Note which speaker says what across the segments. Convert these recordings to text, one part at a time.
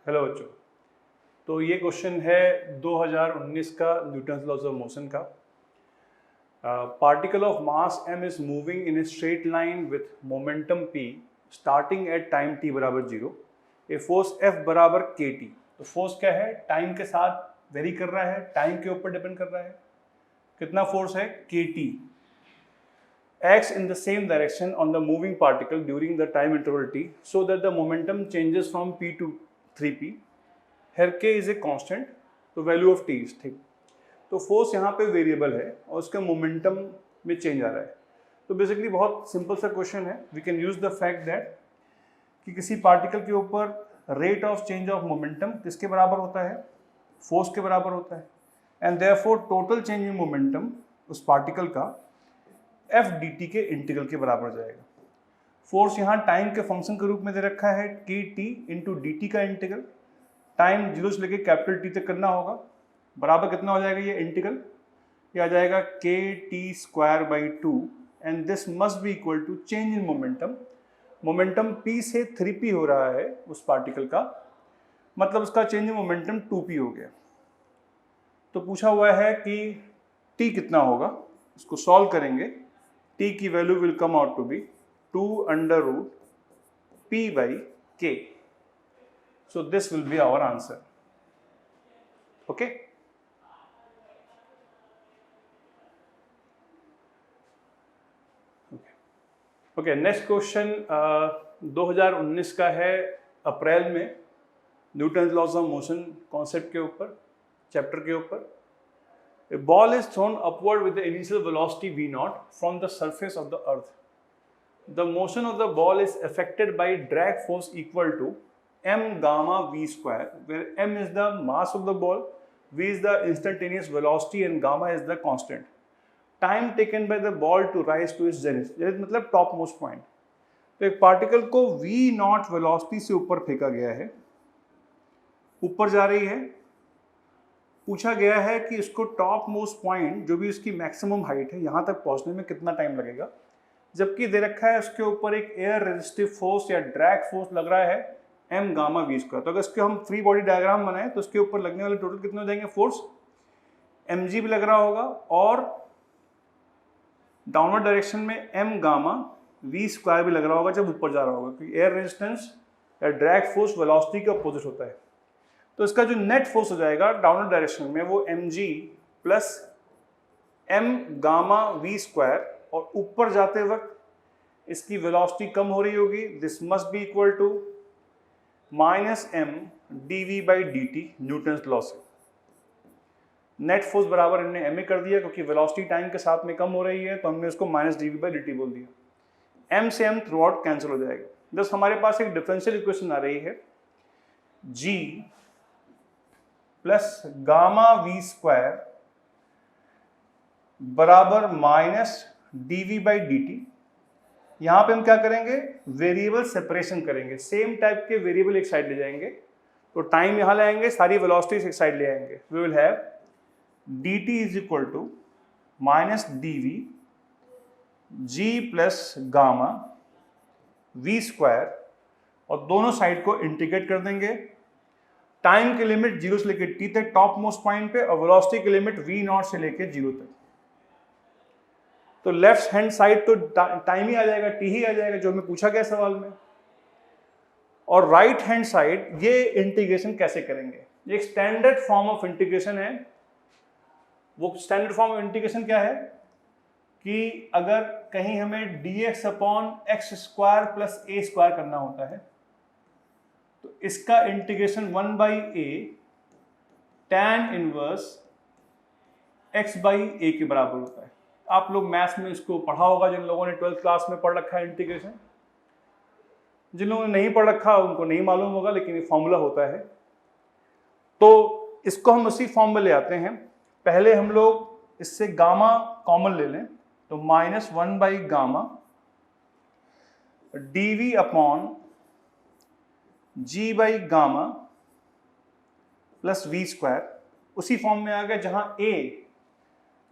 Speaker 1: Hello बच्चों। तो ये क्वेश्चन है 2019 का न्यूटन्स लॉज ऑफ मोशन का। Particle of mass m is moving in a straight line with momentum p starting at time t बराबर 0, a force F बराबर kt। तो फोर्स क्या है? टाइम के साथ वेरी कर रहा है, टाइम के ऊपर डिपेंड कर रहा है। कितना फोर्स है? kt acts in the same direction on the moving particle during the time interval t so that the momentum changes from p to 3p. Here k is a constant, तो value of t is ठीक। तो force यहाँ पे variable है और उसका momentum में change आ रहा है। तो बेसिकली बहुत सिंपल सा क्वेश्चन है। We can use the fact that कि किसी पार्टिकल के ऊपर rate of change of momentum किसके बराबर होता है? फोर्स के बराबर होता है। And therefore total change in momentum उस पार्टिकल का एफ डी टी के इंटीग्रल के बराबर जाएगा। फोर्स यहाँ टाइम के फंक्शन के रूप में दे रखा है के टी इंटू डी टी का इंटीग्रल। टाइम 0 से लेके कैपिटल टी तक करना होगा। बराबर कितना हो जाएगा ये इंटीग्रल? ये आ जाएगा K T square by 2 and this must be equal to change in momentum. Momentum p से 3p हो रहा है उस पार्टिकल का, मतलब उसका चेंज इन मोमेंटम 2p हो गया। तो पूछा हुआ है कि t कितना होगा, इसको सॉल्व करेंगे। t की value will come out to be 2 under root p by k। So this will be our answer. Okay, okay. Next question 2019 का है, अप्रैल में, Newton's laws of motion concept के ऊपर, चैप्टर के ऊपर। A ball is thrown upward with the initial velocity v naught from the surface of the earth. The motion of the ball is affected by drag force equal to m gamma v square, where m is the mass of the ball, v is the instantaneous velocity and gamma is the constant. Time taken by the ball to rise to its zenith. zenith मतलब top most point. तो एक particle को v not velocity से ऊपर फेंका गया है, ऊपर जा रही है। पूछा गया है कि इसको टॉप मोस्ट पॉइंट जो भी इसकी मैक्सिमम हाइट है यहाँ तक पहुँचने में कितना टाइम लगेगा, जबकि दे रखा है उसके ऊपर एक एयर रेजिस्टिव फोर्स या ड्रैग फोर्स लग रहा है m गामा v स्क्वायर। तो अगर इसके हम फ्री बॉडी डायग्राम बनाएं तो उसके ऊपर लगने वाले टोटल कितने हो जाएंगे? फोर्स mg भी लग रहा होगा और डाउनवर्ड डायरेक्शन में m गामा v स्क्वायर भी लग रहा होगा जब ऊपर जा रहा होगा, क्योंकि एयर रेजिस्टेंस या ड्रैग फोर्स वेलोसिटी के अपोजिट होता है। तो इसका जो नेट फोर्स हो जाएगा डाउनवर्ड डायरेक्शन में वो mg plus m gamma v square, और ऊपर जाते वक्त इसकी वेलोसिटी कम हो रही होगी। This must be equal to minus m dv by dt Newton's law से। नेट फोर्स बराबर हमने ma कर दिया, क्योंकि वेलोसिटी टाइम के साथ में कम हो रही है तो हमने उसको माइनस dv बाई dt बोल दिया। m से m थ्रू आउट कैंसिल हो जाएगा। बस हमारे पास एक डिफरेंशियल इक्वेशन आ रही है g plus gamma v square बराबर माइनस dv बाई dt। यहां पे हम क्या करेंगे? वेरिएबल सेपरेशन करेंगे। सेम टाइप के वेरिएबल एक साइड ले जाएंगे, तो टाइम यहां ले आएंगे, सारी वेलोसिटीज एक साइड ले आएंगे। We will have dt is equal to minus dv g plus gamma v square, और दोनों साइड को इंटीग्रेट कर देंगे। टाइम की लिमिट 0 से लेकर t तक टॉप मोस्ट पॉइंट पे, और वेलोसिटी की लिमिट v नॉट से लेकर 0 तक। तो लेफ्ट हैंड साइड तो टाइम ही आ जाएगा, t ही आ जाएगा जो हमें पूछा गया सवाल में। और राइट हैंड साइड ये इंटीग्रेशन कैसे करेंगे? ये एक स्टैंडर्ड फॉर्म ऑफ इंटीग्रेशन है। वो स्टैंडर्ड फॉर्म ऑफ इंटीग्रेशन क्या है कि अगर कहीं हमें dx upon x square plus a square करना होता है तो इसका integration 1 by a tan inverse x by a के बराबर होता है। आप लोग मैथ्स में इसको पढ़ा होगा, जिन लोगों ने 12th क्लास में पढ़ रखा है इंटीग्रेशन। जिन लोगों ने नहीं पढ़ रखा उनको नहीं मालूम होगा, लेकिन ये फॉर्मूला होता है। तो इसको हम उसी फॉर्म में ले आते हैं। पहले हम लोग इससे गामा कॉमन ले लें, तो minus 1 by gamma dv upon g by gamma plus v square उसी फॉर्म में आ गया, जहां a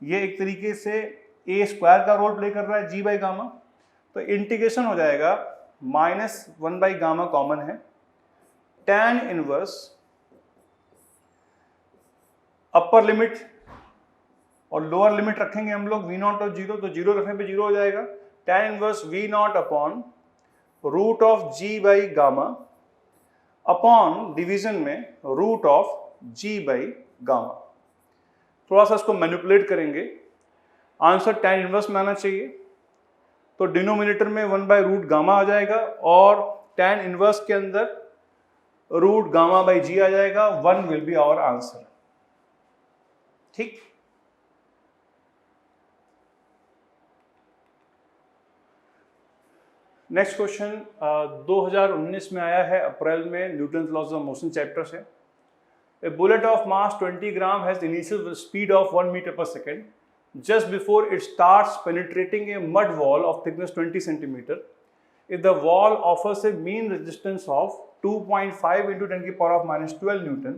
Speaker 1: ये एक तरीके से a स्क्वायर का रोल प्ले कर रहा है g बाई गामा। तो इंटीग्रेशन हो जाएगा -1 बाई गामा कॉमन है, tan इनवर्स अपर लिमिट और लोअर लिमिट रखेंगे हम लोग v नॉट और जीरो, तो जीरो रखने पे जीरो हो जाएगा। tan inverse v naught upon root of g by gamma upon division में root of g by gamma. थोड़ा सा इसको मैनिपुलेट करेंगे, आंसर tan इनवर्स में आना चाहिए, तो डिनोमिनेटर में 1 बाई रूट गामा आ जाएगा और tan इनवर्स के अंदर रूट गामा बाई जी आ जाएगा। 1 विल बी आवर आंसर। ठीक, नेक्स्ट क्वेश्चन 2019 में आया है अप्रैल में, Newton laws of motion chapter से। A bullet of mass 20 gram has initial speed of 1 meter per second. Just before it starts penetrating a mud wall of thickness 20 centimeter, if the wall offers a mean resistance of 2.5 into 10 to the power of minus 12 Newton,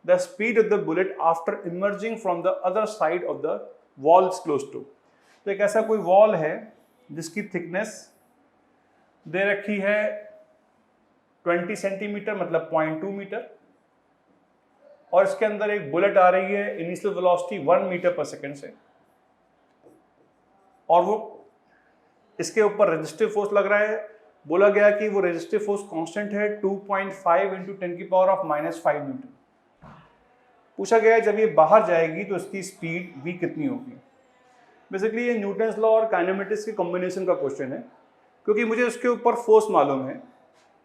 Speaker 1: the speed of the bullet after emerging from the other side of the wall is close to. तो एक ऐसा कोई wall है जिसकी thickness दे रखी है 20 centimetre मतलब 0.2 metre, और इसके अंदर एक बुलेट आ रही है इनिशियल वेलोसिटी 1 मीटर पर सेकंड से, और वो इसके ऊपर रेजिस्टिव फोर्स लग रहा है। बोला गया कि वो रेजिस्टिव फोर्स कांस्टेंट है 2.5 इंटू 10 की पावर ऑफ माइनस 5 न्यूटन। पूछा गया है जब ये बाहर जाएगी तो इसकी स्पीड v कितनी होगी। बेसिकली ये न्यूटन्स लॉ और काइनेमेटिक्स के कॉम्बिनेशन का क्वेश्चन है, क्योंकि मुझे उसके ऊपर फोर्स मालूम है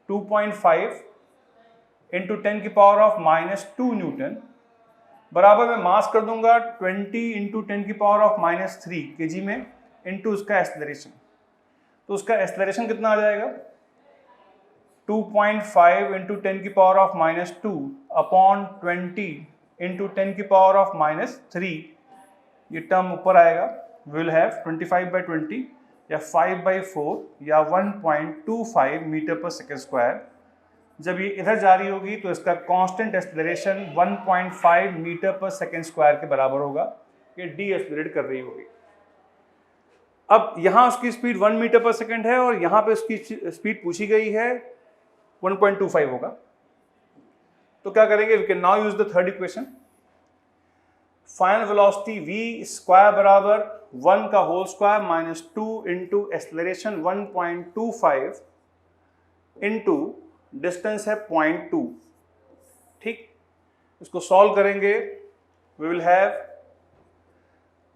Speaker 1: 2.5 इंटू 10 की पावर ऑफ माइनस 2 न्यूटन बराबर मैं मास कर दूंगा 20 इंटू 10 की पावर ऑफ माइनस 3 kg में इंटू उसका एक्सेलरेशन। तो उसका एक्सेलरेशन कितना आ जाएगा 2.5 इंटू 10 की power of minus 2 upon 20 into 10 की पावर ऑफ माइनस 3। ये टर्म ऊपर आएगा, विल हैव 25/20 या 5/4 या 1.25 मीटर पर सेकेंड स्क्वायर। जब ये इधर जा रही होगी तो इसका कांस्टेंट एक्सेलरेशन 1.5 मीटर पर सेकेंड स्क्वायर के बराबर होगा। ये डी एक्सेलरेट कर रही होगी। अब यहाँ उसकी स्पीड 1 मीटर पर सेकेंड है और यहाँ पे उसकी स्पीड पूछी गई है 1.25 होगा। तो क्या करेंगे, we can now use the third equation. Final velocity v square बराबर 1 का whole square minus 2 into acceleration 1.25 into distance है 0.2। ठीक, इसको सॉल्व करेंगे, we will have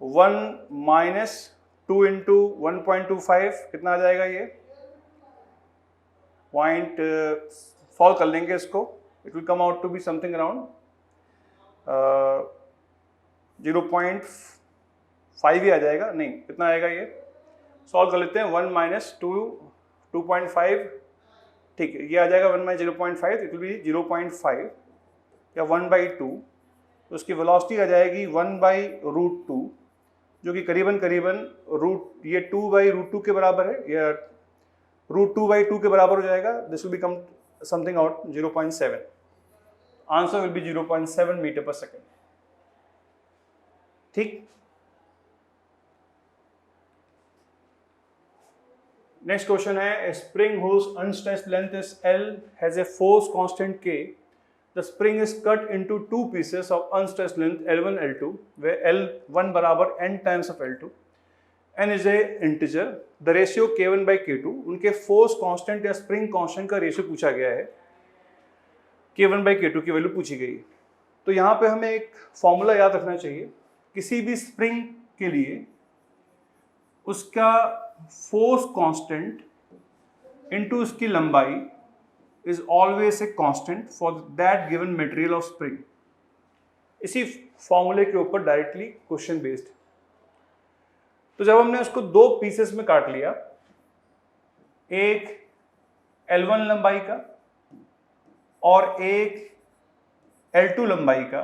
Speaker 1: 1 minus 2 into 1.25 कितना आ जाएगा, ये पॉइंट सॉल्व कर लेंगे इसको, it will come out to be something around 0.5 ही आ जाएगा, नहीं कितना आएगा, ये सॉल्व कर लेते हैं। 1 माइनस 2.5, ठीक है, ये आ जाएगा 1 माइनस 0.5, इट विल बी 0.5 या 1/2। तो उसकी वेलोसिटी आ जाएगी 1/√2, जो कि करीबन ये 2/√2 के बराबर है, या √2/2 के बराबर हो जाएगा। This will become something out 0.7। Answer will be 0.7 metre पर सेकेंड। ठीक, नेक्स्ट क्वेश्चन है, spring whose unstretched length is L has a force constant K। The spring is cut into 2 pieces of unstretched length L1 L2 where L1 बराबर n times of L2, n is a integer, the ratio K1/K2। उनके force constant या spring constant का ratio पूछा गया है, K1/K2 की value पूछी गई। तो यहाँ पे हमें एक फॉर्मूला याद रखना चाहिए, किसी भी स्प्रिंग के लिए उसका फोर्स कांस्टेंट इनटू उसकी लंबाई is always a constant for that given material of spring. इसी फॉर्मूले के ऊपर डायरेक्टली क्वेश्चन बेस्ड। तो जब हमने उसको 2 पीसेस में काट लिया, एक L1 लंबाई का और एक L2 लंबाई का,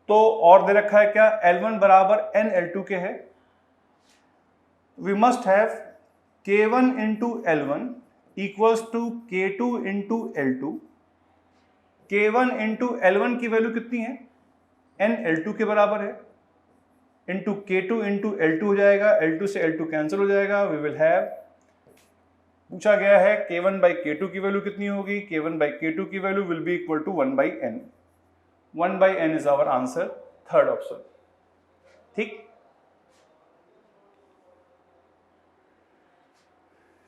Speaker 1: तो और दे रखा है क्या, L1 बराबर n L2 के है। We must have K1 into L1 equals to K2 into L2। K1 into L1 की वैल्यू कितनी है, n L2 के बराबर है, इंटू K2 इंटू L2 हो जाएगा, L2 से L2 कैंसिल हो जाएगा। वी विल हैव पूछा गया है k1 बाई k2 की वैल्यू कितनी होगी, k1 बाई k2 की value will be equal to 1 by n। 1 by n is our answer, third option. ठीक,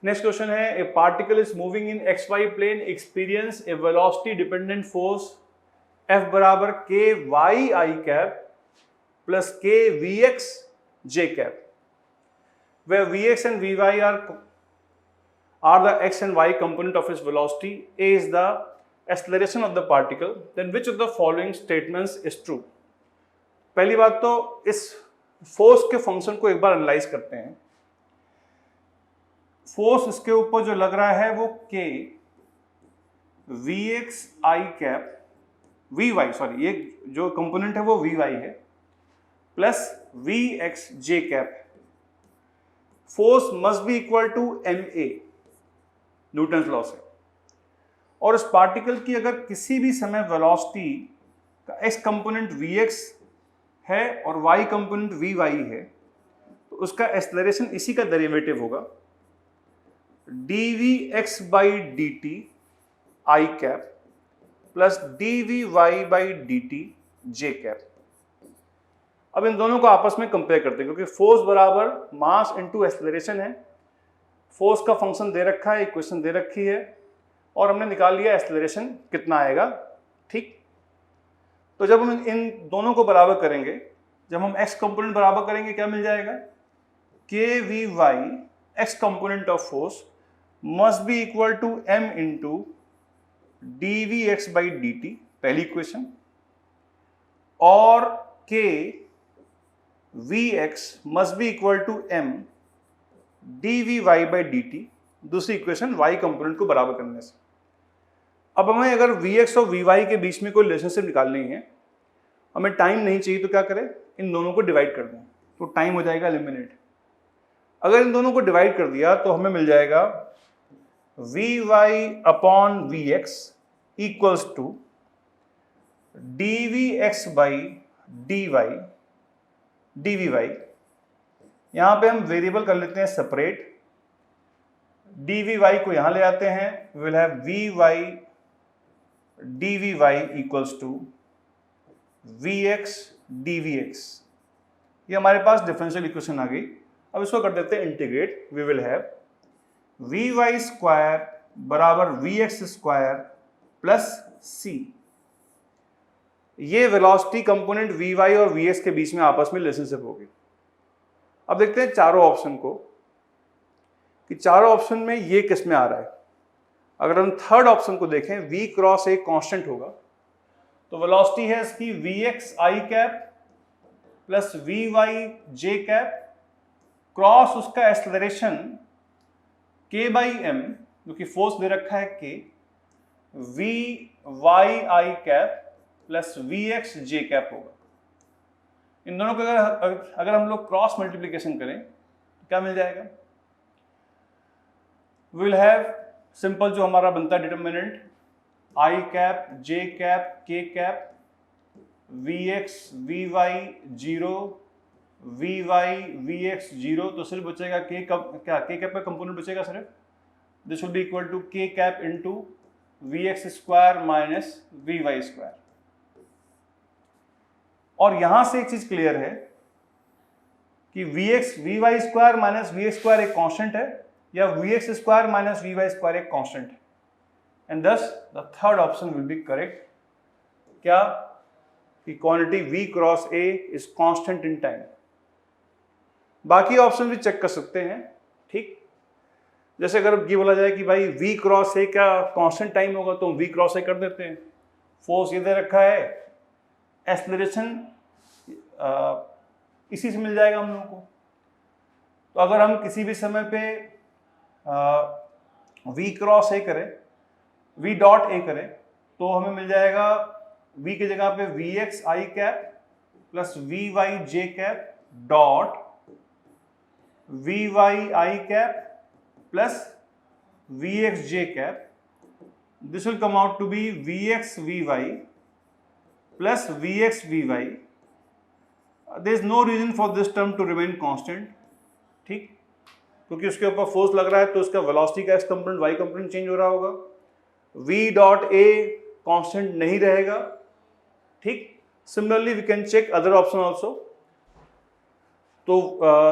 Speaker 1: नेक्स्ट क्वेश्चन है, a particle is moving in X Y plane experience a velocity dependent force F बराबर k Y I cap plus k V X J cap, where Vx and Vy are the x and y component of its velocity, a is the acceleration of the particle, then which of the following statements is true? पहली बात तो इस force के function को एक बार analyse करते हैं। Force इसके ऊपर जो लग रहा है वो k Vx i cap Vy, sorry ये जो कंपोनेंट है वो Vy है, प्लस Vx j कैप है। Force must be equal to ma, Newton's law से। और इस पार्टिकल की अगर किसी भी समय वेलोसिटी का x कंपोनेंट vx है और y कंपोनेंट vy है, तो उसका एक्सेलरेशन इसी का डेरिवेटिव होगा, dvx by dt i cap plus dvy by dt j cap. अब इन दोनों को आपस में कंपेयर करते हैं, क्योंकि फोर्स बराबर मास इनटू एक्सेलरेशन है। फोर्स का फंक्शन दे रखा है, इक्वेशन दे रखी है, और हमने निकाल लिया एक्सेलरेशन कितना आएगा। ठीक, तो जब हम इन दोनों को बराबर करेंगे, जब हम x कंपोनेंट बराबर करेंगे, क्या मिल जाएगा, के V Y X component of force must be equal to m into D V X by D T, पहली इक्वेशन, और k Vx must be equal to m dvy by dt, दूसरी इक्वेशन y कंपोनेंट को बराबर करने से। अब हमें अगर Vx और Vy के बीच में कोई रिलेशनशिप निकालनी है, हमें टाइम नहीं चाहिए, तो क्या करें, इन दोनों को डिवाइड कर दें, तो टाइम हो जाएगा एलिमिनेट। अगर इन दोनों को डिवाइड कर दिया तो हमें मिल जाएगा Vy upon Vx equals to dvx by dvy। यहां पे हम वेरिएबल कर लेते हैं सेपरेट, dvy को यहां ले आते हैं, will have vy dvy equals to vx dvx। ये हमारे पास डिफरेंशियल इक्वेशन आ गई। अब इसको कर देते हैं integrate, we will have vy square बराबर vx स्क्वायर प्लस c। ये वेलोसिटी कंपोनेंट Vy और Vx के बीच में आपस में रिलेशनशिप होगी। अब देखते हैं चारों ऑप्शन को, कि चारों ऑप्शन में ये किस में आ रहा है। अगर हम थर्ड ऑप्शन को देखें, v क्रॉस ए कांस्टेंट होगा, तो वेलोसिटी है इसकी Vx i cap plus Vy j cap cross उसका एक्सेलरेशन k बाई m, जो कि फोर्स दे रखा है k, Vy i cap plus Vx j cap होगा। इन दोनों को अगर हम लोग क्रॉस मल्टीप्लिकेशन करें तो क्या मिल जाएगा, विल हैव सिंपल जो हमारा बनता है determinant i cap j cap k cap Vx Vy 0 Vy Vx 0, तो सिर्फ बचेगा k कैप का कंपोनेंट बचेगा सिर्फ, this will be equal to k cap into Vx square minus Vy square. और यहां से एक चीज क्लियर है कि Vy square minus Vx square एक कांस्टेंट है, या Vx square minus Vy square एक कांस्टेंट है, and thus the third option will be correct. क्या, कि quantity V cross A is constant in time. बाकी ऑप्शन भी चेक कर सकते हैं। ठीक, जैसे अगर ये बोला जाए कि भाई V क्रॉस A क्या कांस्टेंट टाइम होगा, तो V क्रॉस A कर देते हैं। फोर्स ये दे रखा है, एक्सेलरेशन इसी से मिल जाएगा हम लोगों को। तो अगर हम किसी भी समय पे V क्रॉस A करें, V डॉट A करें, तो हमें मिल जाएगा V की जगह पे Vx i cap plus Vy j cap dot Vy i cap plus Vx j cap. This will come out to be Vx Vy plus Vx Vy. There is no reason for this term to remain constant. ठीक, क्योंकि उसके ऊपर force लग रहा है तो उसका velocity का X component Y component change हो रहा होगा। v डॉट ए कांस्टेंट नहीं रहेगा, ठीक। Similarly we can check other option also. तो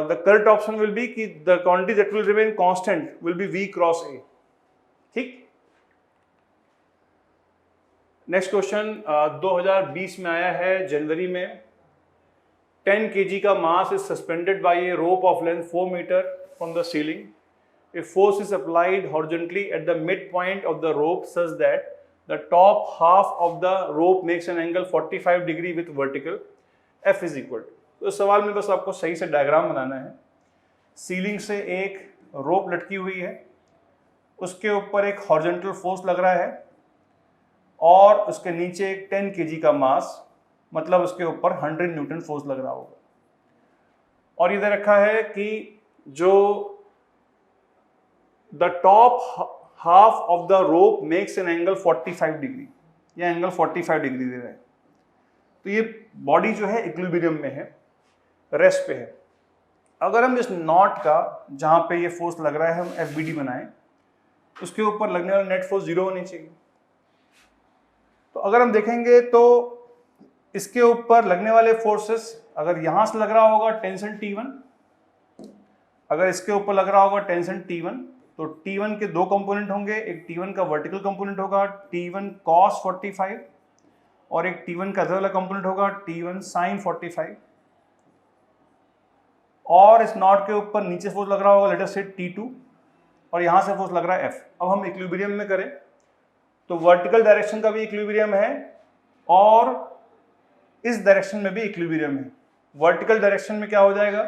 Speaker 1: the correct option will be कि the quantity that will remain constant will be v cross A, ठीक। Next question 2020 में आया है जनवरी में। 10 kg का मास is suspended by a rope of length 4 meter from the ceiling. A force is applied horizontally at the midpoint of the rope such that the top half of the rope makes an angle 45 degree with vertical. F is equal to. तो इस सवाल में बस आपको सही से diagram बनाना है। Ceiling से एक रोप लटकी हुई है, उसके ऊपर एक हॉरिजॉन्टल फोर्स लग रहा है और उसके नीचे एक 10 kg का मास, मतलब उसके ऊपर 100 न्यूटन फोर्स लग रहा होगा। और ये दे रखा है कि जो the top half of the rope makes an angle 45 degree, या एंगल 45 डिग्री दे रहा है। तो ये बॉडी जो है इक्विलिब्रियम में है, रेस्ट पे है। अगर हम इस नॉट का जहां पे ये फोर्स लग रहा है हम FBD बनाएं, उसके ऊपर लगने वाला नेट फोर्स 0 होनी चाहिए। तो अगर हम देखेंगे तो इसके ऊपर लगने वाले फोर्सेस, अगर यहां से लग रहा होगा टेंशन T1, अगर इसके ऊपर लग रहा होगा टेंशन T1, तो T1 के दो कंपोनेंट होंगे, एक T1 का वर्टिकल कंपोनेंट होगा T1 cos 45 और एक T1 का अदर वाला कंपोनेंट होगा T1 sin 45। और इस नॉट के ऊपर नीचे फोर्स लग रहा होगा लेट अस से T2 और यहां से फोर्स लग रहा है F। अब हम इक्विलिब्रियम में करें तो वर्टिकल डायरेक्शन का भी इक्विलिब्रियम है और इस डायरेक्शन में भी इक्विलिब्रियम है। वर्टिकल डायरेक्शन में क्या हो जाएगा,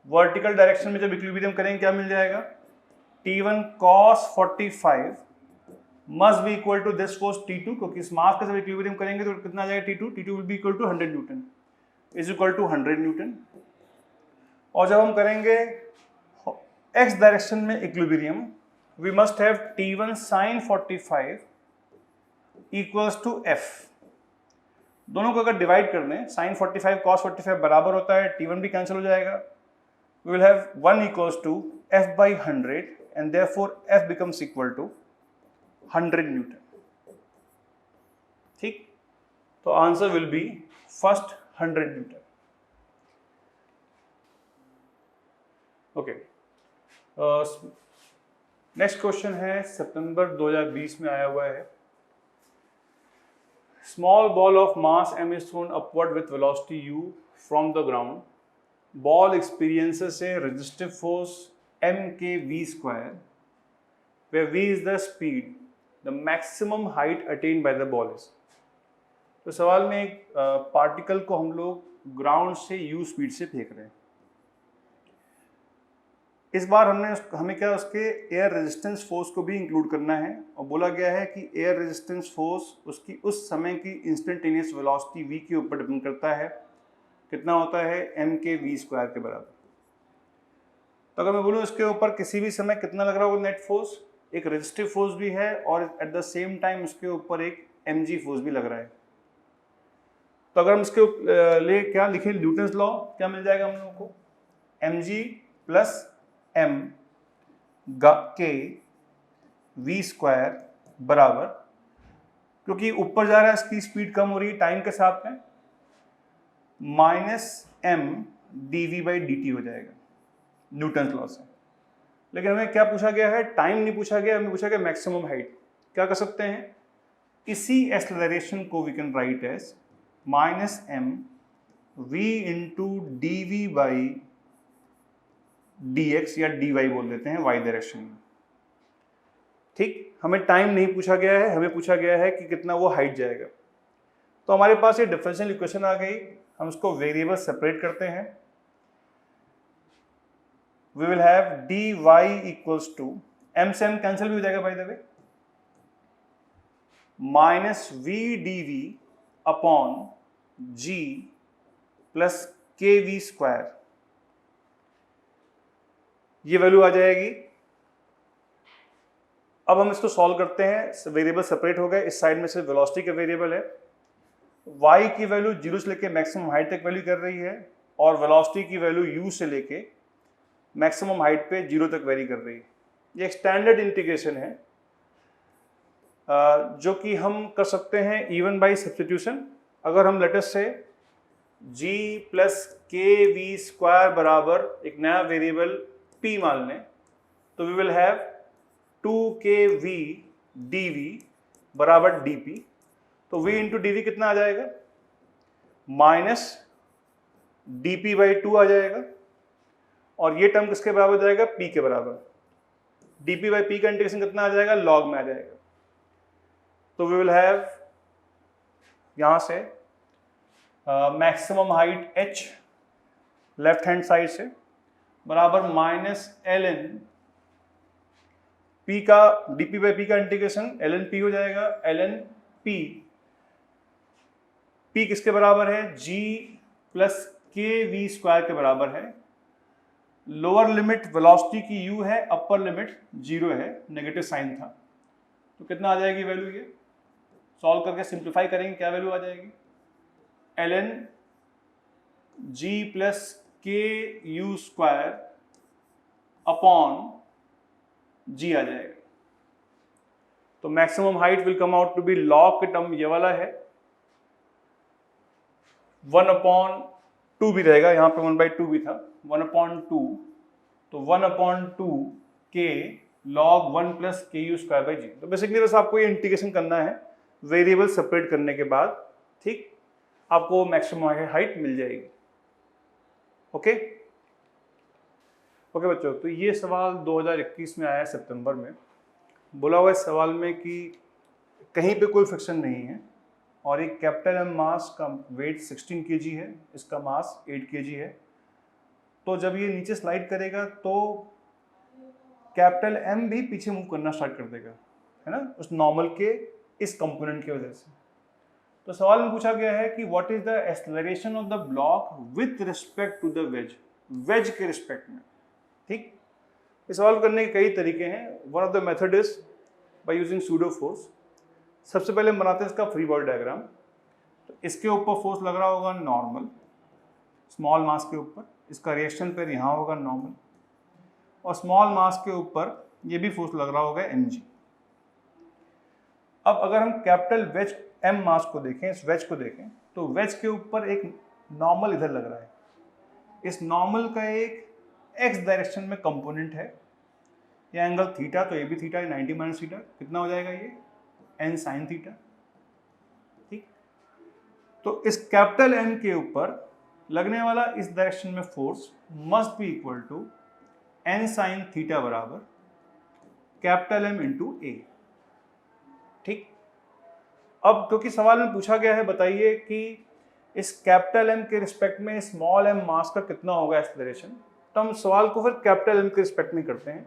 Speaker 1: वर्टिकल डायरेक्शन में जब इक्विलिब्रियम करेंगे क्या मिल जाएगा, T1 cos 45 must be equal to this force T2, क्योंकि इस मास का जब इक्विलिब्रियम करेंगे तो कितना आ जाएगा T2 will be equal to 100 newton is equal to 100 newton. और जब हम करेंगे x डायरेक्शन में equilibrium, we must have T1 sin 45 equals to F। दोनों को अगर डिवाइड कर दें, sin 45 cos 45 बराबर होता है, T1 भी कैंसिल हो जाएगा। We will have 1 equals to F by 100 and therefore F becomes equal to 100 newton, ठीक। तो answer will be first 100 newton. Okay, next question है सितंबर 2020 में आया हुआ है। Small ball of mass m is thrown upward with velocity u from the ground. Ball experiences a resistive force mkv square, where v is the speed, the maximum height attained by the ball is. तो सवाल में एक particle को हम लोग ground से u speed से फेंक रहे हैं। इस बार हमें क्या उसके एयर रेजिस्टेंस फोर्स को भी इंक्लूड करना है और बोला गया है कि एयर रेजिस्टेंस फोर्स उसकी उस समय की इंस्टेंटेनियस वेलोसिटी v के ऊपर डिपेंड करता है, कितना होता है mkv स्क्वायर के बराबर। तो अगर मैं बोलूँ इसके ऊपर किसी भी समय कितना लग रहा होगा नेट फोर्स, एक रेजिस्टिव फोर्स भी है और एट द सेम टाइम उसके ऊपर एक mg फोर्स भी लग रहा है। तो अगर हम इसके लिए क्या लिखें, न्यूटन्स लॉ क्या मिल जाएगा हम लोगों को, mg प्लस m के v स्क्वायर बराबर, क्योंकि ऊपर जा रहा है इसकी स्पीड कम हो रही है टाइम के साथ में, minus m dv by dt हो जाएगा न्यूटन लॉ से। लेकिन हमें क्या पूछा गया है, टाइम नहीं पूछा गया, हमें पूछा गया मैक्सिमम हाइट। क्या कर सकते हैं, इसी एक्सेलरेशन को we can write as minus m v into dv by dx या dy बोल देते हैं y डायरेक्शन में, ठीक। हमें टाइम नहीं पूछा गया है, हमें पूछा गया है कि कितना वो हाइट जाएगा। तो हमारे पास ये डिफरेंशियल इक्वेशन आ गई, हम उसको वेरिएबल सेपरेट करते हैं। We will have dy equals to m से m कैंसिल भी हो जाएगा by the way, minus v dv upon g plus kv square, ये वैल्यू आ जाएगी। अब हम इसको सॉल्व करते हैं, वेरिएबल सेपरेट हो गए, इस साइड में सिर्फ वेलोसिटी का वेरिएबल है। y की वैल्यू 0 से लेके मैक्सिमम हाइट तक वैल्यू कर रही है और वेलोसिटी की वैल्यू u से लेके मैक्सिमम हाइट पे 0 तक वेरी कर रही है। ये एक स्टैंडर्ड इंटीग्रेशन है जो कि हम कर सकते हैं इवन बाई सब्स्टिट्यूशन। अगर हम लेटेस्ट से g plus K V square बराबर एक नया वेरिएबल p मान लें, तो we will have 2kv dv बराबर dp। तो v इंटू डी कितना आ जाएगा, माइनस dp बाई 2 आ जाएगा, और ये टर्म किसके बराबर जाएगा, p के बराबर। dp बाई p का इंटीग्रेशन कितना आ जाएगा, log में आ जाएगा। तो वी विल हैव यहां से maximum height h left hand side से बराबर माइनस ln p का dp बाई p का इंटीग्रेशन ln p हो जाएगा, ln p p किसके बराबर है, g plus K V square के बराबर है। लोअर लिमिट वेलोसिटी की u है, अपर लिमिट 0 है, नेगेटिव साइन था, तो कितना आ जाएगी वैल्यू, ये सॉल्व करके सिंप्लीफाई करेंगे, क्या वैल्यू आ जाएगी, ln g plus K U square upon g आ जाएगा। तो maximum height will come out to be, log का टर्म ये वाला है, 1/2 भी रहेगा, यहाँ पे 1/2 भी था, 1/2, तो 1/2 के log 1 plus K U square by जी। तो बेसिकली बस आपको ये इंटीग्रेशन करना है वेरिएबल सेपरेट करने के बाद, ठीक, आपको मैक्सिमम हाइट मिल जाएगी। ओके ओके बच्चों, तो ये सवाल 2021 में आया सितंबर में। बोला हुआ इस सवाल में कि कहीं पे कोई फ्रिक्शन नहीं है और एक कैपिटल एम मास का वेट 16 kg है, इसका मास 8 kg है। तो जब ये नीचे स्लाइड करेगा तो कैपिटल एम भी पीछे मूव करना स्टार्ट कर देगा, है ना, उस नॉर्मल के इस कंपोनेंट की वजह से। तो सवाल में पूछा गया है कि what is the acceleration of the block with respect to the wedge, wedge के रिस्पेक्ट में, ठीक। इस सवाल करने के कई तरीके हैं। One of the method is by using pseudo force. सबसे पहले हम बनाते हैं इसका फ्री बॉडी डायग्राम। तो इसके ऊपर फोर्स लग रहा होगा नॉर्मल, स्मॉल मास के ऊपर, इसका रिएक्शन पेयर यहाँ होगा नॉर्मल, और स्मॉल मास के ऊपर ये भी फोर्स लग रहा होगा mg। अब अगर हम कैपिटल वेज m मास को देखें, इस वेज को देखें, तो वेज के ऊपर एक नॉर्मल इधर लग रहा है। इस नॉर्मल का एक x डायरेक्शन में कंपोनेंट है, ये एंगल थीटा, तो ये भी थीटा है, 90 माइनस थीटा, कितना हो जाएगा ये, n साइन थीटा, ठीक। तो इस कैपिटल M के ऊपर लगने वाला इस डायरेक्शन में force must be equal to n sine theta बराबर कैपिटल M इंटू ए, ठीक। अब क्योंकि सवाल में पूछा गया है, बताइए कि इस कैपिटल M के रिस्पेक्ट में स्मॉल m मास का कितना होगा एक्सेलरेशन। तो हम सवाल को फिर कैपिटल M के रिस्पेक्ट में करते हैं।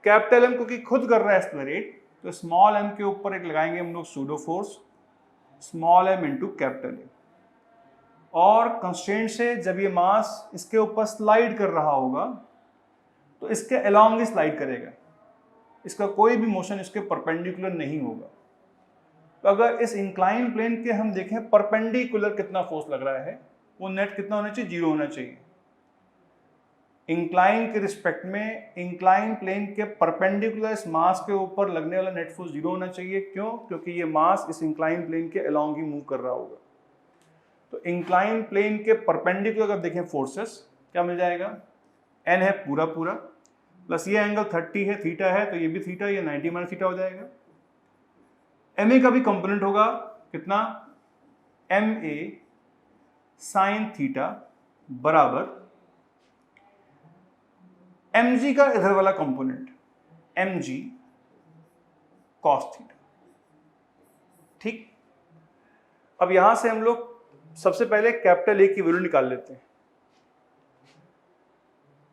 Speaker 1: कैपिटल M क्योंकि खुद कर रहा है एक्सेलरेट, तो स्मॉल m के ऊपर एक लगाएंगे हम लोग pseudo force, small m into capital M, और कंस्ट्रेंट से जब ये मास इसके ऊपर स्लाइड कर रहा होगा तो इसके अलोंग ही स्लाइड करेगा, इसका कोई भी मोशन इसके परपेंडिकुलर नहीं होगा। तो अगर इस इंक्लाइन प्लेन के हम देखें परपेंडिकुलर कितना फोर्स लग रहा है, वो नेट कितना होना चाहिए, 0 होना चाहिए। इंक्लाइन के रिस्पेक्ट में इंक्लाइन प्लेन के परपेंडिकुलर इस मास के ऊपर लगने वाला नेट फोर्स 0 होना चाहिए। क्यों? क्योंकि ये मास इस इंक्लाइन प्लेन के अलोंग ही मूव कर रहा होगा। तो इंक्लाइन प्लेन के परपेंडिकुलर अगर देखें फोर्सेस, क्या मिल जाएगा, n है पूरा पूरा, प्लस ये एंगल 30 है, थीटा है, तो ये भी थीटा, ये 90 माइनस थीटा हो जाएगा। ma का भी कंपोनेंट होगा कितना, ma साइन थीटा बराबर mg का इधर वाला कंपोनेंट mg कॉस थीटा, ठीक। अब यहां से हम लोग सबसे पहले कैपिटल ए की वैल्यू निकाल लेते हैं,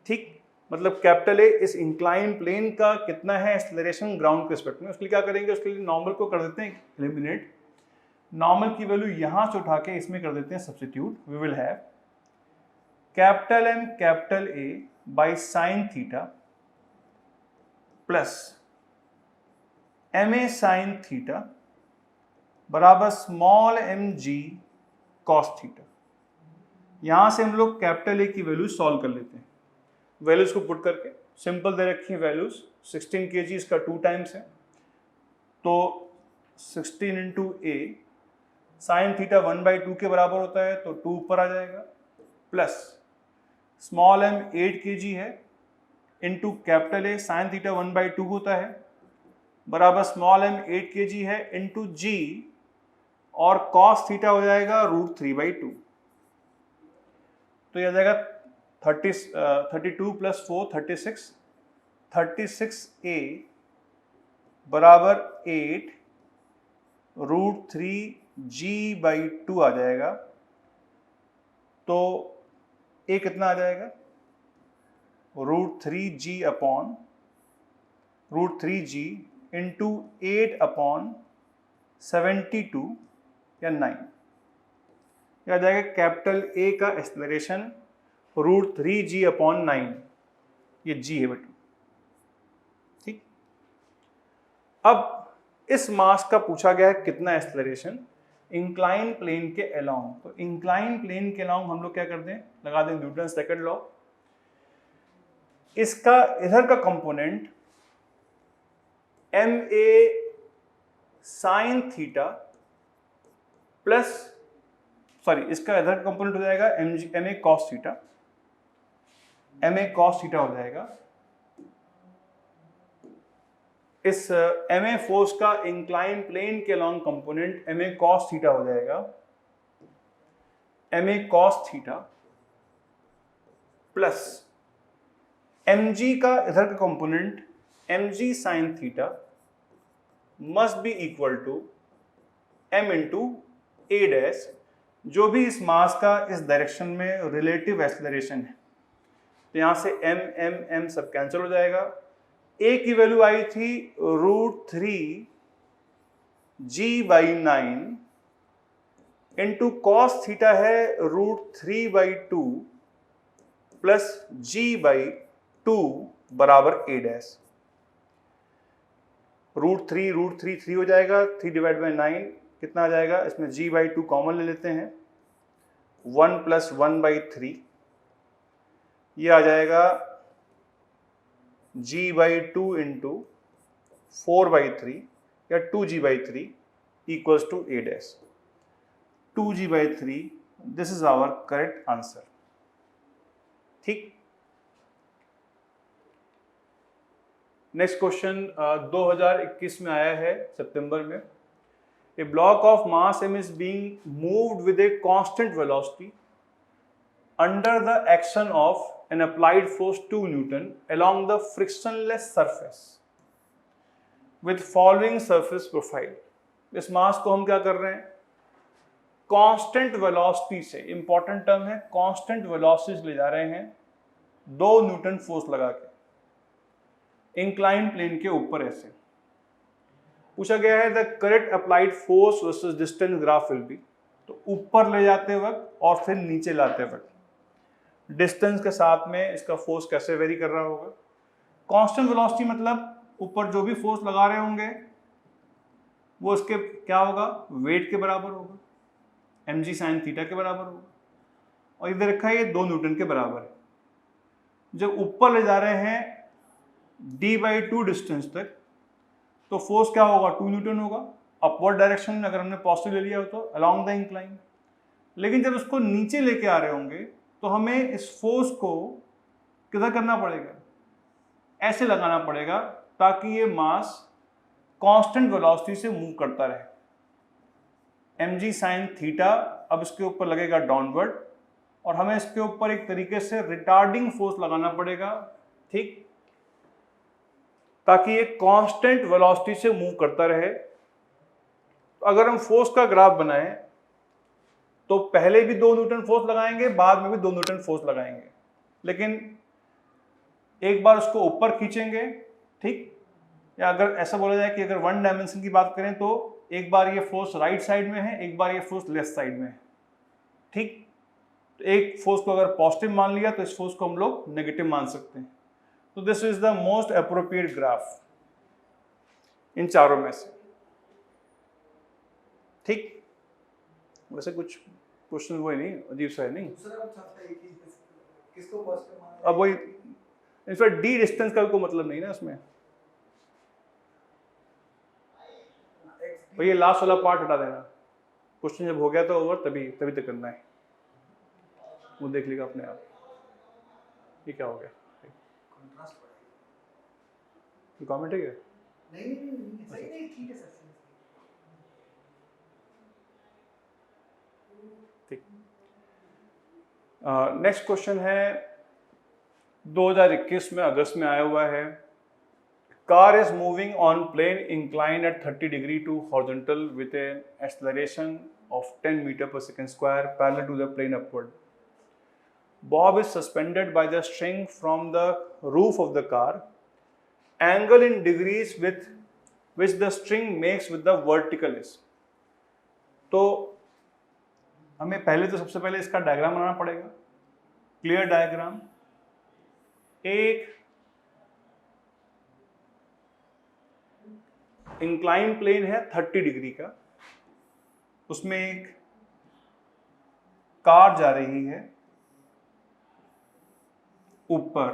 Speaker 1: ठीक। मतलब कैपिटल ए इस इंक्लाइन प्लेन का कितना है एक्सेलरेशन ग्राउंड के रिस्पेक्ट में। उसके लिए क्या करेंगे, उसके लिए नॉर्मल को कर देते हैं एलिमिनेट, नॉर्मल की वैल्यू यहां से उठा के इसमें कर देते हैं substitute. We will have capital M capital A by sine theta plus ma sine theta बराबर स्मॉल mg कॉस थीटा। यहां से हम लोग कैपिटल A की वैल्यू सॉल्व कर लेते हैं। वैल्यूज को पुट करके सिंपल दे रखी है वैल्यूज 16 kg इसका 2 टाइम्स है, तो 16 इंटू ए साइन थीटा 1/2 के बराबर होता है, तो 2 ऊपर आ जाएगा, प्लस स्मॉल m 8 kg है into capital A sine theta 1/2 होता है, बराबर स्मॉल m 8 kg है इंटू जी और कॉस थीटा हो जाएगा √3/2। तो यह आ जाएगा 32 प्लस 4 36, 36a बराबर 8 √3g/2 आ जाएगा। तो a कितना आ जाएगा, √3g इंटू 8/72 या 9। यह आ जाएगा कैपिटल ए का एक्सेलरेशन √3g/9, ये g है बेटा। ठीक, अब इस मास का पूछा गया है कितना एक्सेलरेशन इंक्लाइन प्लेन के अलोंग। तो इंक्लाइन प्लेन के अलोंग हम लोग क्या करते हैं, लगा दें न्यूटन सेकंड लॉ। इसका इधर का component ma sine theta plus, sorry इसका इधर का कंपोनेंट हो जाएगा ma cos theta, ma cos theta हो जाएगा। इस ma फोर्स का इंक्लाइन प्लेन के along component ma cos theta हो जाएगा, ma cos theta plus mg का इधर का component mg sine theta must be equal to m into a dash, जो भी इस मास का इस डायरेक्शन में रिलेटिव एक्सेलरेशन है। तो यहां से m सब कैंसिल हो जाएगा। a की वैल्यू आई थी √3g/9 इंटू कॉस थीटा है √3/2 प्लस g/2 बराबर a डैश। √3 3 हो जाएगा, 3/9 कितना आ जाएगा, इसमें g/2 कॉमन ले लेते हैं, 1 + 1/3, ये आ जाएगा g/2 इंटू 4/3 या 2g/3 equals to a dash. 2g/3, this is our correct answer. ठीक, नेक्स्ट क्वेश्चन 2021 में आया है सितंबर में। A block of mass m is being moved with a constant velocity under the action of an applied force 2 Newton along the frictionless surface with following surface profile। इस मास को हम क्या कर रहे हैं, कांस्टेंट वेलोसिटी से, इंपॉर्टेंट टर्म है, constant velocity ले जा रहे हैं 2 न्यूटन फोर्स लगा के इंक्लाइन प्लेन के ऊपर। ऐसे पूछा गया है the correct applied force versus distance graph will be. तो ऊपर ले जाते वक्त और फिर नीचे लाते वक्त डिस्टेंस के साथ में इसका फोर्स कैसे वेरी कर रहा होगा। कांस्टेंट वेलोसिटी मतलब ऊपर जो भी फोर्स लगा रहे होंगे वो उसके क्या होगा, वेट के बराबर होगा, mg साइन थीटा के बराबर होगा। और इधर रखा है ये 2 न्यूटन के बराबर है। जब ऊपर ले जा रहे हैं d/2 डिस्टेंस तक तो फोर्स क्या होगा, 2 न्यूटन होगा अपवर्ड डायरेक्शन में, अगर हमने पॉजिटिव ले लिया हो तो अलोंग द इंक्लाइन। लेकिन जब उसको नीचे लेके आ रहे होंगे तो हमें इस फोर्स को किधर करना पड़ेगा, ऐसे लगाना पड़ेगा ताकि ये मास कांस्टेंट वेलोसिटी से मूव करता रहे। mg साइन थीटा अब इसके ऊपर लगेगा डाउनवर्ड और हमें इसके ऊपर एक तरीके से रिटार्डिंग फोर्स लगाना पड़ेगा, ठीक, ताकि ये कांस्टेंट वेलोसिटी से मूव करता रहे। तो अगर हम फोर्स का ग्राफ बनाएं तो पहले भी 2 न्यूटन फोर्स लगाएंगे, बाद में भी 2 न्यूटन फोर्स लगाएंगे, लेकिन एक बार उसको ऊपर खींचेंगे, ठीक, या अगर ऐसा बोला जाए कि अगर 1 डायमेंशन की बात करें तो एक बार ये फोर्स राइट साइड में है, एक बार ये फोर्स लेफ्ट साइड में है, ठीक। तो एक फोर्स को अगर पॉजिटिव मान लिया तो इस फोर्स को हम लोग नेगेटिव मान सकते हैं। तो this is the most appropriate graph इन चारों में से, ठीक। वैसे कुछ क्वेश्चन वो नहीं अजीब सा है नहीं, अब वही इनफैक्ट डी डिस्टेंस का कोई मतलब नहीं ना इसमें। भाई ये लास्ट वाला पार्ट हटा देना, क्वेश्चन जब हो गया तो ओवर तभी तक करना है, वो देख लेगा अपने आप। ये क्या हो गया, कमेंट है क्या? नहीं सही नहीं, ठीक है सर। ठीक, नेक्स्ट क्वेश्चन है 2021 में अगस्त में आया हुआ है। Car is moving on plane incline at 30 degree to horizontal with an acceleration of 10 metre पर second square parallel to the plane upward. Bob is suspended by the string from the roof of the car. Angle in degrees with which the string makes with the vertical is. तो हमें पहले तो सबसे पहले इसका diagram बनाना पड़ेगा, clear diagram. एक incline plane है 30 डिग्री का, उसमें एक कार जा रही है ऊपर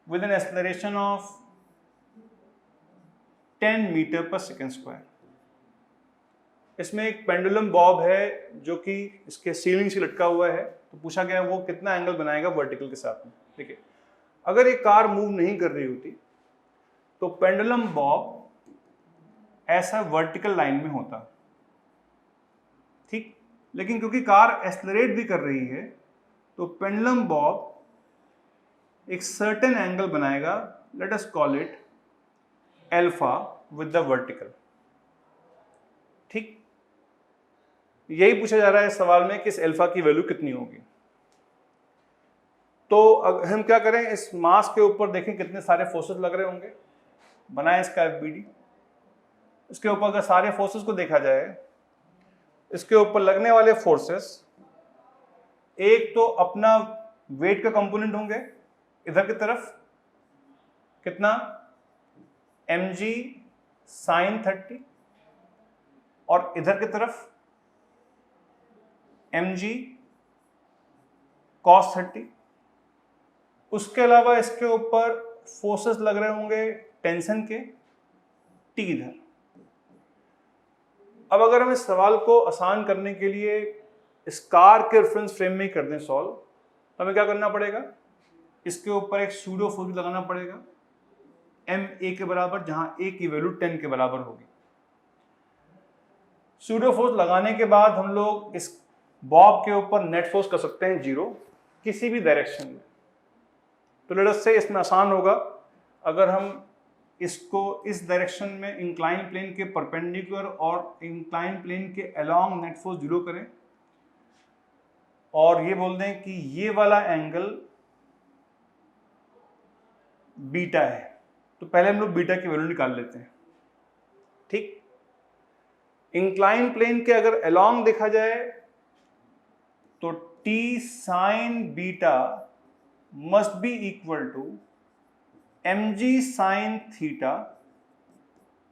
Speaker 1: with an acceleration of 10 metre पर सेकेंड स्क्वायर। इसमें एक पेंडुलम बॉब है जो कि इसके सीलिंग से लटका हुआ है, तो पूछा गया वो कितना एंगल बनाएगा वर्टिकल के साथ में। देखिए, अगर ये कार मूव नहीं कर रही होती तो पेंडुलम बॉब ऐसा वर्टिकल लाइन में होता, ठीक। लेकिन क्योंकि कार एक्सेलरेट भी कर रही है तो पेंडुलम बॉब एक सर्टेन एंगल बनाएगा, let us call it alpha with the vertical, ठीक। यही पूछा जा रहा है इस सवाल में कि इस अल्फा की वैल्यू कितनी होगी। तो अब हम क्या करें, इस मास के ऊपर देखें कितने सारे फोर्सेस लग रहे होंगे, बनाए इसका एफबीडी। इसके ऊपर अगर सारे फोर्सेस को देखा जाए, इसके ऊपर लगने वाले फोर्सेस एक तो अपना वेट का कंपोनेंट होंगे इधर की तरफ, कितना mg sin 30, और इधर की तरफ mg cos 30। उसके अलावा इसके ऊपर फोर्सेस लग रहे होंगे टेंशन के, टी इधर। अब अगर हम इस सवाल को आसान करने के लिए इस कार के रेफरेंस फ्रेम में ही कर दें सॉल्व, तो हमें क्या करना पड़ेगा, इसके ऊपर एक सूडो फोर्स लगाना पड़ेगा ma के बराबर, जहां a की वैल्यू 10 के बराबर होगी। सूडो फोर्स लगाने के बाद हम लोग इस बॉब के ऊपर नेट फोर्स कर सकते हैं 0 किसी भी डायरेक्शन में। तो लेट अस से इसमें आसान होगा अगर हम इसको इस डायरेक्शन में इंक्लाइन प्लेन के परपेंडिकुलर और इंक्लाइन प्लेन के अलोंग नेट फोर्स 0 करें और ये बोल दें कि ये वाला एंगल बीटा है। तो पहले हम लोग बीटा की वैल्यू निकाल लेते हैं, ठीक। इंक्लाइन प्लेन के अगर अलोंग देखा जाए तो t sine beta must be equal to mg sine theta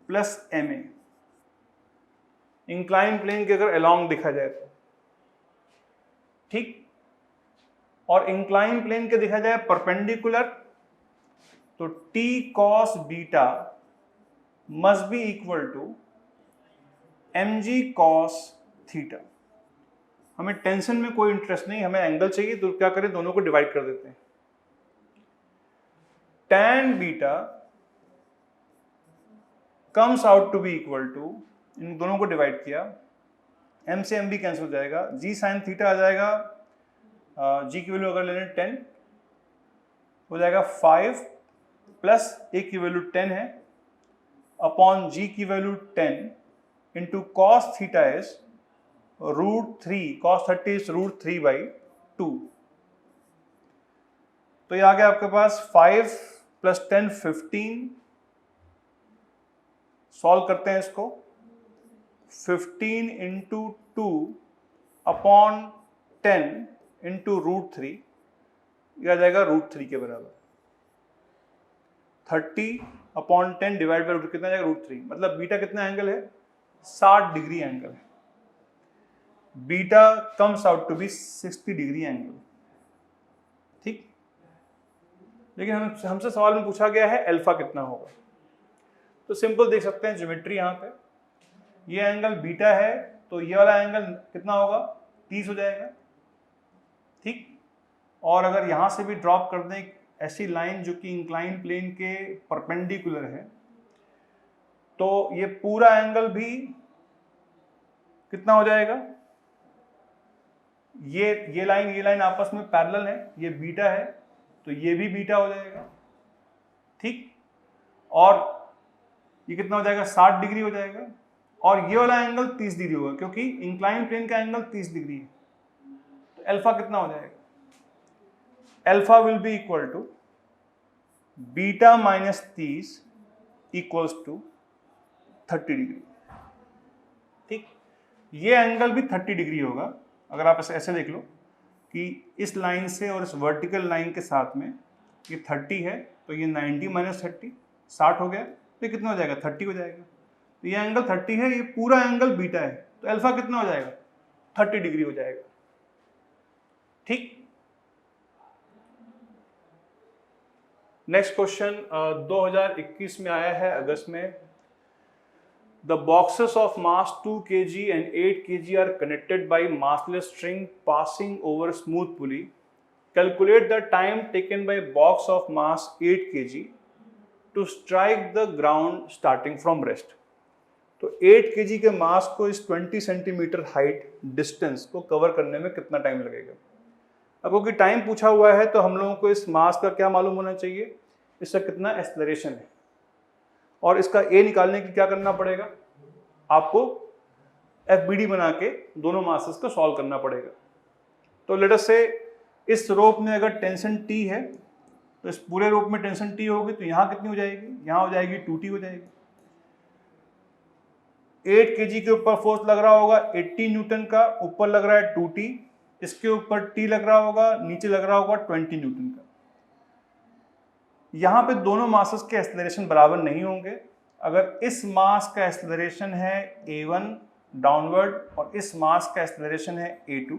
Speaker 1: plus ma। Incline plane के अगर अलोंग देखा जाए तो, ठीक। और इंक्लाइन प्लेन के देखा जाए परपेंडिकुलर तो t cos beta must be equal to mg cos theta. हमें टेंशन में कोई इंटरेस्ट नहीं, हमें एंगल चाहिए, तो क्या करें, दोनों को डिवाइड कर देते हैं। tan beta comes out to be equal to, इन दोनों को डिवाइड किया, m से m भी कैंसिल हो जाएगा, g sin थीटा आ जाएगा, g की वैल्यू अगर ले लें 10 हो जाएगा 5 प्लस a की वैल्यू 10 है अपॉन g की value 10 into cos theta is √3, cos 30 is √3/2। तो ये आ गया आपके पास 5 प्लस 10 15। सॉल्व करते हैं इसको, 15 इंटू 2 अपॉन 10 इंटू √3, यह आ जाएगा √3 के बराबर। 30 अपॉन 10 डिवाइड बाई √3 कितना आ जाएगा, √3। मतलब बीटा कितना एंगल है, 60 डिग्री एंगल है। Beta comes out to be 60 degree angle, ठीक। लेकिन हमसे सवाल में पूछा गया है अल्फा कितना होगा। तो सिंपल देख सकते हैं ज्योमेट्री यहाँ पे, ये एंगल बीटा है तो ये वाला एंगल कितना होगा 30 हो जाएगा, ठीक। और अगर यहाँ से भी ड्रॉप कर दें ऐसी लाइन जो कि इंक्लाइन प्लेन के परपेंडिकुलर है, तो ये पूरा एंगल भी कितना हो जाएगा, ये लाइन आपस में पैरेलल है, ये बीटा है तो ये भी बीटा हो जाएगा, ठीक। और ये कितना हो जाएगा 60 डिग्री हो जाएगा, और ये वाला एंगल 30 डिग्री होगा क्योंकि इंक्लाइन प्लेन का एंगल 30 डिग्री है। तो अल्फा कितना हो जाएगा, alpha will be equal to beta minus 30 equals to 30 degree, ठीक। ये एंगल भी 30 डिग्री होगा। अगर आप ऐसे देख लो कि इस लाइन से और इस वर्टिकल लाइन के साथ में ये 30 है तो ये 90 माइनस 30 60 हो गया, तो ये कितना हो जाएगा 30 हो जाएगा। तो ये एंगल 30 है, ये पूरा एंगल बीटा है, तो अल्फा कितना हो जाएगा 30 डिग्री हो जाएगा, ठीक। नेक्स्ट क्वेश्चन 2021 में आया है अगस्त में। The boxes of mass 2 kg and 8 kg are connected by massless string passing over smooth pulley. Calculate the time taken by box of mass 8 kg to strike the ground starting from rest. तो 8 kg के मास को इस 20 centimetre height distance को cover करने में कितना time लगेगा। अब क्योंकि टाइम पूछा हुआ है तो हम लोगों को इस मास का क्या मालूम होना चाहिए, इसका कितना एक्सेलरेशन है, और इसका ए निकालने की क्या करना पड़ेगा, आपको FBD बना के दोनों मासेस को सॉल्व करना पड़ेगा। तो लेट अस से इस रोप में अगर टेंशन T है तो इस पूरे रोप में टेंशन T होगी, तो यहाँ कितनी हो जाएगी, यहाँ हो जाएगी 2T हो जाएगी। 8 kg के ऊपर फोर्स लग रहा होगा 80 न्यूटन का, ऊपर लग रहा है 2T, इसके ऊपर T लग रहा होगा, नीचे लग रहा होगा 20 न्यूटन का। यहाँ पे दोनों मासेस के एक्सेलरेशन बराबर नहीं होंगे। अगर इस मास का एक्सेलरेशन है A1 डाउनवर्ड और इस मास का एक्सेलरेशन है A2,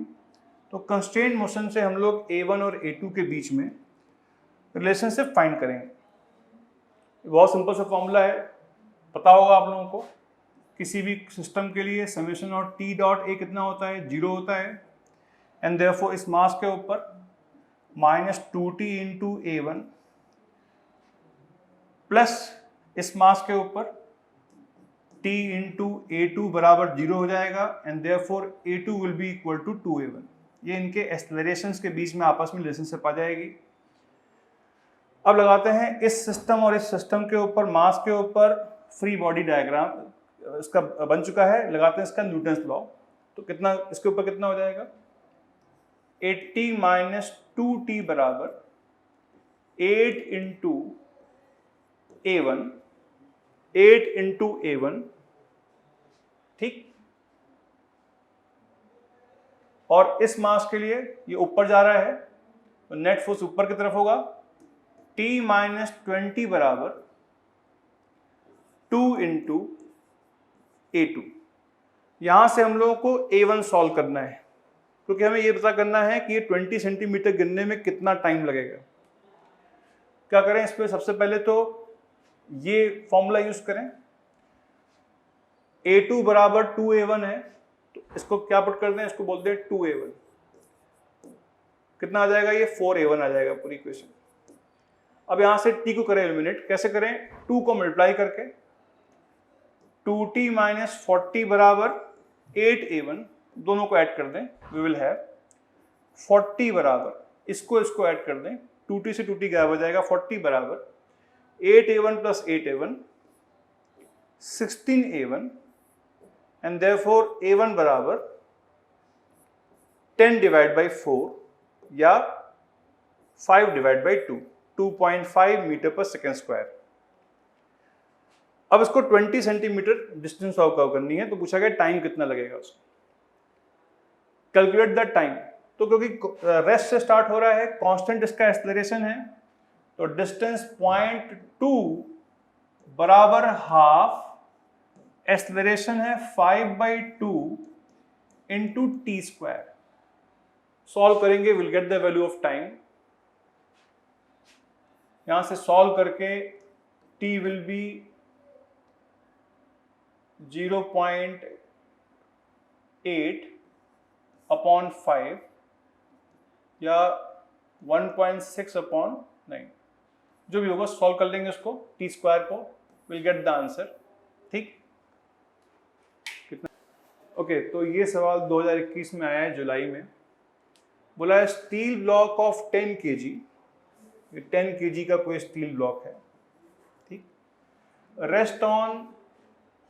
Speaker 1: तो कंस्ट्रेंट मोशन से हम लोग A1 और A2 के बीच में रिलेशनशिप फाइंड करेंगे। बहुत सिंपल सा फॉर्मूला है, पता होगा आप लोगों को। किसी भी सिस्टम के लिए summation of T dot A कितना होता है, 0 होता है, एंड देयरफॉर इस मास के ऊपर -2T इंटू A1 प्लस इस मास के ऊपर T इंटू A2 बराबर 0 हो जाएगा, and therefore A2 will be equal to 2A1। ये इनके एक्सेलरेशंस के बीच में आपस में रिलेशनशिप आ जाएगी। अब लगाते हैं इस सिस्टम और इस सिस्टम के ऊपर मास के ऊपर फ्री बॉडी डायग्राम इसका बन चुका है, लगाते हैं इसका न्यूटन्स लॉ। तो कितना इसके ऊपर कितना हो जाएगा, 80 माइनस 2T बराबर 8 इंटू A1, 8 इंटू A1, ठीक। और इस मास के लिए ये ऊपर जा रहा है तो नेट फोर्स ऊपर की तरफ होगा, T माइनस 20 बराबर 2 इंटू A2। यहां से हम लोगों को A1 सॉल्व करना है क्योंकि हमें ये पता करना है कि ये 20 सेंटीमीटर गिरने में कितना टाइम लगेगा। क्या करें इस पर, सबसे पहले तो ये फॉर्मूला यूज करें। A2 बराबर 2A1 है तो इसको क्या पुट कर दें, इसको बोलते हैं 2A1। कितना आ जाएगा, ये 4A1 आ जाएगा पूरी इक्वेशन। अब यहां से T को करें एलिमिनेट, कैसे करें, 2 को मल्टीप्लाई करके 2T माइनस 40 बराबर 8A1, दोनों को ऐड कर दें, वी विल हैव 40 बराबर इसको ऐड कर दें, 2T से 2T गायब हो जाएगा, 40 बराबर 8A1 plus 8A1 16A1, and therefore A1 बराबर 10 डिवाइड बाई 4 या 5 डिवाइड बाई 2, 2.5 मीटर पर सेकेंड स्क्वायर। अब इसको 20 सेंटीमीटर डिस्टेंस कवर करनी है, तो पूछा गया टाइम कितना लगेगा उसको। कैलकुलेट द टाइम, तो क्योंकि रेस्ट से स्टार्ट हो रहा है, कांस्टेंट इसका एक्सेलरेशन है, तो डिस्टेंस 0.2 बराबर हाफ, एक्सेलरेशन है 5/2 इंटू टी स्क्वायर। सॉल्व करेंगे, will get the value of time. यहाँ से सॉल्व करके t विल बी 0.8 अपॉन 5 या 1.6 अपॉन 9, जो भी होगा सॉल्व कर लेंगे उसको, टी स्क्वायर को, विल गेट द आंसर। ठीक, कितना? ओके, तो ये सवाल 2021 में आया है जुलाई में। बोला है steel block of 10 kg, 10 kg का कोई स्टील ब्लॉक है, ठीक, rest on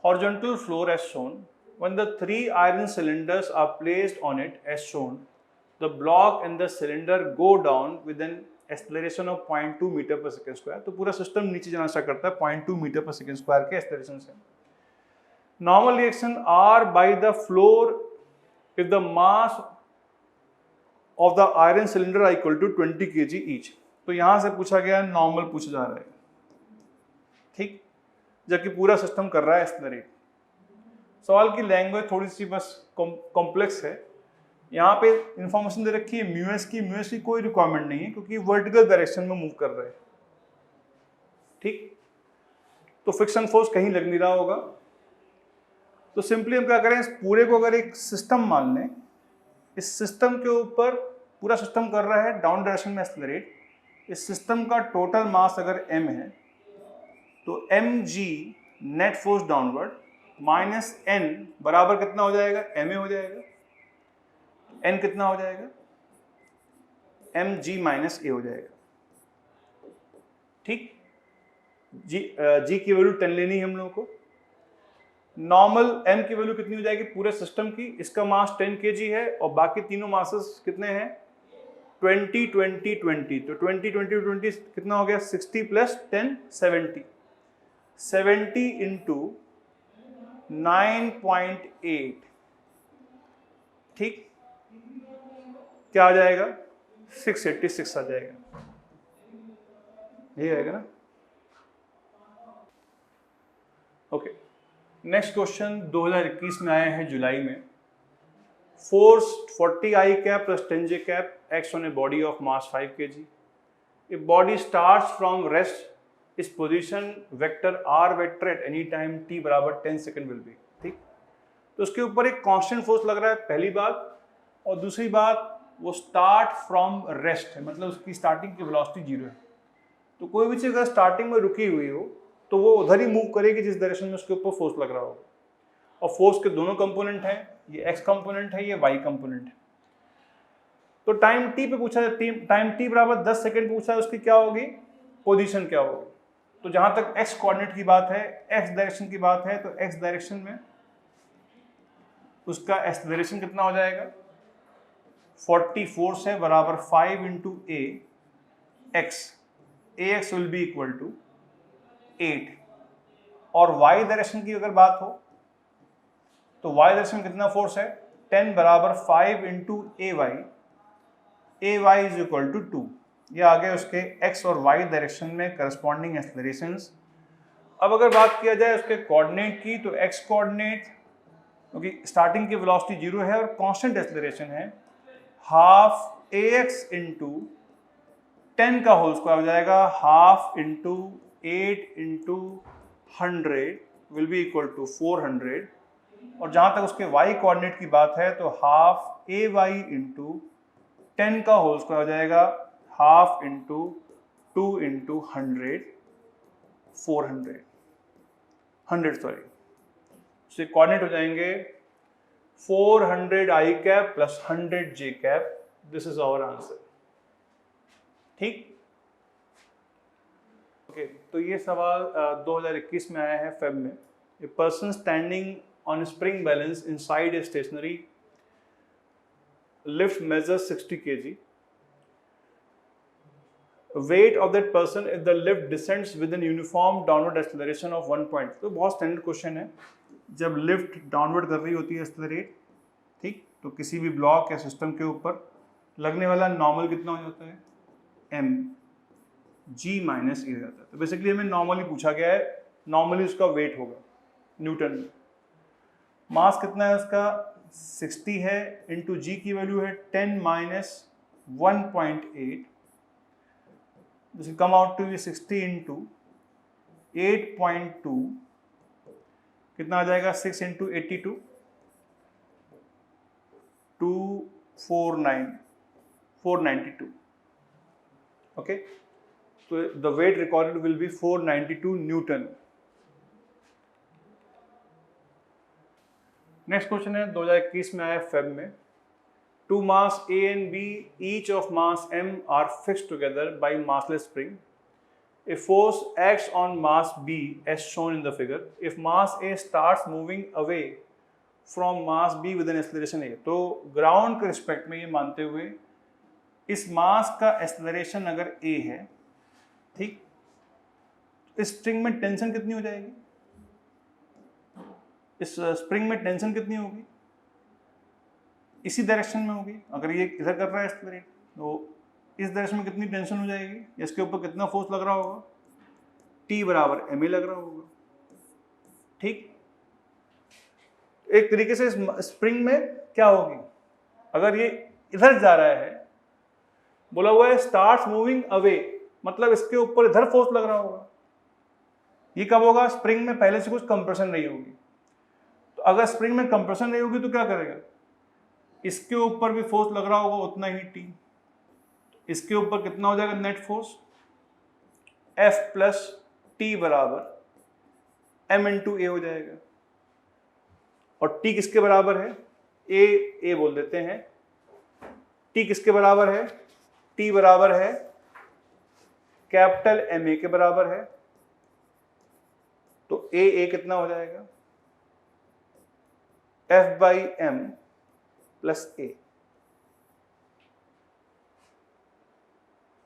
Speaker 1: horizontal floor as shown. When the 3 iron cylinders are placed on it as shown, the block and the cylinder go down with an acceleration of 0.2 meter per second square. तो पूरा system नीचे जाना start करता है 0.2 metre पर second square के acceleration से। Normal reaction R by the floor if the mass of the iron cylinder are equal to 20 kg each. तो यहां से पूछा गया नॉर्मल पूछा जा रहा है, ठीक, जबकि पूरा सिस्टम कर रहा है एक्सेलरेट। सवाल की लैंग्वेज थोड़ी सी बस कॉम्प्लेक्स है। यहाँ पे इंफॉर्मेशन दे रखी है म्यूएस की कोई रिक्वायरमेंट नहीं है क्योंकि वर्टिकल डायरेक्शन में मूव कर रहे हैं, ठीक। तो फ्रिक्शन फोर्स कहीं लग नहीं रहा होगा, तो सिंपली हम क्या करें, इस पूरे को अगर एक सिस्टम मान लें, इस सिस्टम के ऊपर पूरा सिस्टम कर रहा है डाउन डायरेक्शन में एक्सेलरेट, इस सिस्टम का टोटल मास अगर m है तो mg net force downward minus n बराबर कितना हो जाएगा, ma हो जाएगा। n कितना हो जाएगा, mg माइनस a हो जाएगा, ठीक। g की वैल्यू 10 लेनी है हम लोगों को। नॉर्मल m की वैल्यू कितनी हो जाएगी पूरे सिस्टम की, इसका मास 10 kg है और बाकी तीनों मासेस कितने हैं 20 20 20, तो 20 20 20 कितना हो गया 60 प्लस 10 70, 70 इंटू 9.8, ठीक, क्या आ जाएगा 686 आ जाएगा, यही आएगा ना। ओके, नेक्स्ट क्वेश्चन 2021 में आया है जुलाई में। Force 40 I cap plus 10 J cap acts on a body of mass 5 kg. If body starts from rest, इस position vector r vector at any time t बराबर 10 सेकेंड विल बी, ठीक। तो उसके ऊपर एक कांस्टेंट फोर्स लग रहा है, पहली बात, और दूसरी बात वो स्टार्ट फ्रॉम रेस्ट है, मतलब उसकी स्टार्टिंग की वेलोसिटी 0 है। तो कोई भी चीज़ अगर स्टार्टिंग में रुकी हुई हो तो वो उधर ही मूव करेगी जिस डायरेक्शन में उसके ऊपर फोर्स लग रहा होगा। और फोर्स के दोनों कंपोनेंट हैं, ये x कंपोनेंट है, ये y कंपोनेंट है। तो टाइम t पे पूछा है, टाइम t बराबर 10 सेकेंड पूछा है, उसकी क्या होगी पोजीशन क्या होगी। तो जहां तक x कोऑर्डिनेट की बात है, x डायरेक्शन की बात है, तो x डायरेक्शन में उसका एक्सेलरेशन कितना हो जाएगा 44 है बराबर 5 into a x will be equal to 8। और y डायरेक्शन की अगर बात हो तो y डायरेक्शन में कितना फोर्स है 10 बराबर 5 into ay is equal to 2। ये आ गए उसके x और y डायरेक्शन में करस्पॉन्डिंग एक्सेलरेशंस। अब अगर बात किया जाए उसके कोऑर्डिनेट की, तो x कोऑर्डिनेट क्योंकि स्टार्टिंग की वेलोसिटी 0 है और कांस्टेंट एक्सेलरेशन है, हाफ ax इंटू 10 का होल स्क्वायर हो जाएगा, half into 8 into 100 will be equal to 400। और जहां तक उसके y कोऑर्डिनेट की बात है तो हाफ ay इंटू 10 का होल स्क्वायर हो जाएगा, हाफ इंटू 2 इंटू 100 सॉरी, उससे कोऑर्डिनेट हो जाएंगे 400 I cap plus 100 J cap. This is our answer, ठीक। ओके, तो ये सवाल 2021 में आया है फेब में। A person standing on spring balance inside a stationary lift measures 60 kg. Weight of that person if the lift descends with an uniform downward acceleration of 1 point। तो बहुत स्टैंडर्ड क्वेश्चन है, जब लिफ्ट डाउनवर्ड कर रही होती है accelerate, ठीक, तो किसी भी ब्लॉक या सिस्टम के ऊपर लगने वाला नॉर्मल कितना हो जाता है m g माइनस ए जाता है। तो बेसिकली हमें नॉर्मली पूछा गया है, नॉर्मली उसका वेट होगा न्यूटन में। मास कितना है उसका 60 है, इंटू जी की वैल्यू है 10 minus 1.8, this will come out to be 60 into 8.2, कितना आ जाएगा 6 into 82, 492. Okay, so the weight recorded will be 492 Newton. Next question है 2021 में आया फेब में. Two mass A and B, each of mass M, are fixed together by massless spring. A force acts on mass B as shown in the figure. If mass A starts moving away from mass B with an acceleration A, तो ground के respect में ये मानते हुए इस mass का acceleration अगर A है, ठीक, इस स्प्रिंग में टेंशन कितनी हो जाएगी? इस स्प्रिंग में टेंशन कितनी होगी? इसी डायरेक्शन में होगी. अगर ये इधर कर रहा है एक्सेलरेट, तो इस डायरेक्शन में कितनी टेंशन हो जाएगी? इसके ऊपर कितना फोर्स लग रहा होगा? T बराबर ma लग रहा होगा. ठीक, एक तरीके से स्प्रिंग में क्या होगी? अगर ये इधर जा रहा है, बोला हुआ है स्टार्ट मूविंग अवे, मतलब इसके ऊपर इधर फोर्स लग रहा होगा. ये कब होगा? स्प्रिंग में पहले से कुछ कंप्रेशन नहीं होगी. तो अगर स्प्रिंग में कंप्रेशन नहीं होगी तो क्या करेगा? इसके ऊपर भी फोर्स लग रहा होगा उतना ही T. इसके ऊपर कितना हो जाएगा net force? F plus T बराबर M इंटू A हो जाएगा. और T किसके बराबर है? A बोल देते हैं. T किसके बराबर है? T बराबर है कैपिटल MA के बराबर है. तो A कितना हो जाएगा? F by M plus A,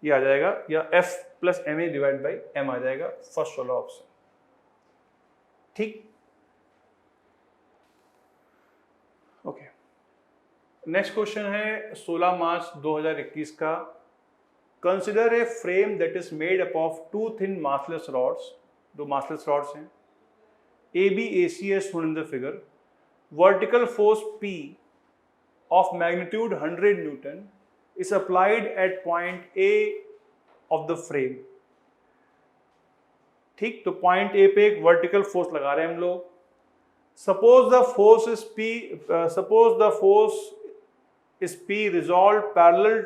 Speaker 1: ये आ जाएगा, या F plus MA divide by M आ जाएगा. फर्स्ट वाला ऑप्शन. ठीक, ओके. नेक्स्ट क्वेश्चन है 16 मार्च 2021 का. Consider a frame that is made up of two thin massless rods. दो मासलेस रॉड्स हैं. AB AC is shown in the figure. Vertical force P of magnitude 100 Newton is applied at point A of the frame. ठीक, तो point A पे एक vertical force लगा रहे हैं हम लोग. Suppose the force is P resolve parallel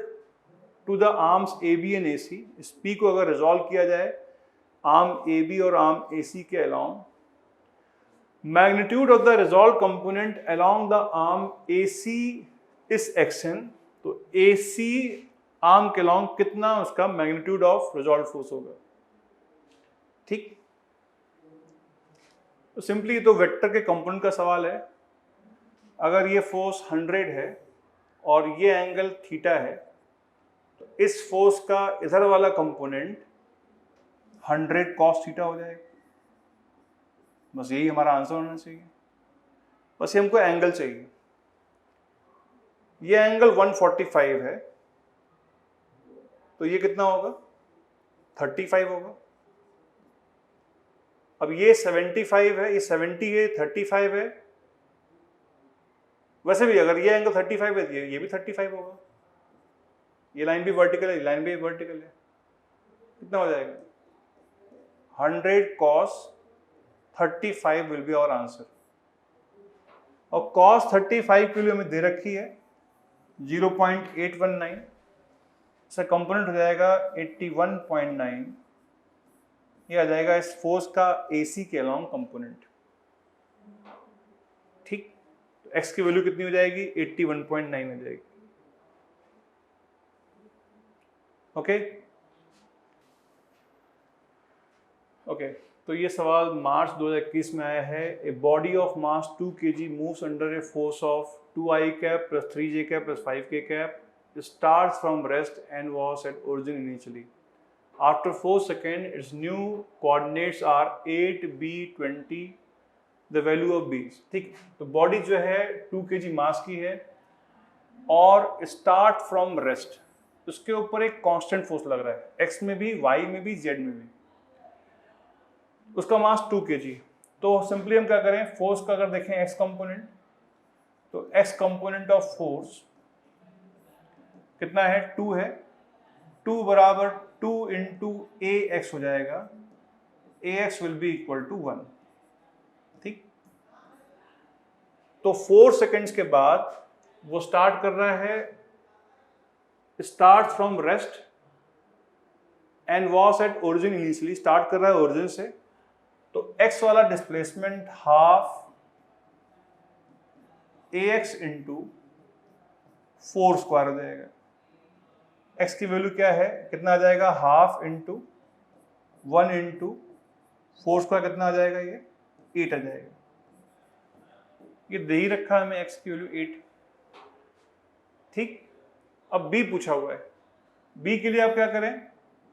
Speaker 1: to the arms AB and AC. इस P को अगर रिजॉल्व किया जाए आर्म AB और आर्म AC के along, magnitude of the resolved component along the arm AC is action. तो AC arm के along कितना उसका magnitude of resolved force होगा? ठीक, तो सिंपली तो वेक्टर के कंपोनेंट का सवाल है. अगर ये फोर्स 100 है और ये एंगल थीटा है, तो इस फोर्स का इधर वाला कंपोनेंट 100 cos थीटा हो जाएगा. बस यही हमारा आंसर होना चाहिए. बस हमको एंगल चाहिए. ये एंगल 145 है, तो ये कितना होगा? 35 होगा. अब ये 75 है, ये 70 है, 35 है. वैसे भी अगर ये एंगल 35 है, ये भी 35 होगा. ये लाइन भी वर्टिकल है, लाइन भी वर्टिकल है. कितना हो जाएगा? 100 cos 35 will be our answer. और cos 35 के लिए हमें दे रखी है 0.819. इसका कंपोनेंट हो जाएगा 81.9. ये आ जाएगा इस फोर्स का AC के अलोंग कंपोनेंट. ठीक, तो x की वैल्यू कितनी हो जाएगी? 81.9 हो जाएगी. ओके ओके, तो ये सवाल मार्च 2021 में आया है. ए body of mass 2 kg moves under a force of 2i cap plus 3j cap plus 5k cap. Starts from rest and was at origin initially. After 4 seconds, its new coordinates are 8, B, 20. The value of B. ठीक, तो body जो है 2 kg मास की है और start from rest. उसके ऊपर एक कांस्टेंट फोर्स लग रहा है, x में भी, y में भी, z में भी. उसका मास 2 kg. तो सिंपली हम क्या करें? फोर्स का अगर देखें x कंपोनेंट, तो x कंपोनेंट ऑफ फोर्स कितना है? 2 है. 2 बराबर 2 इंटू ए एक्स हो जाएगा, A X will be equal to 1। ठीक, तो 4 सेकेंड्स के बाद वो स्टार्ट कर रहा है, start from rest and was at origin initially, start कर रहा है ओरिजिन से, तो x वाला डिस्प्लेसमेंट हाफ ए एक्स इंटू 4 स्क्वायर हो जाएगा। x की वैल्यू क्या है, कितना आ जाएगा, हाफ इंटू 1 इंटू 4 स्क्वायर, कितना आ जाएगा, ये 8 आ जाएगा। ये दे ही रखा है हमें x की वैल्यू 8। ठीक, अब b पूछा हुआ है, b के लिए आप क्या करें,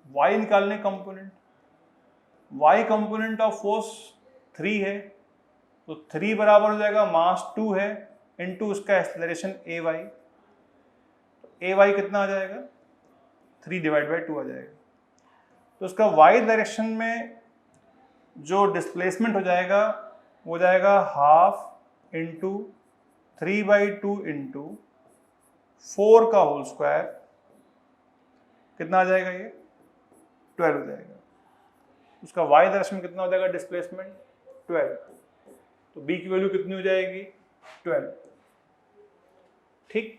Speaker 1: y निकालने component, y component of force 3 है, तो 3 बराबर हो जाएगा मास 2 है इंटू उसका एक्सेलरेशन ay, तो ay कितना आ जाएगा, 3 डिवाइड बाई 2 आ जाएगा। तो उसका y डायरेक्शन में जो डिस्प्लेसमेंट हो जाएगा वो हो जाएगा हाफ इंटू 3/2 इंटू 4 का होल स्क्वायर, कितना आ जाएगा, ये 12 हो जाएगा। उसका y डायरेक्शन में कितना हो जाएगा डिस्प्लेसमेंट, 12, तो b की वैल्यू कितनी हो जाएगी, 12। ठीक,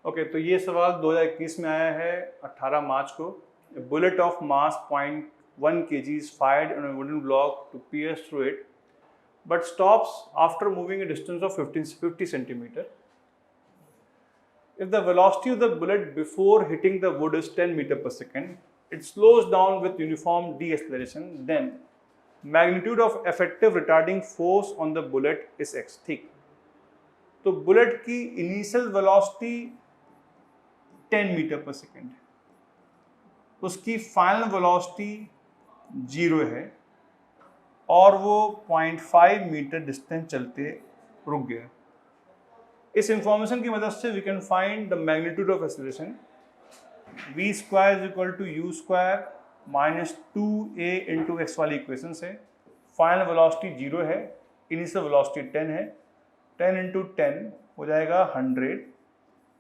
Speaker 1: ओके, तो ये सवाल 2021 में आया है 18 मार्च को। Bullet of mass 0.1 kg is fired on a wooden block to pierce through it, but stops after moving a distance of 50 centimeter. If the velocity of the bullet before hitting the wood is 10 meter per second, it slows down with uniform deceleration. Then magnitude of effective retarding force on the bullet is x। ठीक, तो bullet की initial velocity 10 metre पर second है, उसकी final velocity 0 है और वो 0.5 metre distance चलते रुक गया। इस इंफॉर्मेशन की मदद से we can find the magnitude of acceleration, v square is equal to u square minus 2a into x वाली इक्वेशन से। फाइनल वेलोसिटी 0 है, इनिशियल वेलोसिटी 10 है, 10 इंटू 10 हो जाएगा 100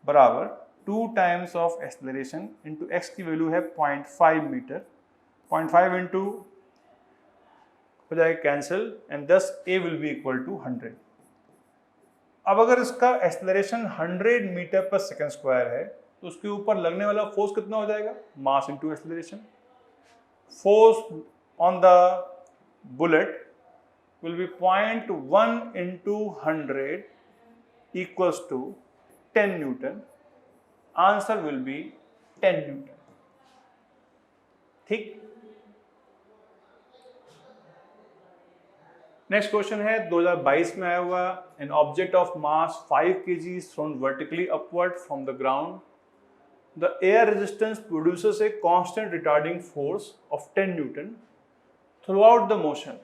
Speaker 1: बराबर 2 times of acceleration into x की वैल्यू है 0.5 मीटर, 0.5 इंटू हो जाएगा cancel and thus a will be equal to 100। अब अगर इसका एक्सेलरेशन 100 मीटर पर सेकेंड स्क्वायर है तो उसके ऊपर लगने वाला फोर्स कितना हो जाएगा, mass into acceleration. Force on the bullet will be 0.1 into 100 equals to 10 Newton. Answer will be 10 Newton. ठीक, नेक्स्ट क्वेश्चन है 2022 में आया हुआ। N object of mass 5 kg is thrown vertically upward from the ground. The air resistance produces a constant retarding force of 10 Newton throughout the motion.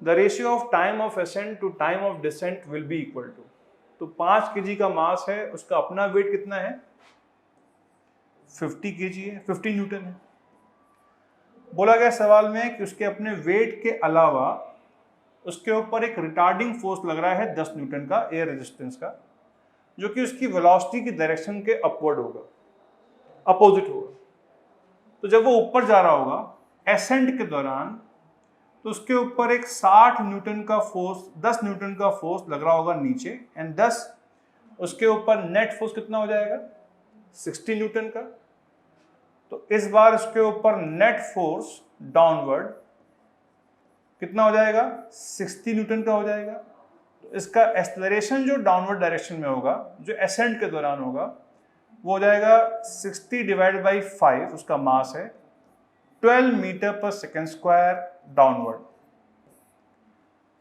Speaker 1: The ratio of time of ascent to time of descent will be equal to। तो 5 kg का मास है, उसका अपना wait कितना है, 50 kg है, 50 Newton है। बोला गया सवाल में कि उसके अपने वेट के अलावा उसके ऊपर एक रिटार्डिंग फोर्स लग रहा है 10 न्यूटन का, एयर रेजिस्टेंस का, जो कि उसकी वेलोसिटी की डायरेक्शन के अपवर्ड होगा, अपोजिट होगा। तो जब वो ऊपर जा रहा होगा एसेंट के दौरान, तो उसके ऊपर एक 60 न्यूटन का फोर्स, 10 न्यूटन का फोर्स लग रहा होगा नीचे, एंड 10 उसके ऊपर नेट फोर्स कितना हो जाएगा, 60 न्यूटन का। तो इस बार उसके ऊपर नेट फोर्स डाउनवर्ड कितना हो जाएगा, 60 न्यूटन का हो जाएगा। तो इसका एक्सेलरेशन जो डाउनवर्ड डायरेक्शन में होगा, जो एसेंट के दौरान होगा, वो हो जाएगा 60 डिवाइड बाई 5, उसका मास है 12 मीटर पर सेकेंड स्क्वायर डाउनवर्ड।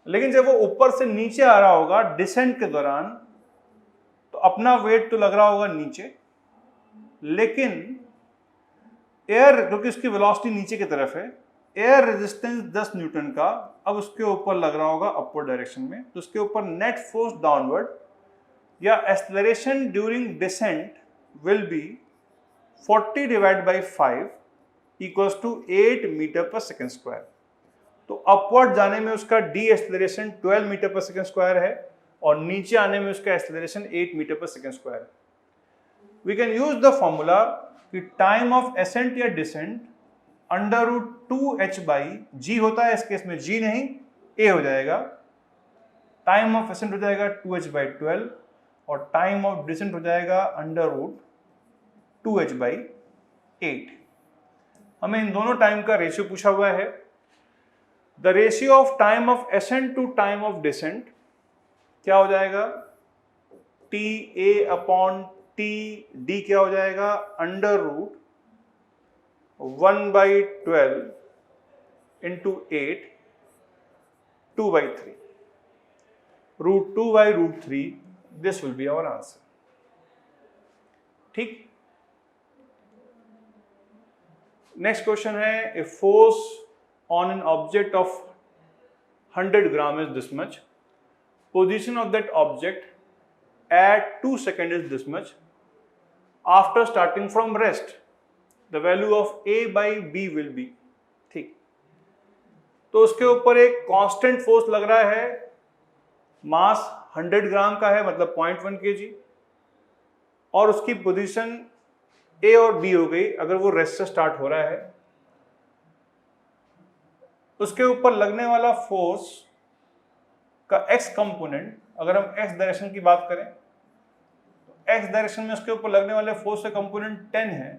Speaker 1: लेकिन जब वो ऊपर से नीचे आ रहा होगा डिसेंट के दौरान, तो अपना वेट तो लग रहा होगा नीचे, लेकिन एयर, क्योंकि उसकी वेलोसिटी नीचे की तरफ है, एयर रेजिस्टेंस 10 न्यूटन का अब उसके ऊपर लग रहा होगा अपवर्ड डायरेक्शन में, तो उसके ऊपर नेट फोर्स डाउनवर्ड या acceleration during descent will be 40 divide by 5 equals to 8 metre पर सेकेंड स्क्वायर। तो अपवर्ड जाने में उसका डी एक्सेलरेशन 12 मीटर पर सेकेंड स्क्वायर है, और नीचे आने में उसका एक्सेलरेशन 8 मीटर पर second square. We can use the formula कि टाइम ऑफ एसेंट या descent under root 2h by G होता है, इस केस में जी नहीं ए हो जाएगा। टाइम ऑफ एसेंट हो जाएगा 2h बाई 12 और टाइम ऑफ डिसेंट हो जाएगा अंडर रूट 2h बाई 8। हमें इन दोनों टाइम का रेशियो पूछा हुआ है। The ratio of time of ascent to time of descent क्या हो जाएगा, T A upon T D क्या हो जाएगा, अंडर रूट 1 बाई 12 इंटू 8 2 बाई 3 रूट 2 by root 3। This will be our answer. ठीक। नेक्स्ट क्वेश्चन है, a force on an object of 100 gram is this much, position of that object at 2 seconds is this much, after starting from rest the value of A by B will be। ठीक, तो उसके ऊपर एक constant force लग रहा है, मास 100 ग्राम का है मतलब 0.1 kg, और उसकी पोजीशन A और B हो गई अगर वो रेस्ट से स्टार्ट हो रहा है। उसके ऊपर लगने वाला फोर्स का x कंपोनेंट, अगर हम x डायरेक्शन की बात करें तो x डायरेक्शन में उसके ऊपर लगने वाले फोर्स का कंपोनेंट 10 है।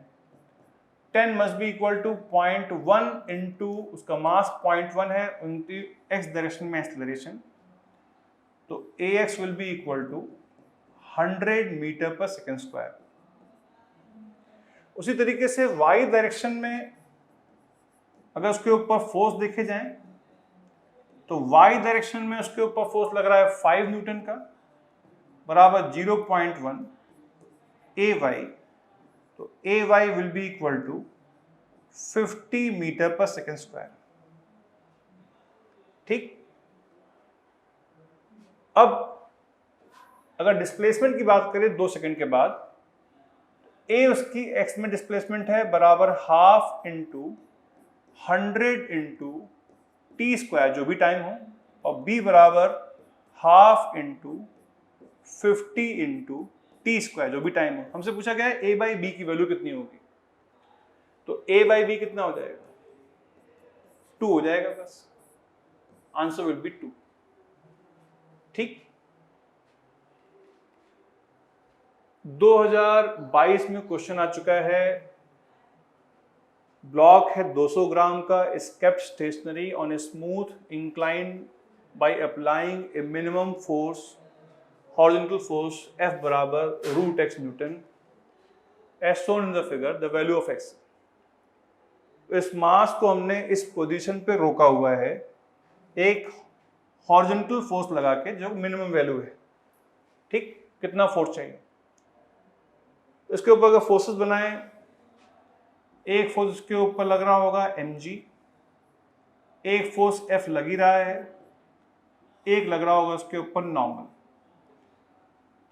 Speaker 1: 10 must be equal to 0.1 into उसका मास 0.1 है, उनकी x डायरेक्शन में एक्सेलरेशन, तो ax will be equal to 100 metre पर सेकेंड स्क्वायर। उसी तरीके से y डायरेक्शन में अगर उसके ऊपर फोर्स देखे जाएं तो y डायरेक्शन में उसके ऊपर फोर्स लग रहा है 5 न्यूटन का बराबर 0.1 ay, तो ay will be equal to 50 metre पर सेकेंड स्क्वायर। ठीक। अब अगर डिस्प्लेसमेंट की बात करें 2 सेकंड के बाद, a उसकी x में डिस्प्लेसमेंट है बराबर half into 100 into T square जो भी टाइम हो, और b बराबर half into 50 into T square जो भी टाइम हो। हमसे पूछा गया है a बाई बी की वैल्यू कितनी होगी, तो a बाई बी कितना हो जाएगा, 2 हो जाएगा, बस आंसर विल बी 2। ठीक। 2022 में क्वेश्चन आ चुका है, ब्लॉक है 200 ग्राम का, is kept stationary on a smooth incline by applying a minimum force horizontal force F बराबर root x newton as shown in the figure, the value of x। इस मास को हमने इस पोजीशन पे रोका हुआ है एक हॉरिजॉन्टल फोर्स लगा के जो मिनिमम वैल्यू है। ठीक, कितना फोर्स चाहिए, इसके ऊपर अगर फोर्सेस बनाएं, एक फोर्स के ऊपर लग रहा होगा mg, एक फोर्स F लग ही रहा है, एक लग रहा होगा उसके ऊपर नॉर्मल।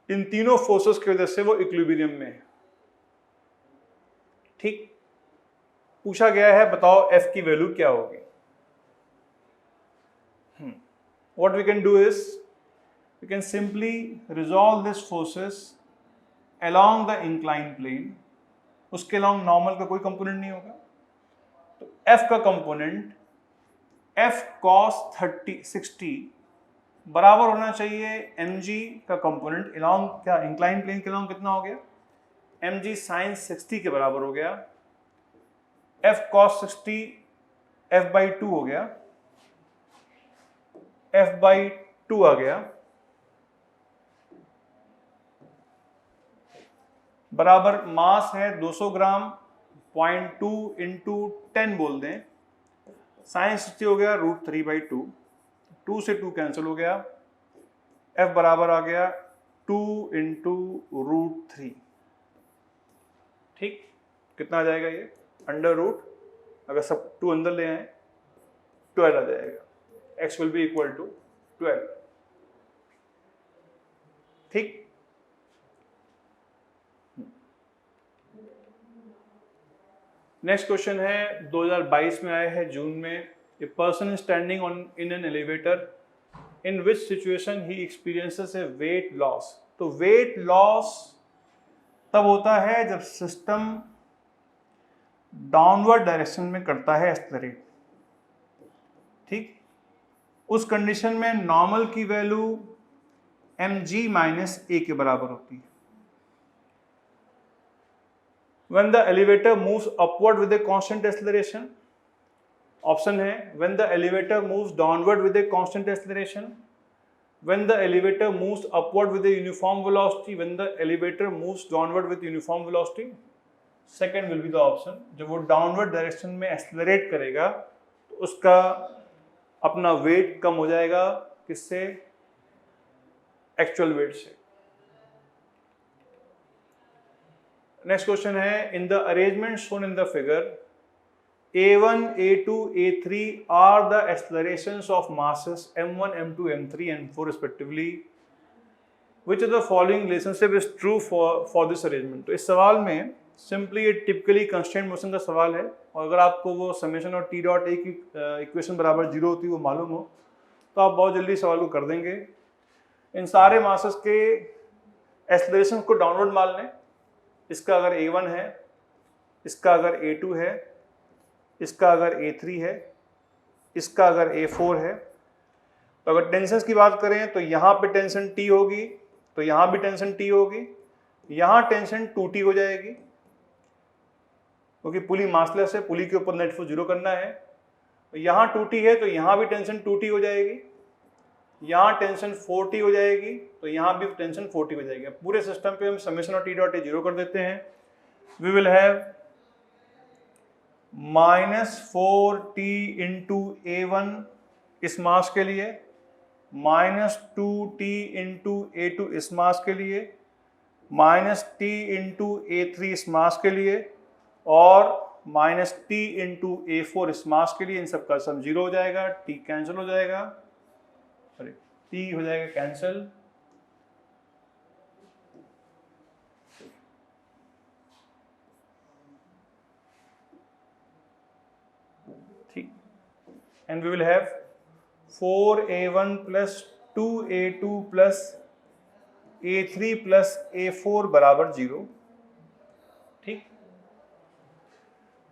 Speaker 1: इन तीनों फोर्सेस की वजह से वो इक्विलिब्रियम में है। ठीक। पूछा गया है बताओ F की वैल्यू क्या होगी। What we can do is we can simply resolve these forces along the inclined plane। उसके along नॉर्मल का कोई कंपोनेंट नहीं होगा, तो F का कंपोनेंट F cos 60 बराबर होना चाहिए mg का कंपोनेंट along, क्या इंक्लाइन प्लेन के along कितना हो गया, mg sin 60 के बराबर हो गया। F cos 60 F by 2 हो गया, F by 2 आ गया बराबर मास है 200 ग्राम, 0.2 इंटू 10 बोल दें, sin 60 हो गया रूट 3 बाई 2, 2 से 2 कैंसिल हो गया, F बराबर आ गया 2 इंटू रूट 3। ठीक, कितना आ जाएगा ये, अंडर रूट, अगर सब 2 अंदर ले आए 12 आ जाएगा, x will be equal to 12। ठीक। नेक्स्ट क्वेश्चन है 2022 में आया है जून में। A person standing on in an elevator in which situation he experiences A weight loss. तो वेट लॉस तब होता है जब सिस्टम डाउनवर्ड डायरेक्शन में करता है एक्सेलरेट। ठीक, उस कंडीशन में नॉर्मल की वैल्यू mg माइनस ए के बराबर होती है। When the elevator moves upward with a constant acceleration, option है when the elevator moves downward with a constant acceleration, when the elevator moves upward with a uniform velocity, when the elevator moves downward with uniform velocity. Second will be the option. जब वो downward direction में accelerate करेगा तो उसका अपना wait कम हो जाएगा, किससे? एक्चुअल वेट से। नेक्स्ट क्वेश्चन है in the arrangement shown in the figure a1 a2 a3 are the accelerations of masses m1 m2 m3 m4 respectively, which of the following relationship is true for this arrangement. तो इस सवाल में simply ये typically constant motion का सवाल है, और अगर आपको वो समेशन और टी डॉट ए की इक्वेशन बराबर जीरो होती है वो मालूम हो तो आप बहुत जल्दी सवाल को कर देंगे। इन सारे मासेस के एक्सेलरेशन को डाउनवर्ड मान लें। इसका अगर a1 है, इसका अगर a2 है, इसका अगर a3 है, इसका अगर a4 है, तो अगर टेंशन की बात करें तो यहाँ पे टेंशन T होगी, तो यहाँ भी टेंशन T होगी, यहाँ टेंशन 2T हो जाएगी क्योंकि पुली मासलेस है, पुली के ऊपर नेट फोर्स जीरो करना है। तो यहाँ 2T है तो यहाँ भी टेंशन 2T हो जाएगी, यहाँ टेंशन 4T हो जाएगी, तो यहाँ भी टेंशन 4T हो जाएगी। पूरे सिस्टम पे हम समेशन और टी डॉट ए जीरो कर देते हैं। We will have -4T into A1 इस मास के लिए, -2T इंटू A2 इस मास के लिए, -T इंटू A3 इस मास के लिए, और -T इंटू A4 इस मास के लिए। इन सब का सम जीरो हो जाएगा, T कैंसिल हो जाएगा, सॉरी T हो जाएगा कैंसिल। ठीक, and we will have 4A1 plus 2A2 plus A3 plus A4 बराबर जीरो। ठीक,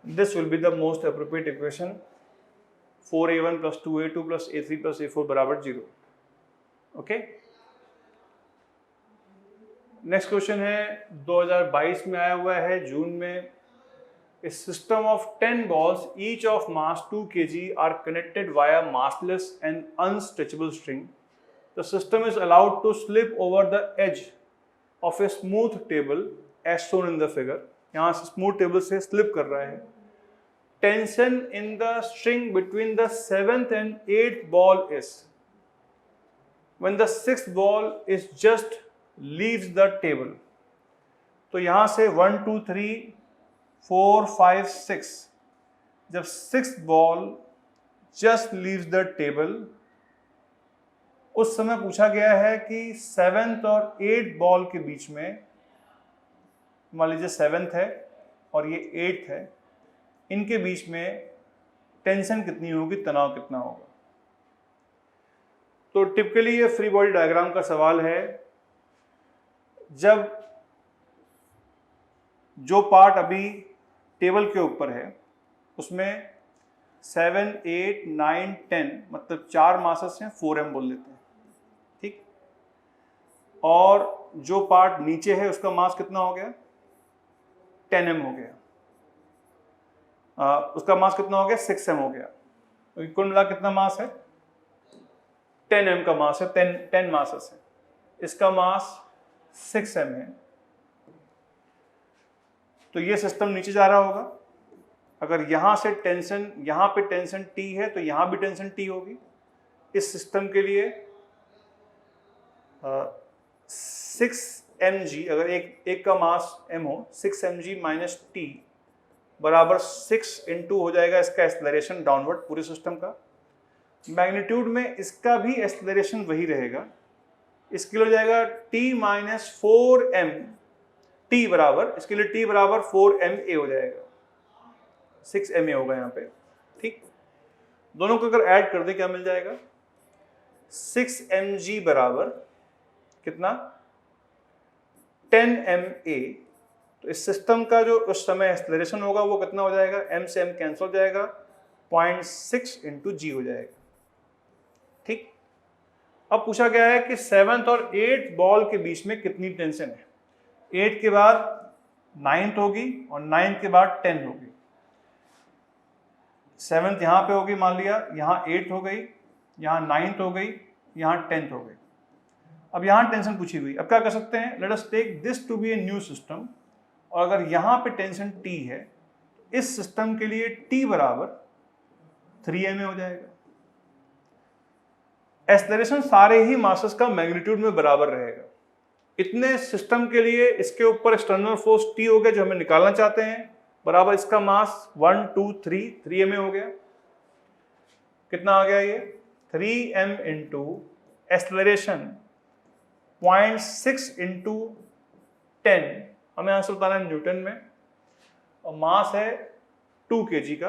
Speaker 1: this will be the most appropriate equation, 4A1 plus 2A2 plus A3 plus A4 बराबर zero. Okay, next question है 2022 में आया हुआ है, जून में। A system of 10 balls, each of mass 2 kg, are connected via massless and unstretchable string. The system is allowed to slip over the edge of a smooth table as shown in the figure. यहाँ से smooth table से slip कर रहा है। Tension in the string between the 7th and 8th ball is when the 6th ball is just leaves the table. तो यहाँ से 1 2 3 4 5 6, जब 6th ball just leaves the table, उस समय पूछा गया है कि 7th और 8th बॉल के बीच में, मान लीजिए 7th है और ये 8th है, इनके बीच में टेंशन कितनी होगी, तनाव कितना होगा। तो टिपिकली ये फ्री बॉडी डायग्राम का सवाल है। जब जो पार्ट अभी टेबल के ऊपर है उसमें 7 8 9 10 मतलब 4 मासेस हैं, 4m बोल लेते हैं। ठीक, और जो पार्ट नीचे है उसका मास कितना हो गया, 10m हो गया। उसका मास कितना हो गया, 6m हो गया। तो कुल मिला कितना मास है, 10m का मास है, 10 मासेस है। इसका मास 6m है। तो ये सिस्टम नीचे जा रहा होगा। अगर यहाँ से टेंशन, यहाँ पे टेंशन T है तो यहाँ भी टेंशन T होगी। इस सिस्टम के लिए 6mg, अगर एक का मास m हो, 6mg माइनस T बराबर 6 इंटू हो जाएगा इसका एक्सेलरेशन डाउनवर्ड पूरे सिस्टम का। मैग्नीट्यूड में इसका भी एक्सेलरेशन वही रहेगा। इसके लिए हो जाएगा T माइनस 4m T बराबर, इसके लिए T बराबर 4ma हो जाएगा, 6ma होगा यहाँ पे। ठीक, दोनों को अगर ऐड कर दे क्या मिल जाएगा, 6 mg बराबर कितना 10 ma। तो इस सिस्टम का जो उस समय एक्सेलरेशन होगा वो कितना हो जाएगा, m से m कैंसिल हो जाएगा, 0.6 इंटू जी हो जाएगा। ठीक, अब पूछा गया है कि 7th और 8th बॉल के बीच में कितनी टेंशन है। 8 के बाद 9th होगी और 9th के बाद 10 होगी। 7th यहाँ पे होगी, मान लिया यहाँ 8th हो गई, यहाँ 9th हो गई, यहाँ 10th हो गई। अब यहाँ टेंशन पूछी हुई, अब क्या कर सकते हैं, let us take this to be a new system. और अगर यहाँ पे टेंशन T है, इस सिस्टम के लिए T बराबर 3 ma हो जाएगा। एक्सेलरेशन सारे ही मासेस का मैग्नीट्यूड में बराबर रहेगा। इतने सिस्टम के लिए इसके ऊपर एक्सटर्नल फोर्स T हो गया जो हमें निकालना चाहते हैं, बराबर इसका मास 1 2 3 ma हो गया। कितना आ गया ये 3m इंटू एक्सेलरेशन 0.6 इंटू 10, हमें आंसर बताना है न्यूटन में, और मास है 2 kg का,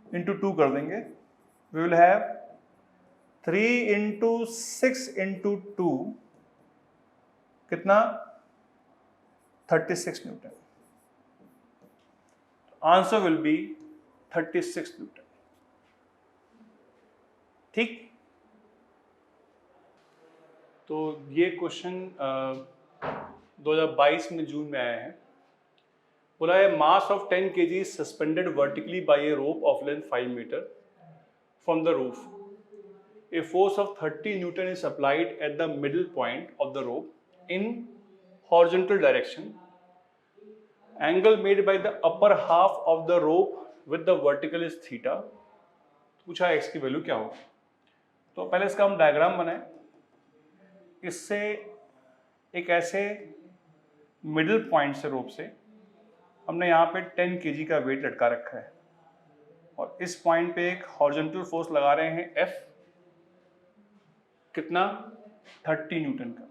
Speaker 1: इंटू 2 कर देंगे, we will have 3 into 6 into 2 कितना 36 newton. Answer will be 36 newton. ठीक, तो ये क्वेश्चन 2022 में जून में आया है। बोला है mass of 10 kg suspended vertically by a rope of length 5 metre from the roof. A force of 30 Newton is applied at the middle point of the rope in horizontal direction. Angle made by the upper half of the rope with the vertical is theta. पूछा x की value क्या होगी। तो पहले इसका हम diagram बनाएं। इससे एक ऐसे मिडिल पॉइंट से रोप से हमने यहाँ पे 10 kg का वेट लटका रखा है और इस पॉइंट पे एक हॉरिजॉन्टल फोर्स लगा रहे हैं F, कितना 30 न्यूटन का।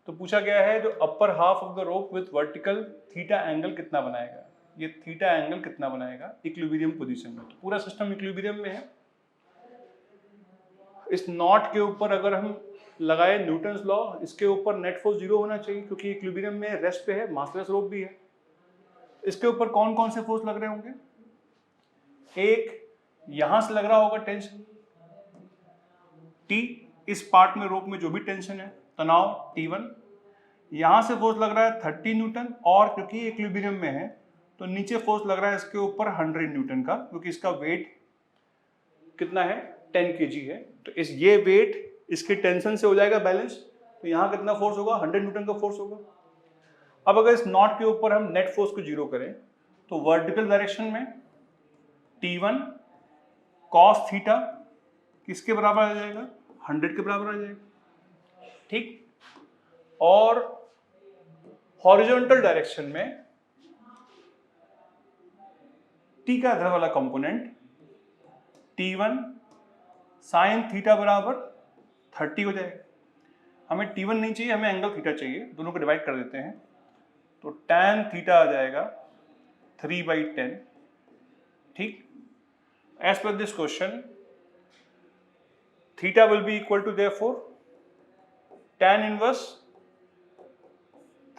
Speaker 1: तो पूछा गया है जो upper half of the rope with vertical theta angle कितना बनाएगा, ये थीटा एंगल कितना बनाएगा इक्विलिब्रियम पोजीशन में। तो पूरा सिस्टम इक्विलिब्रियम में है। इस नॉट के ऊपर अगर हम लगाए न्यूटन्स लॉ, इसके ऊपर नेट फोर्स 0 होना चाहिए क्योंकि इक्विलिब्रियम में रेस्ट पे है, मासलेस रोप भी है। इसके ऊपर कौन कौन से फोर्स लग रहे होंगे, एक यहां से लग रहा होगा टेंशन T, इस पार्ट में रोप में जो भी टेंशन है तनाव T1, यहां से फोर्स लग रहा है 30 न्यूटन, और क्योंकि इक्विलिब्रियम में है तो नीचे फोर्स लग रहा है इसके ऊपर 100 न्यूटन का, क्योंकि इसका वेट कितना है 10 kg है। तो इस ये वेट इसके टेंशन से हो जाएगा बैलेंस, तो यहाँ कितना फोर्स होगा 100 न्यूटन का फोर्स होगा। अब अगर इस नॉट के ऊपर हम नेट फोर्स को 0 करें तो वर्टिकल डायरेक्शन में T1 cos थीटा किसके बराबर आ जाएगा 100 के बराबर आ जाएगा। ठीक, और हॉरिजॉन्टल डायरेक्शन में T का इधर वाला कंपोनेंट T1 साइन थीटा बराबर 30 हो जाएगा। हमें T1 नहीं चाहिए, हमें एंगल थीटा चाहिए, दोनों को डिवाइड कर देते हैं तो tan थीटा आ जाएगा 3/10। ठीक, as per this question theta will be equal to therefore tan inverse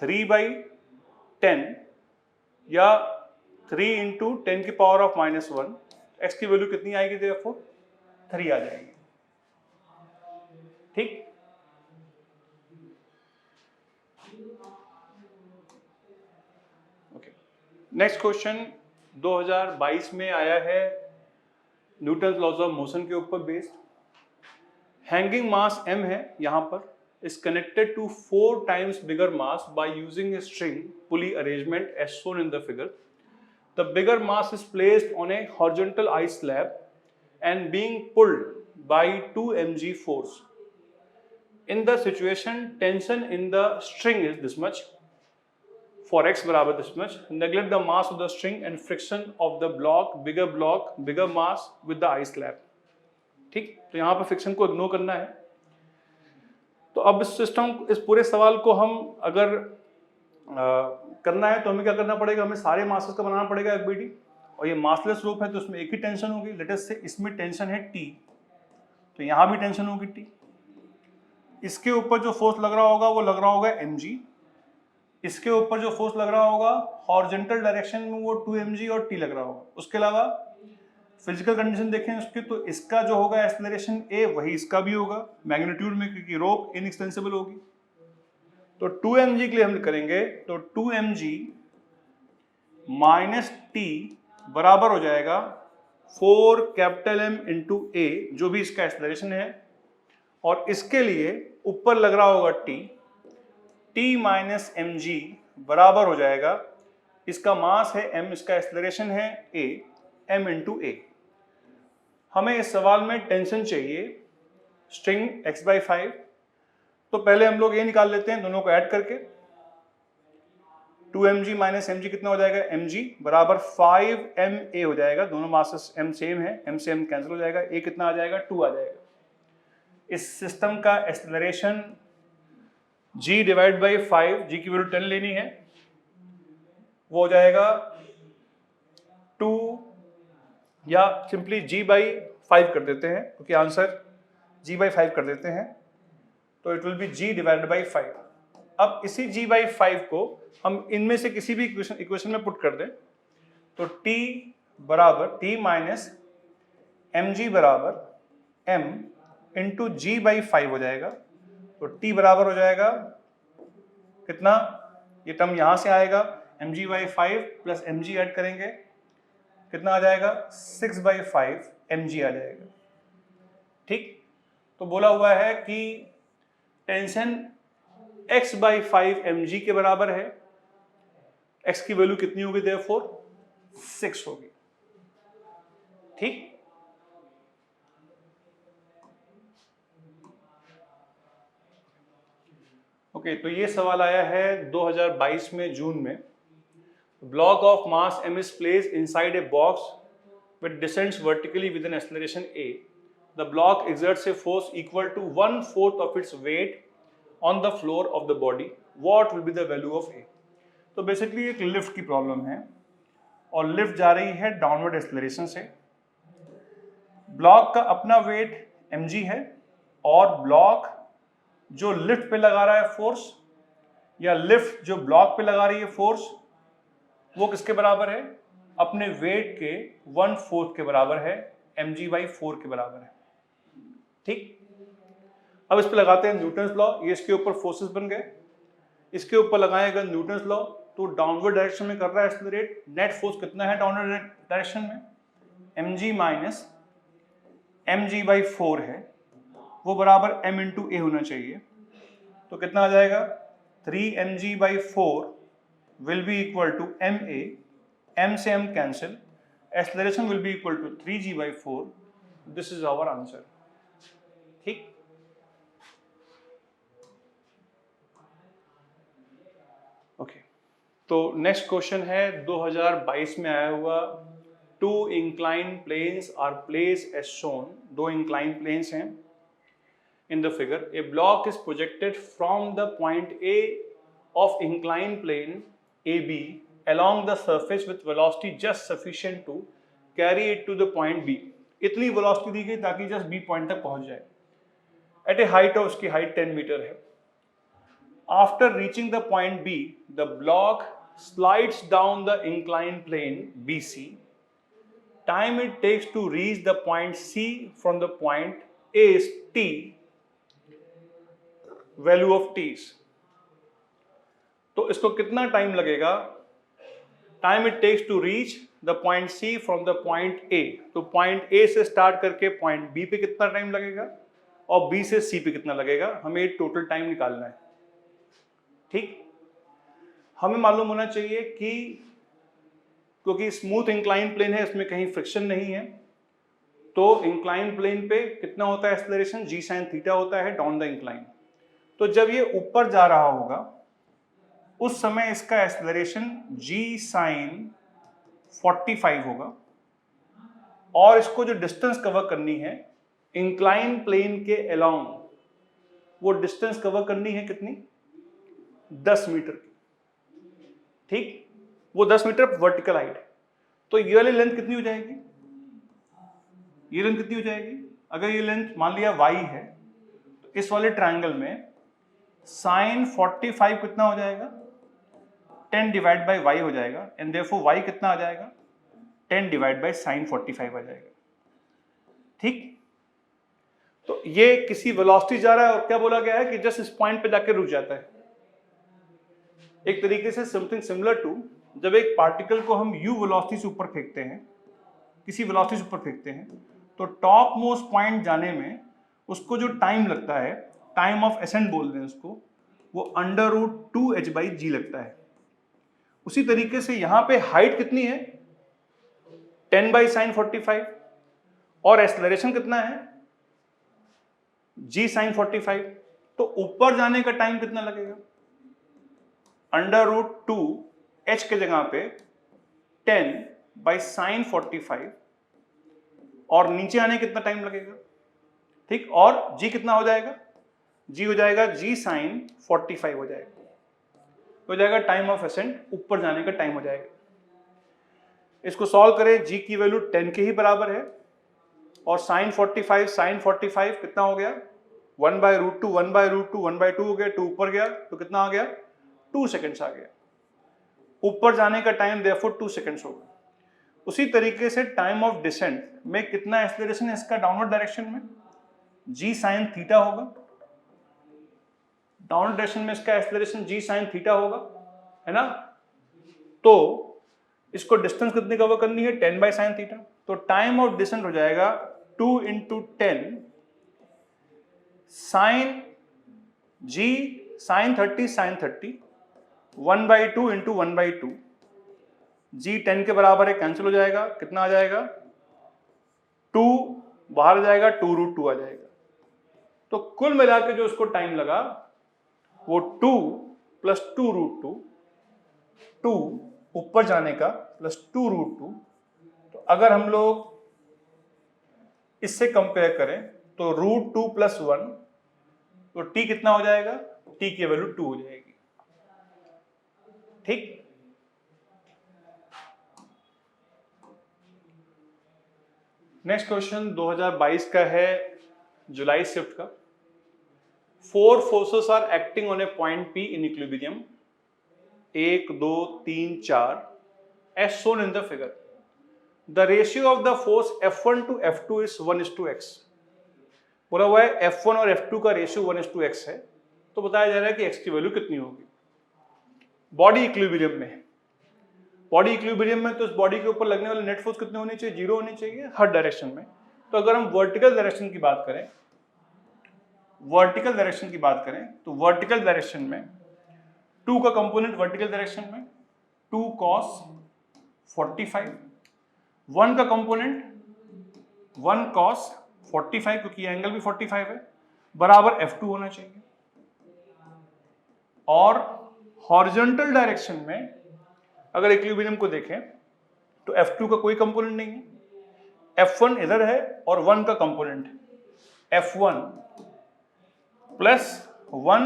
Speaker 1: 3/10 या 3 इंटू 10 की पावर ऑफ -1, x की वैल्यू कितनी आएगी देयरफॉर 3 आ जाएगी। ठीक, ओके, नेक्स्ट क्वेश्चन 2022 में आया है न्यूटन लॉज ऑफ मोशन के ऊपर बेस्ड। हैंगिंग मास m है यहाँ पर, is connected to 4 times bigger mass by using a string pulley arrangement as shown in the figure. The bigger mass is placed on a horizontal ice slab and being pulled by 2 mg force. In the situation, tension in the string is this much. For x बराबर this much. Neglect the mass of the string and friction of the block, bigger mass with the ice slab. ठीक, तो यहाँ पर friction को ignore करना है। तो अब इस सिस्टम, इस पूरे सवाल को हम अगर करना है तो हमें क्या करना पड़ेगा, हमें सारे मासेस का बनाना पड़ेगा FBD, और ये मासलेस रूप है तो इसमें एक ही टेंशन होगी। लेट अस से इसमें टेंशन है T, तो यहां भी टेंशन होगी टी। इसके ऊपर जो फोर्स लग रहा होगा वो लग रहा होगा mg, इसके ऊपर जो फोर्स लग रहा होगा हॉरिजॉन्टल डायरेक्शन में वो 2mg और t लग रहा होगा। उसके अलावा फिजिकल कंडीशन देखें उसकी, तो इसका जो होगा एक्सेलरेशन a वही इसका भी होगा मैग्नीट्यूड में, क्योंकि रोप इनएक्सटेंसिबल होगी। तो 2mg के लिए हम करेंगे तो 2mg माइनस टी बराबर हो जाएगा 4 कैपिटल M इंटू ए, जो भी इसका एक्सेलरेशन है, और इसके लिए ऊपर लग रहा होगा t माइनस एम जी बराबर हो जाएगा, इसका मास है m, इसका एक्सेलरेशन है a, m इंटू ए। हमें इस सवाल में टेंशन चाहिए स्ट्रिंग x/5, तो पहले हम लोग ये निकाल लेते हैं दोनों को ऐड करके। 2mg माइनस mg कितना हो जाएगा, mg बराबर 5ma हो जाएगा, दोनों मासेस m सेम है, m से m कैंसिल हो जाएगा, a कितना आ जाएगा, 2 आ जाएगा। इस सिस्टम का acceleration g divide by 5, g की वैल्यू 10 लेनी है, वो हो जाएगा 2, या सिंपली g बाई 5 कर देते हैं क्योंकि आंसर g बाई 5 कर देते हैं, तो it will be g divided by 5। अब इसी g बाई 5 को हम इनमें से किसी भी इक्वेशन में पुट कर दें, तो t बराबर t माइनस एम जी बराबर m इंटू जी बाई 5 हो जाएगा। तो t बराबर हो जाएगा कितना, ये टर्म यहां से आएगा mg by 5 plus mg add करेंगे, कितना आ जाएगा 6 बाई 5 mg आ जाएगा। ठीक, तो बोला हुआ है कि टेंशन x बाई 5 mg के बराबर है, x की वैल्यू कितनी होगी, देयरफॉर 6 होगी। ठीक, ओके, तो ये सवाल आया है 2022 में जून में। Block of mass m is placed inside a box which descends vertically with an acceleration a. The block exerts a force equal to 1/4 of its weight on the floor of the body. What will be the value of a? तो basically एक lift की problem है और lift जा रही है downward acceleration से। Block का अपना वेट mg है और ब्लॉक जो लिफ्ट पे लगा रहा है फोर्स, या लिफ्ट जो ब्लॉक पे लगा रही है फोर्स, वो किसके बराबर है, अपने वेट के 1/4 के बराबर है, mg बाई 4 के बराबर है। ठीक, अब इस पे लगाते हैं न्यूटन्स लॉ। ये इसके ऊपर फोर्सेस बन गए, इसके ऊपर लगाएगा न्यूटन्स लॉ, तो डाउनवर्ड डायरेक्शन में कर रहा है एक्सेलरेट। नेट फोर्स कितना है डाउनवर्ड डायरेक्शन में, mg माइनस mg बाई 4 है, वो बराबर m इंटू ए होना चाहिए। तो कितना आ जाएगा, 3mg by 4 will be equal to ma, m से m cancel, acceleration will be equal to 3g by 4। This is our answer. ठीक, ओके, तो नेक्स्ट क्वेश्चन है 2022 में आया हुआ। 2 incline planes are placed as shown. 2 incline planes हैं in the figure. A block is projected from the point A of inclined plane AB along the surface with velocity just sufficient to carry it to the point B. इतनी velocity दी गई ताकि just B point तक पहुंच जाए। At a height of, उसकी height 10 metre है। After reaching the point B, the block slides down the inclined plane BC. Time it takes to reach the point C from the point A is t, value of t's. तो इसको कितना time लगेगा, time it takes to reach the point C from the point A. तो point ए से start करके point B पे कितना time लगेगा और बी से सी पे कितना लगेगा, हमें टोटल टाइम निकालना है। ठीक, हमें मालूम होना चाहिए कि क्योंकि स्मूथ इंक्लाइन प्लेन है, इसमें कहीं फ्रिक्शन नहीं है, तो इंक्लाइन प्लेन पे कितना होता है एक्सेलरेशन, जी साइन थीटा होता है डाउन द इंक्लाइन। तो जब ये ऊपर जा रहा होगा उस समय इसका एक्सेलरेशन g साइन 45 होगा, और इसको जो डिस्टेंस कवर करनी है इंक्लाइन प्लेन के अलोंग, वो डिस्टेंस कवर करनी है कितनी, 10 मीटर की। ठीक, वो 10 मीटर वर्टिकल हाइट। तो ये वाली लेंथ कितनी हो जाएगी, ये लेंथ कितनी हो जाएगी अगर ये लेंथ मान लिया y है तो इस वाले ट्रायंगल में sin 45 कितना हो जाएगा, 10 डिवाइड बाई y हो जाएगा, एंड देयरफॉर y कितना आ जाएगा, 10 डिवाइड बाई sin 45 आ जाएगा। ठीक, तो ये किसी वेलोसिटी जा रहा है और क्या बोला गया है कि जस्ट इस पॉइंट पे जाके रुक जाता है। एक तरीके से समथिंग सिमिलर टू जब एक पार्टिकल को हम u वेलोसिटी से ऊपर फेंकते हैं, किसी वेलोसिटी से ऊपर फेंकते हैं, तो टॉप मोस्ट पॉइंट जाने में उसको जो टाइम लगता है, टाइम ऑफ एसेंट बोल रहे हैं उसको, वो √2h/g लगता है। उसी तरीके से यहां पे हाइट कितनी है, 10/sin 45, और एक्सेलरेशन कितना है, g/sin 45। तो ऊपर जाने का टाइम कितना लगेगा, √2h के जगह पे 10/sin 45, और नीचे आने कितना टाइम लगेगा। ठीक, और g कितना हो जाएगा, g हो जाएगा g/sin 45 हो जाएगा टाइम ऑफ एसेंट, ऊपर जाने का टाइम हो जाएगा। इसको सॉल्व करें, g की वैल्यू 10 के ही बराबर है, और sin 45 कितना हो गया, 1/√2 1/2 हो गया, 2 ऊपर गया तो कितना आ गया, 2 सेकेंड्स आ गया। ऊपर जाने का टाइम देयरफॉर 2 सेकेंड्स होगा। उसी तरीके से टाइम ऑफ डिसेंट में कितना एक्सेलरेशन है इसका डाउनवर्ड डायरेक्शन में, g/sin थीटा होगा। डाउनवर्ड डायरेक्शन में इसका एक्सेलरेशन g/sin थीटा होगा, है ना। तो इसको डिस्टेंस कितनी कवर करनी है, 10/sin थीटा। तो टाइम ऑफ डिसेंट हो जाएगा 2 × 10 sin g/sin 30 1/2 × 1/2, g 10 के बराबर है, कैंसिल हो जाएगा, कितना आ जाएगा, 2 बाहर आ जाएगा, 2√2 आ जाएगा। तो कुल मिला के जो उसको टाइम लगा वो 2 + 2√2, 2 ऊपर जाने का प्लस 2√2। तो अगर हम लोग इससे कंपेयर करें तो √2 + 1, तो t कितना हो जाएगा, t की वैल्यू 2 हो जाएगी। ठीक, नेक्स्ट क्वेश्चन 2022 का है, जुलाई शिफ्ट का। 4 forces are acting on a point P in equilibrium, 1 2 3 4 as shown in the figure. The ratio of the force F1 to F2 is 1:x। बोला हुआ है F1 और F2 का रेशियो 1:x है, तो बताया जा रहा है कि x की वैल्यू कितनी होगी बॉडी इक्विलिब्रियम में। बॉडी इक्विलिब्रियम में तो इस बॉडी के ऊपर लगने वाले नेट फोर्स कितने होनी चाहिए, 0 होनी चाहिए हर डायरेक्शन में। तो अगर हम वर्टिकल डायरेक्शन की बात करें, तो वर्टिकल डायरेक्शन में 2 का कंपोनेंट वर्टिकल डायरेक्शन में 2 cos 45, 1 का कंपोनेंट 1 cos 45, क्योंकि एंगल भी 45 है, बराबर F2 होना चाहिए। और हॉरिजॉन्टल डायरेक्शन में अगर इक्विलिब्रियम को देखें तो F2 का कोई कंपोनेंट नहीं है, F1 इधर है और 1 का कंपोनेंट F1 + 1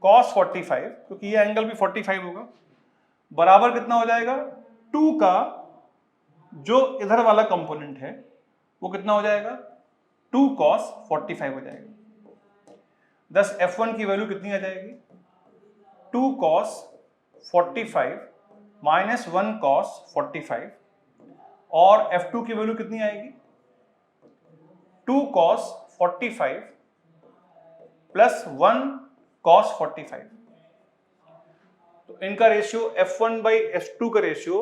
Speaker 1: cos 45, क्योंकि ये एंगल भी 45 होगा, बराबर कितना हो जाएगा, 2 का जो इधर वाला कंपोनेंट है वो कितना हो जाएगा, 2 cos 45 हो जाएगा। thus F1 की वैल्यू कितनी आ जाएगी, 2 cos 45 - 1 cos 45, और F2 की वैल्यू कितनी आएगी, 2 cos 45 + 1 cos 45। तो इनका रेशियो F1/F2 का रेशियो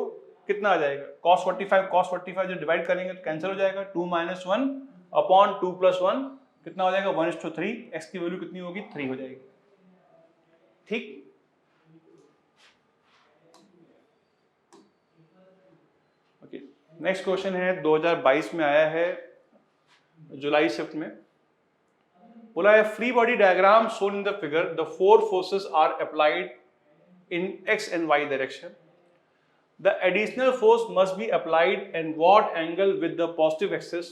Speaker 1: कितना आ जाएगा, cos 45 जो डिवाइड करेंगे तो कैंसिल हो जाएगा, 2 - 1 / 2 + 1 कितना हो जाएगा, 1:3। x की वैल्यू कितनी होगी, 3 हो जाएगी। ठीक, ओके। नेक्स्ट क्वेश्चन है 2022 में आया है, जुलाई शिफ्ट में। बोला है free body diagram shown in the figure, the 4 forces are applied in x and y direction. The additional force must be applied in what angle with the positive axis,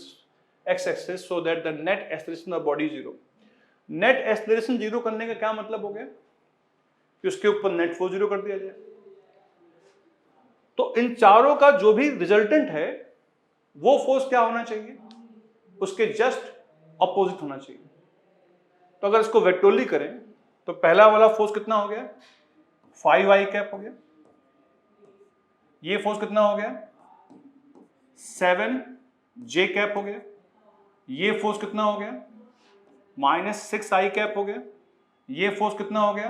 Speaker 1: x-axis, so that the net acceleration of body 0. Net acceleration 0 करने का क्या मतलब हो गया कि उसके ऊपर net force 0 कर दिया जाए। तो इन चारों का जो भी रिजल्टेंट है वो फोर्स क्या होना चाहिए, उसके जस्ट अपोजिट होना चाहिए। तो अगर इसको वेक्टोरली करें तो पहला वाला फोर्स कितना हो गया, 5i कैप हो गया। ये फोर्स कितना हो गया, 7j कैप हो गया। ये फोर्स कितना हो गया, -6i कैप हो गया। ये फोर्स कितना हो गया,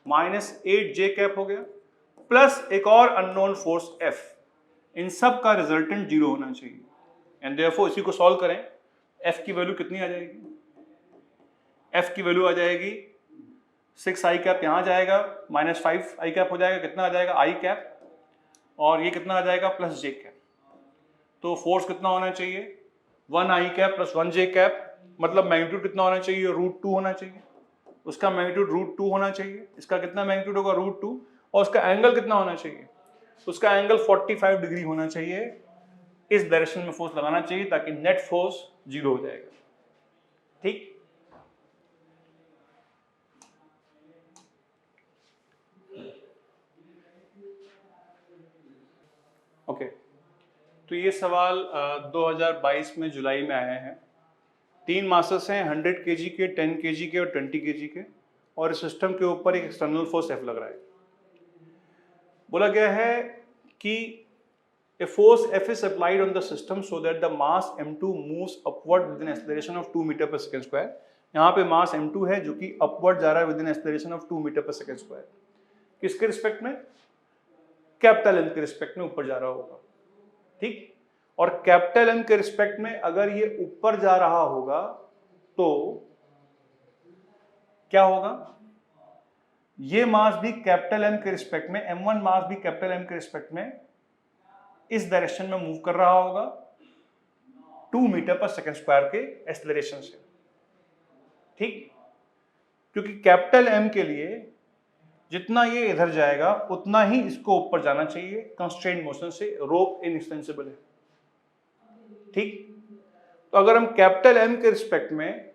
Speaker 1: -8j कैप हो गया, प्लस एक और अननोन फोर्स F। इन सब का रिजल्टेंट 0 होना चाहिए। एंड देयरफॉर इसी को सॉल्व करें, F की वैल्यू कितनी आ जाएगी, F की वैल्यू आ जाएगी 6i कैप, यहाँ जाएगा -5i कैप हो जाएगा, कितना आ जाएगा i कैप, और ये कितना आ जाएगा +j कैप। तो फोर्स कितना होना चाहिए, 1i कैप + 1j कैप, मतलब मैग्नीट्यूड कितना होना चाहिए, √2 होना चाहिए। उसका मैग्नीट्यूड √2 होना चाहिए, इसका कितना मैग्नीट्यूड होगा, √2, और उसका एंगल कितना होना चाहिए, उसका एंगल 45 डिग्री होना चाहिए। इस डायरेक्शन में फोर्स लगाना चाहिए ताकि नेट फोर्स 0 हो जाएगा। ठीक, ओके। तो ये सवाल 2022 में जुलाई में आए हैं। 3 मासेस हैं, 100 kg के, 10 kg के और 20 kg के, और इस सिस्टम के ऊपर एक एक्सटर्नल फोर्स F लग रहा है। बोला गया है कि a force F is applied on the system so that the mass m2 moves upward with an acceleration of 2 metre पर सेकेंड स्क्वायर। यहाँ पे मास m2 है जो कि अपवर्ड जा रहा है with an acceleration of 2 metre पर सेकेंड स्क्वायर। किसके रिस्पेक्ट में, कैपिटल M के रिस्पेक्ट में ऊपर जा रहा होगा। ठीक, और कैपिटल M के रिस्पेक्ट में अगर ये ऊपर जा रहा होगा तो क्या होगा, ये मास भी कैपिटल M के रिस्पेक्ट में, m1 मास भी कैपिटल M के रिस्पेक्ट में इस डायरेक्शन में मूव कर रहा होगा 2 मीटर पर सेकेंड स्क्वायर के एक्सेलरेशन से। ठीक, क्योंकि कैपिटल M के लिए जितना ये इधर जाएगा उतना ही इसको ऊपर जाना चाहिए कंस्ट्रेंट मोशन से, रोप इनएक्सटेंसिबल है। ठीक, तो अगर हम कैपिटल M के रिस्पेक्ट में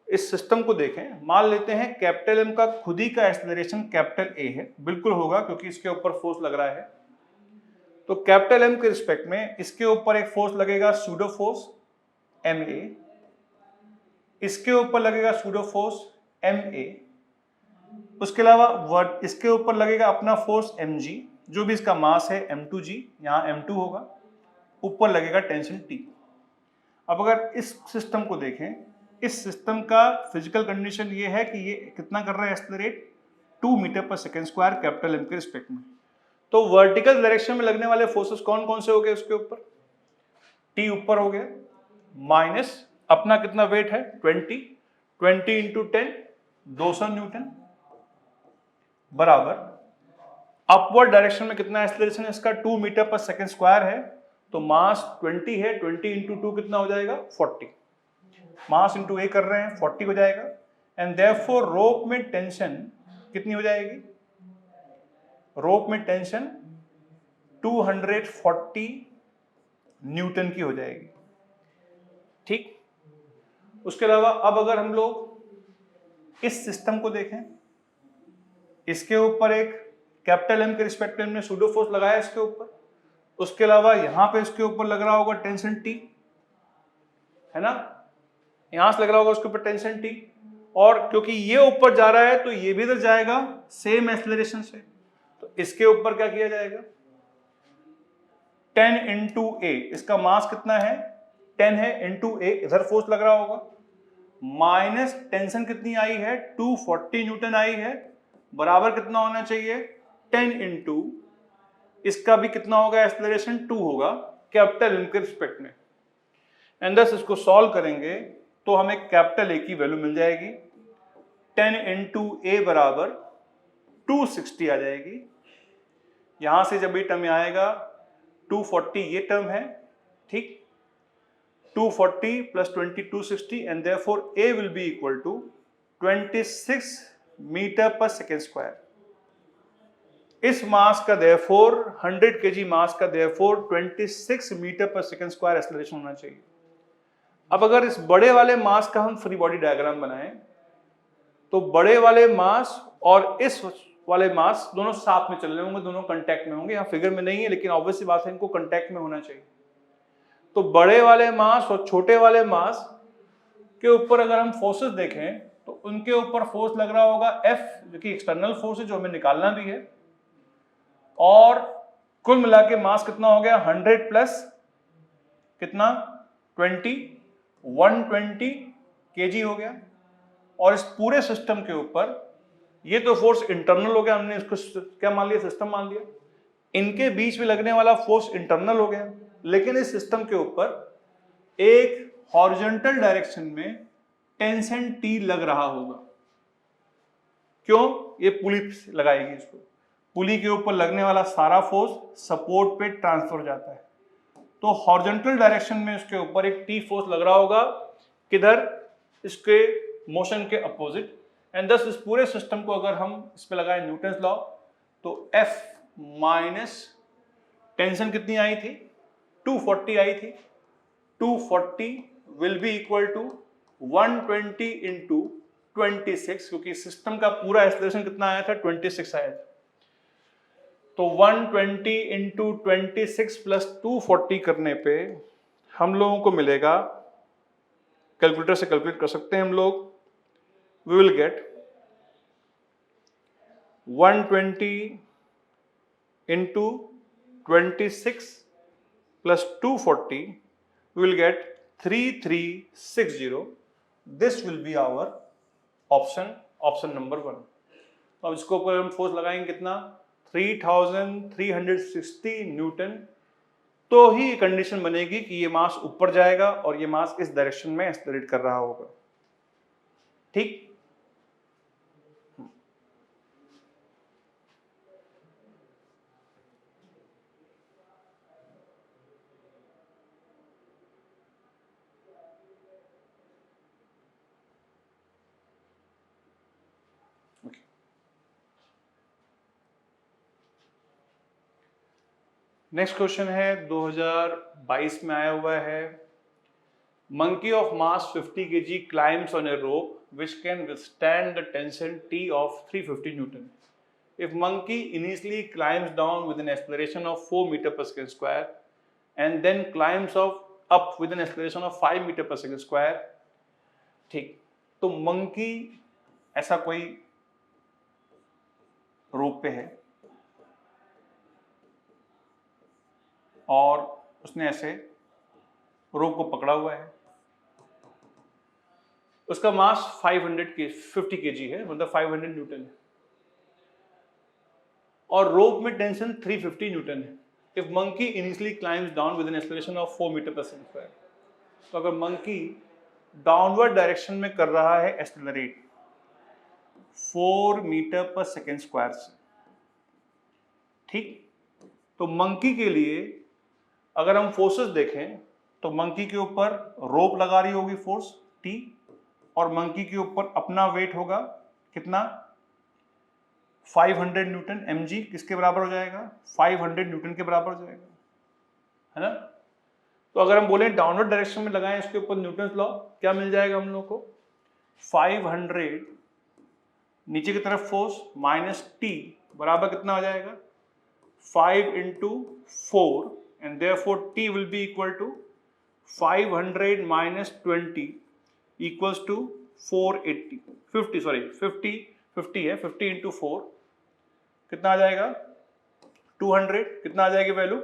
Speaker 1: इस सिस्टम को देखें, मान लेते हैं कैपिटल M का खुद ही का एक्सेलरेशन कैपिटल A है, बिल्कुल होगा क्योंकि इसके ऊपर फोर्स लग रहा है। तो कैपिटल M के रिस्पेक्ट में इसके ऊपर एक फोर्स लगेगा सूडो फोर्स MA, इसके ऊपर लगेगा सूडो फोर्स MA, उसके अलावा इसके ऊपर लगेगा अपना फोर्स mg, जो भी इसका मास है m2g, यहाँ m2 होगा, ऊपर लगेगा टेंशन T। अब अगर इस सिस्टम को देखें, इस सिस्टम का फिजिकल कंडीशन ये है कि ये कितना कर रहा है एक्सेलरेट, 2 मीटर पर सेकेंड स्क्वायर कैपिटल M के रिस्पेक्ट में। तो वर्टिकल डायरेक्शन में लगने वाले फोर्सेस कौन कौन से हो गए उसके ऊपर, T ऊपर हो गया, माइनस अपना कितना वेट है 20 इंटू 10 200 न्यूटन, बराबर अपवर्ड डायरेक्शन में कितना एक्सेलरेशन है इसका, 2 मीटर पर सेकेंड स्क्वायर है, तो मास 20 है, 20 इंटू 2 कितना हो जाएगा 40, मास इंटू A कर रहे हैं 40 हो जाएगा। एंड देयरफॉर रोप में टेंशन कितनी हो जाएगी, रोप में टेंशन 240 न्यूटन की हो जाएगी। ठीक, उसके अलावा अब अगर हम लोग इस सिस्टम को देखें, इसके ऊपर एक कैपिटल M के रिस्पेक्ट में सूडो फोर्स लगाया इसके ऊपर, उसके अलावा यहां पे इसके ऊपर लग रहा होगा टेंशन T, है ना, यहां से लग रहा होगा उसके ऊपर टेंशन T, और क्योंकि ये ऊपर जा रहा है तो ये भी इधर जाएगा सेम एक्सेलरेशन से, तो इसके ऊपर क्या किया जाएगा 10 इंटू A, इसका मास कितना है 10 है, इंटू A इधर फोर्स लग रहा होगा, माइनस टेंशन कितनी आई है 240 न्यूटन आई है, बराबर कितना होना चाहिए 10 इंटू इसका भी कितना होगा एक्सेलरेशन 2 होगा कैपिटल M के रिस्पेक्ट में। एंड दस इसको सॉल्व करेंगे तो हमें कैपिटल A की वैल्यू मिल जाएगी, 10 इंटू A बराबर 260 आ जाएगी। यहां से जब ये टर्म आएगा 240 ये टर्म है, ठीक, 240 plus 20 260, and therefore A will be equal to 26 metre पर सेकेंड स्क्वायर। इस मास का देयरफॉर 100 kg मास का देयरफॉर 26 मीटर पर सेकेंड स्क्वायर एक्सेलरेशन होना चाहिए। अब अगर इस बड़े वाले मास का हम फ्री बॉडी डायग्राम बनाएं तो बड़े वाले मास और इस वाले मास दोनों साथ में चल रहे होंगे, दोनों कांटेक्ट में होंगे, यहाँ फिगर में नहीं है लेकिन ऑब्वियस बात है इनको कांटेक्ट में होना चाहिए। तो बड़े वाले मास और छोटे वाले मास के ऊपर अगर हम फोर्सेस देखें तो उनके ऊपर फोर्स लग रहा होगा F, जो कि एक्सटर्नल फोर्स है, जो हमें निकालना भी है, और कुल मिला के मास कितना हो गया 100 प्लस कितना 120 kg हो गया। और इस पूरे सिस्टम के ऊपर ये तो फोर्स इंटरनल हो गया, हमने इसको क्या मान लिया, सिस्टम मान लिया। इनके बीच में लगने वाला फोर्स इंटरनल हो गया, लेकिन इस सिस्टम के ऊपर एक हॉरिजॉन्टल डायरेक्शन में टेंशन T लग रहा होगा। क्यों? ये पुली लगाएगी इसको, पुली के ऊपर लगने वाला सारा फोर्स सपोर्ट पे ट्रांसफर हो जाता है, तो हॉरिजॉन्टल डायरेक्शन में उसके ऊपर एक T फोर्स लग रहा होगा, किधर, इसके मोशन के अपोजिट। एंड दस इस पूरे सिस्टम को अगर हम इस पे लगाएं न्यूटन्स लॉ, तो F माइनस टेंशन कितनी आई थी 240 आई थी, 240 will be equal to 120 into 26, क्योंकि सिस्टम का पूरा एक्सेलरेशन कितना आया था 26 आया था, तो 120 इंटू 26 प्लस 240 करने पे हम लोगों को मिलेगा, कैलकुलेटर से कैलकुलेट कर सकते हैं हम लोग, we will get 120 into 26 plus 240, we will get 3360. This will be our option number 1. तो अब इसको ऊपर हम फोर्स लगाएंगे कितना 3360 न्यूटन, तो ही कंडीशन बनेगी कि ये मास ऊपर जाएगा और ये मास इस डायरेक्शन में एक्सेलरेट कर रहा होगा। ठीक, नेक्स्ट क्वेश्चन है 2022 में आया हुआ है। Monkey of mass 50 kg climbs on a rope which can withstand the tension T of 350 Newton. If monkey initially climbs down with an acceleration of 4 meter per second square and then climbs up with an acceleration of 5 meter per second square, ठीक, तो monkey ऐसा कोई रोप पे है और उसने ऐसे रोप को पकड़ा हुआ है, उसका मास 50 kg है, मतलब 500 न्यूटन है, और रोप में टेंशन 350 न्यूटन है। If monkey initially climbs down with an acceleration of 4 metre पर सेकंड स्क्वायर, तो अगर मंकी डाउनवर्ड डायरेक्शन में कर रहा है एक्सेलरेट 4 मीटर पर सेकंड स्क्वायर से, ठीक, तो मंकी के लिए अगर हम फोर्सेस देखें तो मंकी के ऊपर रोप लगा रही होगी फोर्स T, और मंकी के ऊपर अपना वेट होगा कितना 500 न्यूटन, mg किसके बराबर हो जाएगा 500 न्यूटन के बराबर हो जाएगा, है ना। तो अगर हम बोले डाउनवर्ड डायरेक्शन में लगाएं इसके ऊपर न्यूटन लॉ, क्या मिल जाएगा हम लोग को 500 नीचे की तरफ फोर्स माइनस T बराबर कितना हो जाएगा 5 into 4, and therefore T will be equal to 500 minus 20 equals to 480 50 है, 50 into 4 कितना आ जाएगा 200, कितना आ जाएगी वैल्यू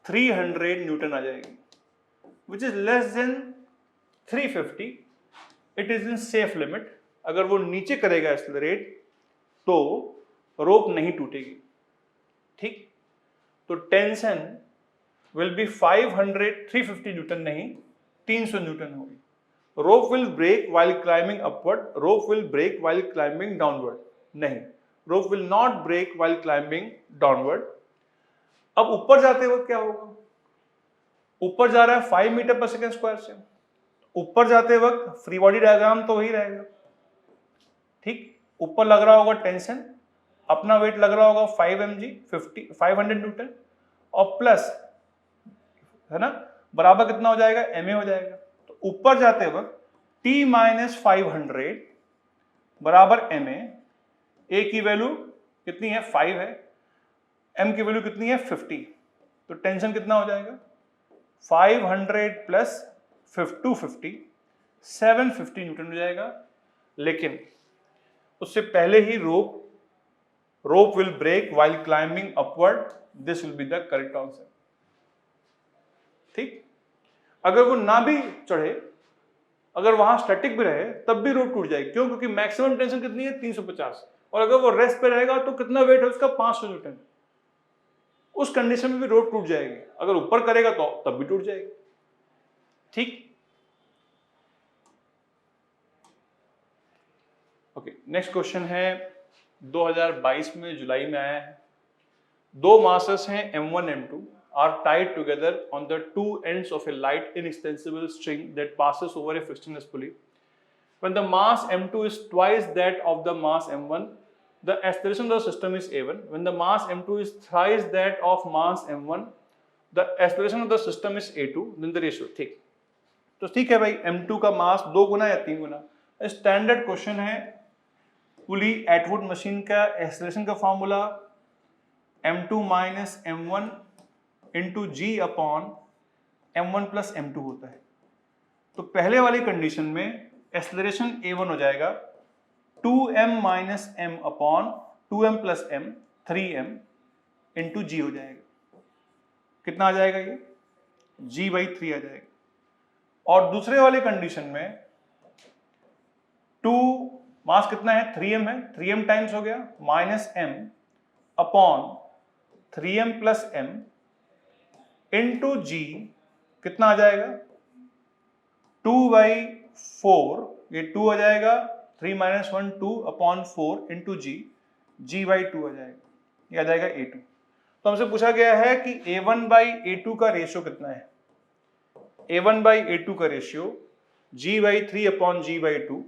Speaker 1: 300 न्यूटन आ जाएगी, which is less than 350, it is in safe limit। अगर वो नीचे करेगा एक्सेलरेट तो रोप नहीं टूटेगी, ठीक, तो टेंशन will be 350 न्यूटन नहीं 300 न्यूटन होगी। Rope will break while climbing upward, rope will break while climbing downward नहीं, rope will not break while climbing downward। अब ऊपर जाते वक्त क्या होगा, ऊपर जा रहा है 5 मीटर पर सेकंड स्क्वायर से, ऊपर जाते वक्त फ्री बॉडी डायग्राम तो वही रहेगा, ठीक, ऊपर लग रहा होगा टेंशन, अपना वेट लग रहा होगा 5 mg 500 न्यूटन, और प्लस है ना बराबर कितना हो जाएगा ma हो जाएगा। तो ऊपर जाते वक्त T माइनस 500 बराबर ma, a की वैल्यू कितनी है 5 है, m की वैल्यू कितनी है 50, तो टेंशन कितना हो जाएगा 500 प्लस 250 750 न्यूटन हो जाएगा, लेकिन उससे पहले ही rope will break while climbing upward, this will be the correct answer. ठीक, अगर वो ना भी चढ़े, अगर वहां स्टैटिक भी रहे तब भी रोप टूट जाएगी। क्यों? क्योंकि मैक्सिमम टेंशन कितनी है? 350, और अगर वो रेस्ट पे रहेगा तो कितना वेट है उसका? 500 न्यूटन। उस कंडीशन में भी रोप टूट जाएगी। अगर ऊपर करेगा तो तब भी टूट जाएगी। ठीक, ओके, नेक्स्ट क्वेश्चन है 2022 में जुलाई में आया है। दो मासेस हैं M1 M2 are tied together on the two ends of a light inextensible string that passes over a frictionless pulley. When the mass M2 is twice that of the mass M1, the acceleration of the system is A1. When the mass M2 is thrice that of mass M1, the acceleration of the system is A2. Then the ratio। ठीक, तो ठीक है भाई, M2 का मास 2 गुना या 3 गुना। Standard question है, pulley Atwood machine का acceleration का formula M2 minus M1 into G upon M1 plus M2 होता है। तो पहले वाली कंडीशन में एक्सेलरेशन A1 हो जाएगा 2m minus m upon 2m plus m 3m into G हो जाएगा। कितना आ जाएगा ये? g/3 आ जाएगा। और दूसरे वाले कंडीशन में 2 मास कितना है? 3m है, 3m टाइम्स हो गया minus m upon 3m plus m into G, कितना आ जाएगा? 2/4, ये 2 आ जाएगा, 3 माइनस 1 2 अपॉन 4 इंटू g/2 आ जाएगा, ये आ जाएगा A2। तो हमसे पूछा गया है कि A1/A2 का रेशियो कितना है। A1/A2 का रेशियो g/3 अपॉन g/2,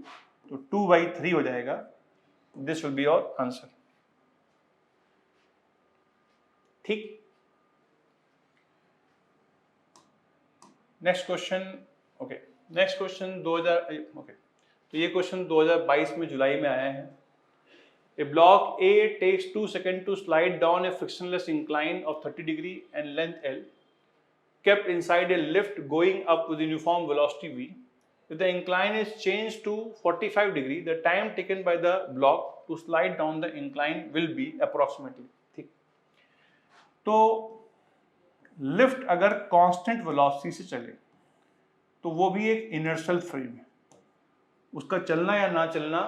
Speaker 1: तो 2/3 हो जाएगा। This will be your answer. ठीक, next question. Okay, next question 2000, okay, तो ये क्वेश्चन 2022 में जुलाई में आया है। A block A takes 2 seconds to slide down a frictionless incline of 30 degree and length L, kept inside a lift going up with uniform velocity V. If the incline is changed to 45 degree, the time taken by the block to slide down the incline will be approximately। ठीक, तो lift अगर constant velocity से चले तो वो भी एक inertial frame है, उसका चलना या ना चलना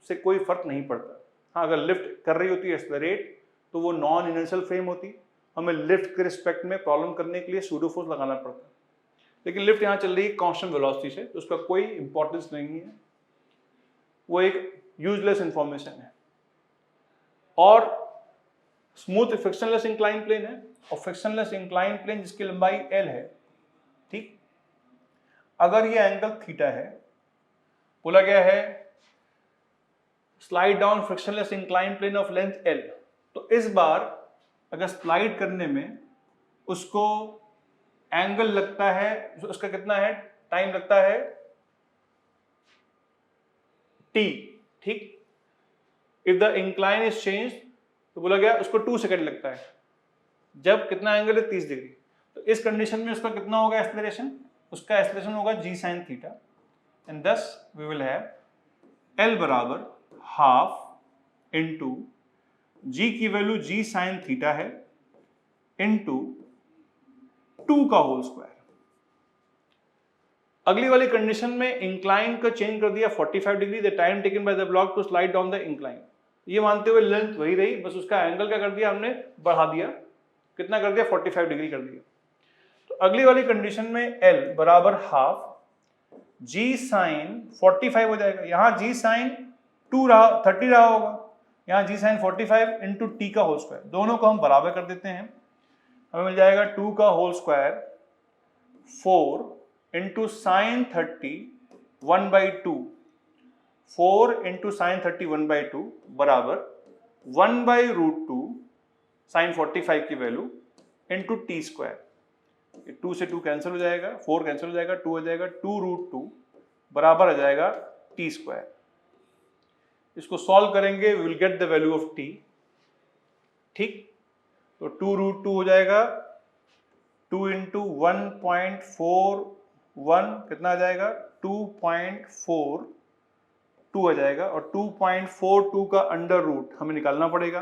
Speaker 1: से कोई फर्क नहीं पड़ता। हाँ, अगर लिफ्ट कर रही होती है एक्सेलरेट तो वो नॉन इनर्शियल फ्रेम होती, हमें लिफ्ट के रिस्पेक्ट में प्रॉब्लम करने के लिए सूडो फोर्स लगाना पड़ता। लेकिन लिफ्ट यहाँ चल रही है कांस्टेंट वेलोसिटी से, तो उसका कोई इंपॉर्टेंस नहीं है, वो एक यूजलेस इंफॉर्मेशन है। और स्मूथ फ्रिक्शनलेस इंक्लाइन प्लेन है, और फ्रिक्शनलेस इंक्लाइन प्लेन जिसकी लंबाई L है। ठीक, अगर ये एंगल थीटा है, बोला गया है slide down frictionless incline plane of length L, तो इस बार अगर स्लाइड करने में उसको एंगल लगता है, उसका कितना है? टाइम लगता है t। ठीक, if the incline is change, तो बोला गया उसको 2 सेकेंड लगता है, जब कितना एंगल है? 30 डिग्री। तो इस कंडीशन में उसका कितना होगा एक्सेलरेशन? उसका एक्सेलरेशन होगा g sin थीटा, एंड दस वी विल हैव L बराबर हाफ इंटू g की वैल्यू g sin थीटा है इंटू 2 का होल स्क्वायर। अगली वाली कंडीशन में इंक्लाइन का चेंज कर दिया 45 degree, the time taken by the block to slide down the incline. ये मानते हुए लेंथ वही रही, बस उसका एंगल क्या कर दिया हमने? बढ़ा दिया। कितना कर दिया? 45 डिग्री कर दिया। तो अगली वाली कंडीशन में L बराबर हाफ g sin 45 हो जाएगा, यहाँ g sin 30 रहा होगा, यहाँ g sin 45 इंटू टी का होल स्क्वायर। दोनों को हम बराबर कर देते हैं, हमें मिल जाएगा 2 का whole square 4 into sine 30 1/2, 4 into sine 30 1/2 बराबर 1/√2 साइन 45 की वैल्यू इंटू टी स्क्वायर। 2 से 2 कैंसिल हो जाएगा, 4 कैंसिल हो जाएगा, 2 हो जाएगा, 2√2 बराबर आ जाएगा टी स्क्वायर। इसको सॉल्व करेंगे, we will get the value of T. ठीक, तो 2√2 हो जाएगा 2 इंटू 1.4 कितना आ जाएगा 2.42 आ जाएगा, और 2.42 का अंडर रूट हमें निकालना पड़ेगा।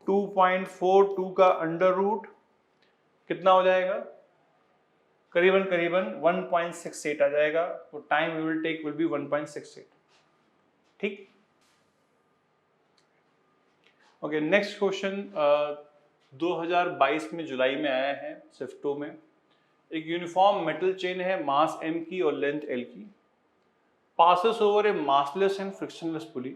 Speaker 1: 2.42 का अंडर रूट कितना हो जाएगा, करीबन करीबन 1.68 आ जाएगा। तो time we will take will be 1.68। ठीक, ओके। नेक्स्ट क्वेश्चन 2022 में जुलाई में आया है स्विफ्ट 2 में। एक यूनिफॉर्म मेटल चेन है, मास m की और लेंथ l की, passes over a massless and frictionless pulley.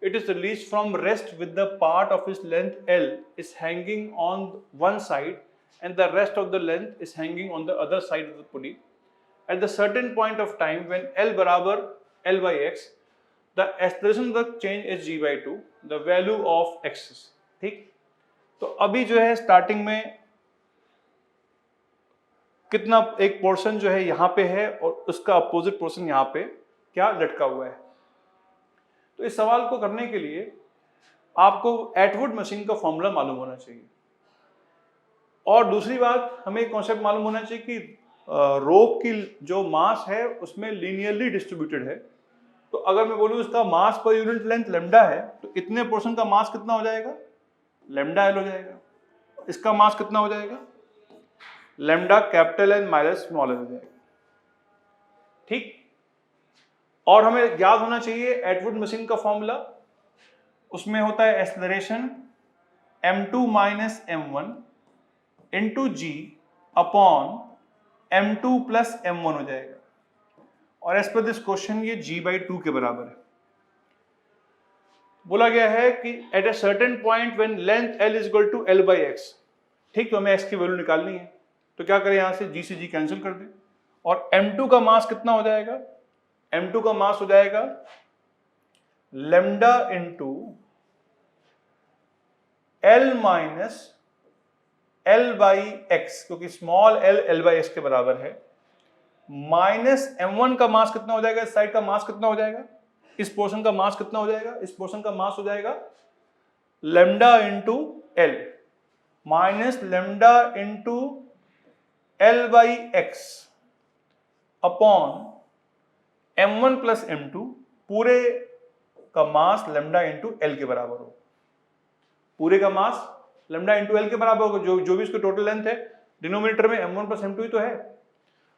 Speaker 1: It is released from rest with the part of its length L is hanging on one side and the rest of the length is hanging on the other side of the pulley. At the certain point of time when L बराबर L by x, the acceleration of the change is g by 2, the value of x is। ठीक, तो अभी जो है starting में कितना एक portion जो है यहाँ पे है और उसका अपोजिट पोर्शन यहाँ पे क्या लटका हुआ है। तो इस सवाल को करने के लिए आपको एटवुड मशीन का फॉर्मूला मालूम होना चाहिए, और दूसरी बात हमें एक कॉन्सेप्ट मालूम होना चाहिए कि रोप की जो मास है उसमें लीनियरली डिस्ट्रीब्यूटेड है। तो अगर मैं बोलूँ इसका मास पर यूनिट लेंथ लेमडा है, तो इतने पोर्शन का मास कितना हो जाएगा, लेमडा एल हो जाएगा। इसका मास कितना हो जाएगा, lambda capital N minus small L हो जाएगा। ठीक, और हमें याद होना चाहिए एटवुड मशीन का फॉर्मूला, उसमें होता है acceleration m2 minus m1 into G upon m2 plus m1 हो जाएगा, और एज पर दिस क्वेश्चन ये g by 2 के बराबर है। बोला गया है कि at a certain point when length l is equal to l by x। ठीक, तो हमें x की वैल्यू निकालनी है, तो क्या करें, यहां से g से g कैंसिल कर दें, और m2 का मास कितना हो जाएगा, m2 का मास हो जाएगा lambda into l minus l by x, क्योंकि स्मॉल l बाई एक्स के बराबर है, माइनस m1 का मास कितना हो जाएगा, इस साइड का मास कितना हो जाएगा, इस पोर्शन का मास कितना हो जाएगा, इस पोर्शन का मास हो जाएगा lambda into l minus lambda into l by x upon m1 plus m2, पूरे का मास लेमडा इंटू l के बराबर हो। पूरे का मास लेमडा इंटू l के बराबर होगा, जो भी इसकी टोटल लेंथ है, डिनोमिनेटर में m1 प्लस m2 ही तो है,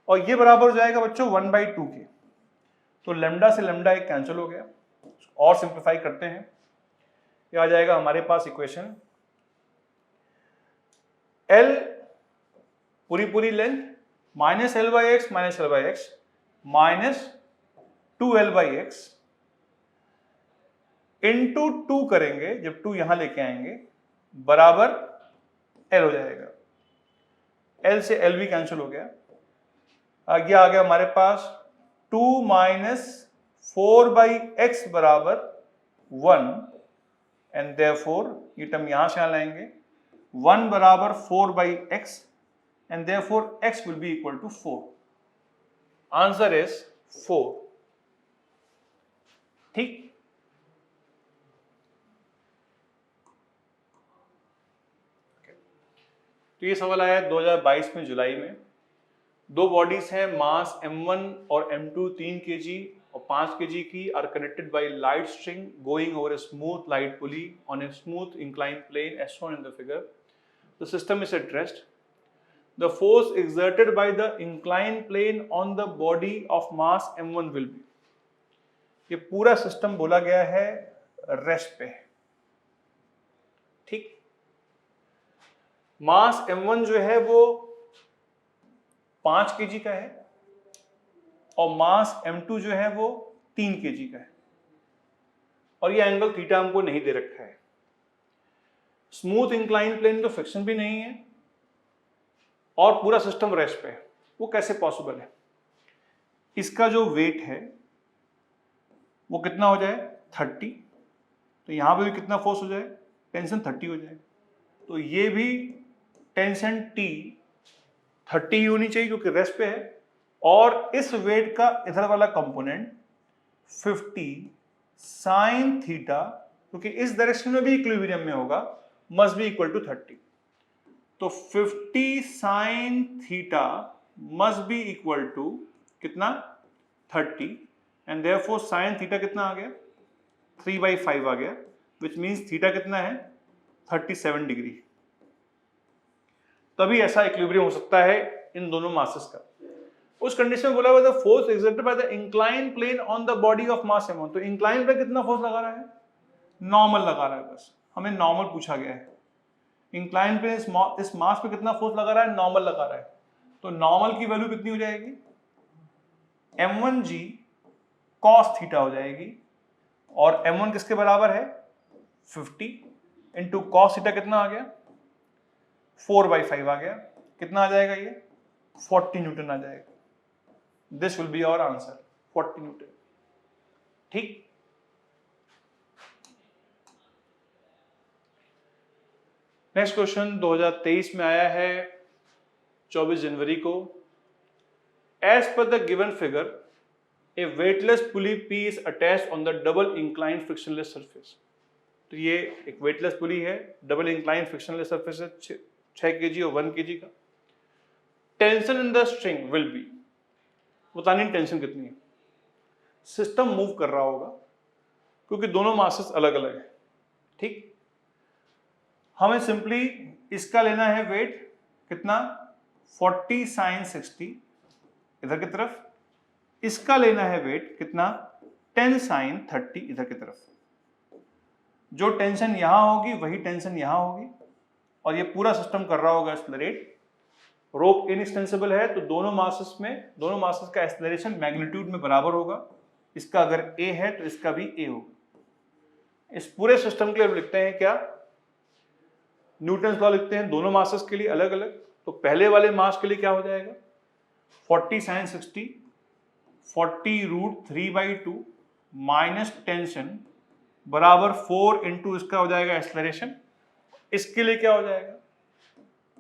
Speaker 1: और ये बराबर हो जाएगा बच्चों 1/2 के। तो लेमडा से लेमडा एक कैंसिल हो गया, और सिंप्लीफाई करते हैं, ये आ जाएगा हमारे पास इक्वेशन l पूरी length minus l by x minus l by x minus 2l by x into 2 करेंगे, जब 2 यहां लेके आएंगे, बराबर l हो जाएगा। l से l भी कैंसिल हो गया, आगे आ गया हमारे पास 2 माइनस 4 बाई एक्स बराबर 1, एंड देयरफॉर ये टर्म यहां से यहां लाएंगे, 1 बराबर 4 by x, and therefore x will be equal to 4। Answer is 4। ठीक, तो ये सवाल आया 2022 में जुलाई में। दो बॉडीज हैं, मास m1 और m2 3 kg और 5 kg की, are connected by light string going over a smooth light pulley on a smooth inclined plane as shown in the figure. The system is at rest. The force exerted by the inclined plane on the body of mass m1 will be। ये पूरा system बोला गया है rest पे। ठीक, मास m1 जो है वो 5 kg का है, और मास m2 जो है वो 3 kg का है, और ये एंगल थीटा हमको नहीं दे रखा है। स्मूथ इंक्लाइन प्लेन तो फ्रिक्शन भी नहीं है, और पूरा सिस्टम रेस्ट पे है। वो कैसे पॉसिबल है, इसका जो वेट है वो कितना हो जाए 30, तो यहां पे भी कितना फोर्स हो जाए, टेंशन 30 हो जाए, तो ये भी टेंशन T 30 होनी चाहिए क्योंकि रेस्ट पे है, और इस वेट का इधर वाला कंपोनेंट 50 साइन थीटा, क्योंकि इस डायरेक्शन में भी इक्विलिब्रियम में होगा, मस्ट बी इक्वल टू 30। तो 50 sine theta must be equal to कितना 30 एंड देयरफॉर साइन थीटा कितना आ गया 3/5 आ गया, विच मीन्स थीटा कितना है 37 डिग्री। तभी ऐसा इक्विलिब्रियम हो सकता है इन दोनों मासेस का। उस कंडीशन में बोला हुआ था force exerted by the incline plane on the body of mass m1, तो इंक्लाइन प्लेन कितना फोर्स लगा रहा है, नॉर्मल लगा रहा है, बस हमें नॉर्मल पूछा गया है। इंक्लाइन प्लेन इस मास पे कितना फोर्स लगा रहा है, नॉर्मल लगा रहा है, तो नॉर्मल की वैल्यू कितनी हो जाएगी m1g cos थीटा हो जाएगी, और m1 किसके बराबर है 50 इंटू कॉस थीटा कितना आ गया 4/5 आ गया, कितना आ जाएगा ये 40 न्यूटन आ जाएगा। This will be our answer 40 newton. ठीक, नेक्स्ट क्वेश्चन 2023 में आया है 24 जनवरी को। एज पर the given figure a weightless pulley P is attached on the double inclined frictionless surface। तो ये एक वेटलेस पुली है, डबल इंक्लाइन फ्रिक्शनलेस सरफेस है, 6 kg और 1 kg का। Tension in the string will be, बतानी टेंशन कितनी है। सिस्टम मूव कर रहा होगा क्योंकि दोनों मासेस अलग अलग है। ठीक, हमें सिंपली इसका लेना है वेट कितना 40 sin 60 इधर की तरफ, इसका लेना है वेट कितना 10 sin 30 इधर की तरफ। जो टेंशन यहां होगी वही टेंशन यहां होगी, और ये पूरा सिस्टम कर रहा होगा एक्सेलरेट। रोप इनएक्सटेंसिबल है तो दोनों मासेस का एक्सेलरेशन मैग्नीट्यूड में बराबर होगा। इसका अगर a है तो इसका भी a होगा। इस पूरे सिस्टम के लिए लिखते हैं क्या, न्यूटन्स लॉ लिखते हैं दोनों मासेस के लिए अलग अलग। तो पहले वाले मास के लिए क्या हो जाएगा 40 sin 60 40√3/2 माइनस टेंशन बराबर 4 इंटू इसका हो जाएगा एक्सेलरेशन। इसके लिए क्या हो जाएगा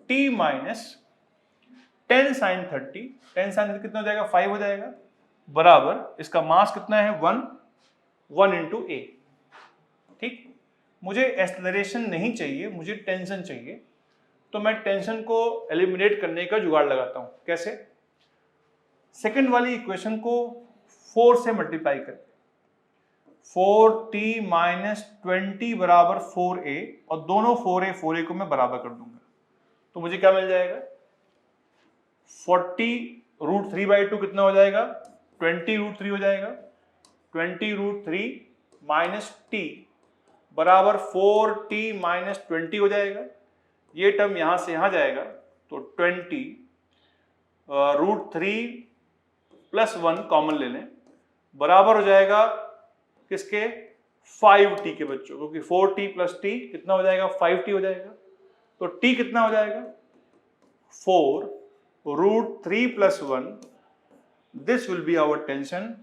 Speaker 1: t माइनस 10 sin 30, 10 sin 30 कितना हो जाएगा 5 हो जाएगा, बराबर इसका मास कितना है 1 इंटू a। ठीक, मुझे एक्सेलरेशन नहीं चाहिए, मुझे टेंशन चाहिए, तो मैं टेंशन को एलिमिनेट करने का जुगाड़ लगाता हूं। कैसे, सेकंड वाली इक्वेशन को 4 से मल्टीप्लाई करके 4t माइनस 20 बराबर 4a, और दोनों 4a को मैं बराबर कर दूंगा, तो मुझे क्या मिल जाएगा 40√3/2 कितना हो जाएगा 20√3 हो जाएगा, 20√3 माइनस t बराबर 4t माइनस 20 हो जाएगा। ये टर्म यहां से यहां जाएगा तो 20√3 प्लस 1 कॉमन ले लें, बराबर हो जाएगा किसके 5t के बच्चों, क्योंकि 4t प्लस t कितना हो जाएगा 5t हो जाएगा। तो t कितना हो जाएगा 4√3 plus 1, this will be our tension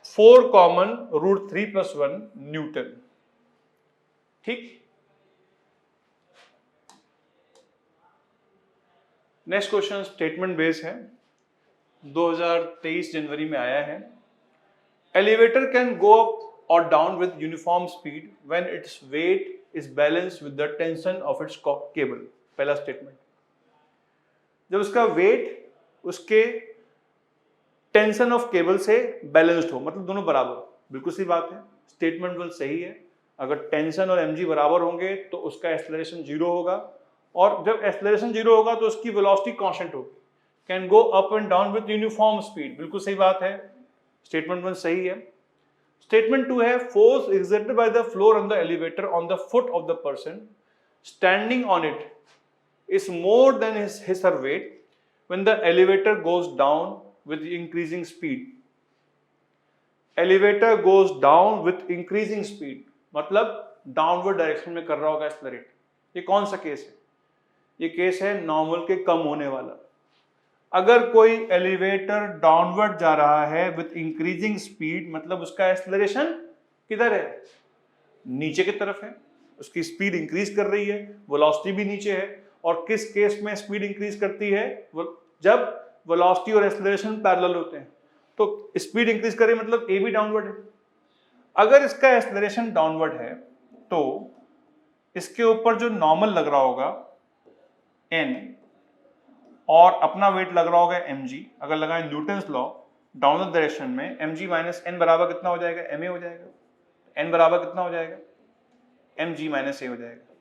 Speaker 1: 4 common √3 plus 1 newton. ठीक, नेक्स्ट क्वेश्चन स्टेटमेंट बेस है, 2023 जनवरी में आया है। एलिवेटर कैन गो अप और down with uniform speed when its weight is balanced with the tension of its cable. पहला statement, जब उसका वेट उसके टेंशन ऑफ केबल से बैलेंस्ड हो, मतलब दोनों बराबर, बिल्कुल सही बात है, स्टेटमेंट बिल्कुल सही है। अगर टेंशन और mg बराबर होंगे तो उसका एक्सेलरेशन 0 होगा, और जब एक्सेलरेशन 0 होगा तो उसकी वेलोसिटी कांस्टेंट होगी। Can go up and down with uniform speed, बिल्कुल सही बात है, स्टेटमेंट 1 सही है। स्टेटमेंट 2 है force exerted by the floor on the elevator on the foot of the person standing on it is more than his her weight when the elevator goes down with increasing speed. Elevator goes down with increasing speed, मतलब downward direction में कर रहा होगा accelerate. ये कौन सा case है, ये केस है नॉर्मल के कम होने वाला। अगर कोई एलिवेटर डाउनवर्ड जा रहा है विथ इंक्रीजिंग स्पीड, मतलब उसका एक्सेलरेशन किधर है, नीचे की तरफ है, उसकी स्पीड इंक्रीज कर रही है, वेलोसिटी भी नीचे है। और किस केस में स्पीड इंक्रीज करती है, जब वेलोसिटी और एक्सेलरेशन पैरेलल होते हैं। तो स्पीड इंक्रीज करे मतलब ए भी डाउनवर्ड है। अगर इसका एक्सेलरेशन डाउनवर्ड है तो इसके ऊपर जो नॉर्मल लग रहा होगा n, और अपना वेट लग रहा होगा mg, अगर लगाएं न्यूटन्स लॉ डाउनवर्ड डायरेक्शन में, mg माइनस n बराबर कितना हो जाएगा, ma हो जाएगा, n बराबर कितना हो जाएगा, mg माइनस a हो जाएगा।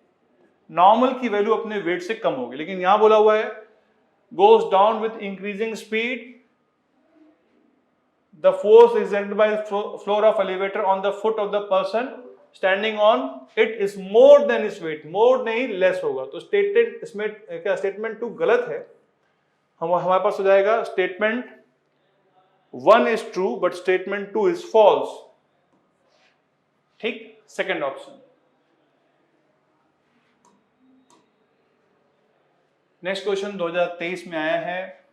Speaker 1: नॉर्मल की वैल्यू अपने वेट से कम होगी, लेकिन यहां बोला हुआ है goes down with increasing speed, the force exerted by the floor of elevator on the foot of the person standing on it is more than its weight, more नहीं less होगा। तो स्टेटेड इसमें क्या स्टेटमेंट 2 गलत है, हमारे पास हो जाएगा statement 1 is true but statement 2 is false। ठीक, सेकंड ऑप्शन। नेक्स्ट क्वेश्चन 2023 में आया है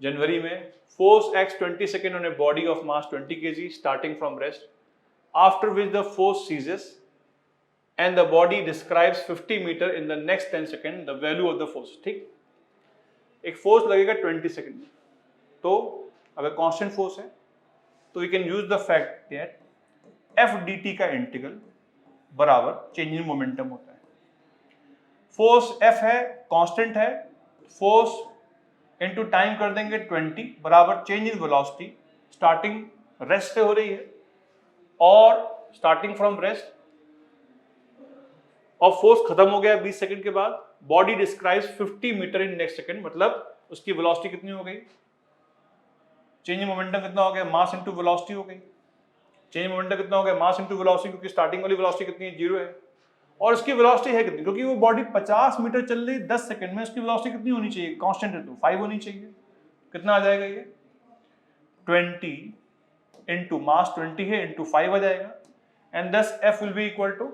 Speaker 1: जनवरी में। Force act 20 second on a body of mass 20 kg starting from rest, after which the force ceases and the body describes 50 metre in the next 10 second the value of the force. ठीक, एक force लगेगा 20 second में, तो अगर constant force है तो we can use the fact that F D T का integral बराबर चेंज इन मोमेंटम होता है। फोर्स एफ है, कांस्टेंट है, फोर्स इनटू टाइम कर देंगे 20 बराबर change in velocity, starting rest से हो रही है और स्टार्टिंग फ्रॉम रेस्ट, और फोर्स खत्म हो गया 20 सेकंड के बाद, body describes 50 metre in next second, मतलब उसकी वेलोसिटी कितनी हो गई, चेंज इन मोमेंटम कितना हो गया, मास इनटू वेलोसिटी हो गई। चेंज इन मोमेंटम कितना हो गया, मास इनटू वेलोसिटी, क्योंकि स्टार्टिंग वाली वेलोसिटी कितनी है, 0 है, और उसकी वेलोसिटी है कितनी, क्योंकि वो बॉडी 50 मीटर चल रही 10 सेकंड में, उसकी वेलोसिटी कितनी होनी चाहिए, कांस्टेंट है तो 5 होनी चाहिए। कितना आ जाएगा ये, 20 इंटू मास 20 है इंटू 5 आ जाएगा, एंड दस F will be equal to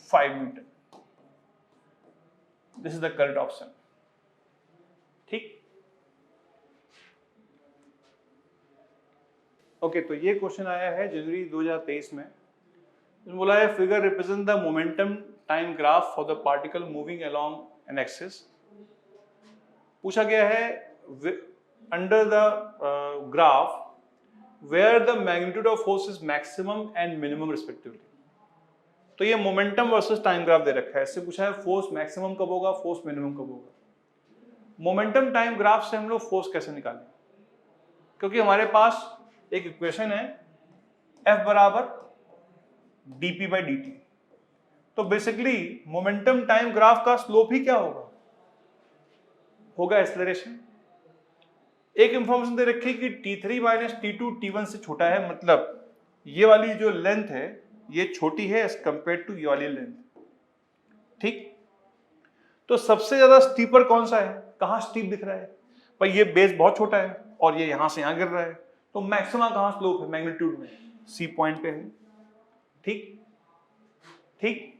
Speaker 1: 5 metre. This is the correct option. ठीक, ओके, तो ये क्वेश्चन आया है जनवरी 2023 में। बोला है figure represent the momentum time graph for the particle moving along an axis. पूछा गया है under the graph where the magnitude of force is maximum and minimum respectively. तो ये मोमेंटम वर्सेस टाइम ग्राफ दे रखा है, इससे पूछा है फोर्स मैक्सिमम कब होगा, फोर्स मिनिमम कब होगा। मोमेंटम टाइम ग्राफ से हम लोग फोर्स कैसे निकालें, क्योंकि हमारे पास एक इक्वेशन है F बराबर dp बाई dt, तो बेसिकली मोमेंटम टाइम ग्राफ का स्लोप ही क्या होगा एक्सेलरेशन। एक इंफॉर्मेशन दे रखी कि t3 माइनस t2 t1 से छोटा है, मतलब ये वाली जो लेंथ है ये छोटी है एज कंपेयर टू ये वाली लेंथ। ठीक, तो सबसे ज्यादा स्टीपर कौन सा है, कहां स्टीप दिख रहा है, भाई ये बेस बहुत छोटा है और ये यहां से यहां गिर रहा है, तो मैक्सिमम कहां स्लोप है, मैग्नीट्यूड में सी पॉइंट पे है। ठीक ठीक,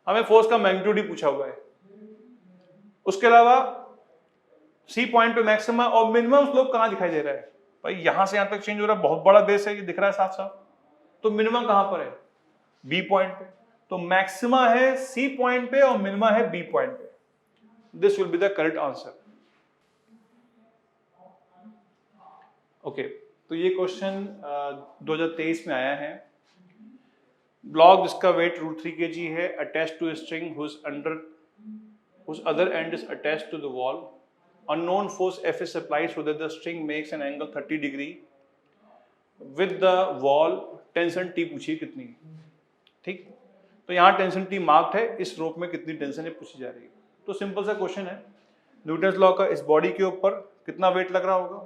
Speaker 1: हमें फोर्स का मैग्नीट्यूड ही पूछा हुआ है, उसके अलावा सी पॉइंट पे मैक्सिमम और मिनिमम स्लोप कहां दिखाई दे रहा है, भाई यहां से यहां तक चेंज हो रहा है, बहुत बड़ा बेस है, ये दिख रहा है साफ साफ, तो मिनिमम कहां पर है, बी पॉइंट पे, तो मैक्सिमा है सी पॉइंट पे और मिनिमा है बी पॉइंट पे। This will be the correct answer. Okay, तो ये क्वेश्चन 2023 में आया है। ब्लॉक जिसका वेट √3 kg है attached to string whose other end is attached to the wall, unknown force F is applied so that the string makes an angle 30 degree with the wall, tension T पूछी कितनी। ठीक, तो यहाँ tension T marked है, इस रोप में कितनी tension है पूछी जा रही है। तो सिंपल सा क्वेश्चन है, न्यूटन्स लॉ का इस बॉडी के ऊपर कितना वेट लग रहा होगा,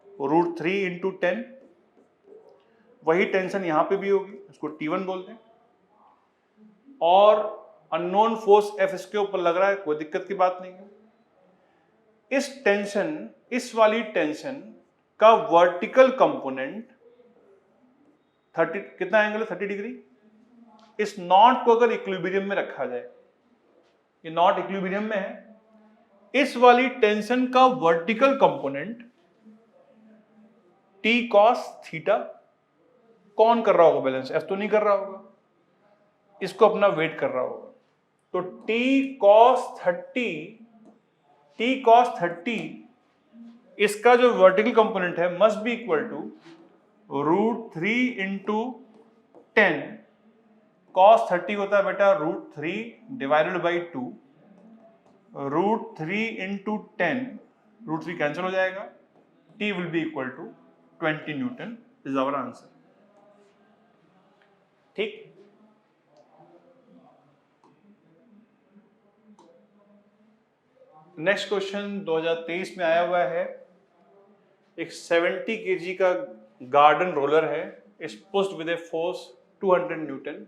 Speaker 1: √3 इंटू 10, वही टेंशन यहाँ पे भी होगी, इसको T1 बोलते हैं, और अननोन फोर्स F इसके ऊपर लग रहा है, कोई दिक्कत की बात नहीं है। इस टेंशन, इस वाली टेंशन का वर्टिकल कंपोनेंट 30 कितना एंगल है, 30 डिग्री। इस नॉट को अगर इक्विलिब्रियम में रखा जाए, ये नॉट इक्विलिब्रियम में है, इस वाली टेंशन का vertical component T cos theta, कौन कर रहा होगा बैलेंस, F तो नहीं कर रहा होगा, इसको अपना वेट कर रहा होगा, तो T cos 30 इसका जो वर्टिकल कंपोनेंट है must be equal to √3 into 10, cos 30 होता है बेटा √3 डिवाइडेड बाई 2, √3 into 10, √3 कैंसिल हो जाएगा, T will be equal to 20 newton is our answer. ठीक, नेक्स्ट क्वेश्चन 2023 में आया हुआ है। एक 70 kg का गार्डन रोलर है, is pushed with a force 200 newton,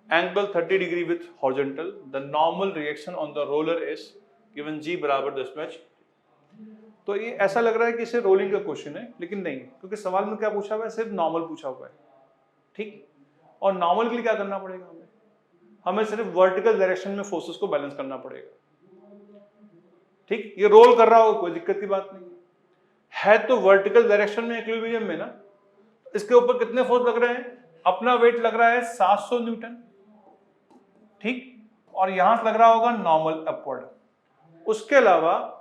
Speaker 1: angle 30 degree with horizontal, the normal reaction on the roller is given G बराबर 10 तो ये ऐसा लग रहा है कि इसे रोलिंग का क्वेश्चन है, लेकिन नहीं, क्योंकि सवाल में क्या पूछा हुआ है, सिर्फ नॉर्मल पूछा हुआ है। ठीक, और नॉर्मल के लिए क्या करना पड़ेगा, हमें सिर्फ वर्टिकल डायरेक्शन में फोर्सेस को बैलेंस करना पड़ेगा। ठीक, ये रोल कर रहा होगा, कोई दिक्कत की बात नहीं है, तो वर्टिकल डायरेक्शन में इक्विलिब्रियम में ना, इसके ऊपर कितने फोर्स लग रहे हैं, अपना वेट लग रहा है 700 न्यूटन। ठीक, और यहां से लग रहा होगा नॉर्मल अपवर्ड। उसके अलावा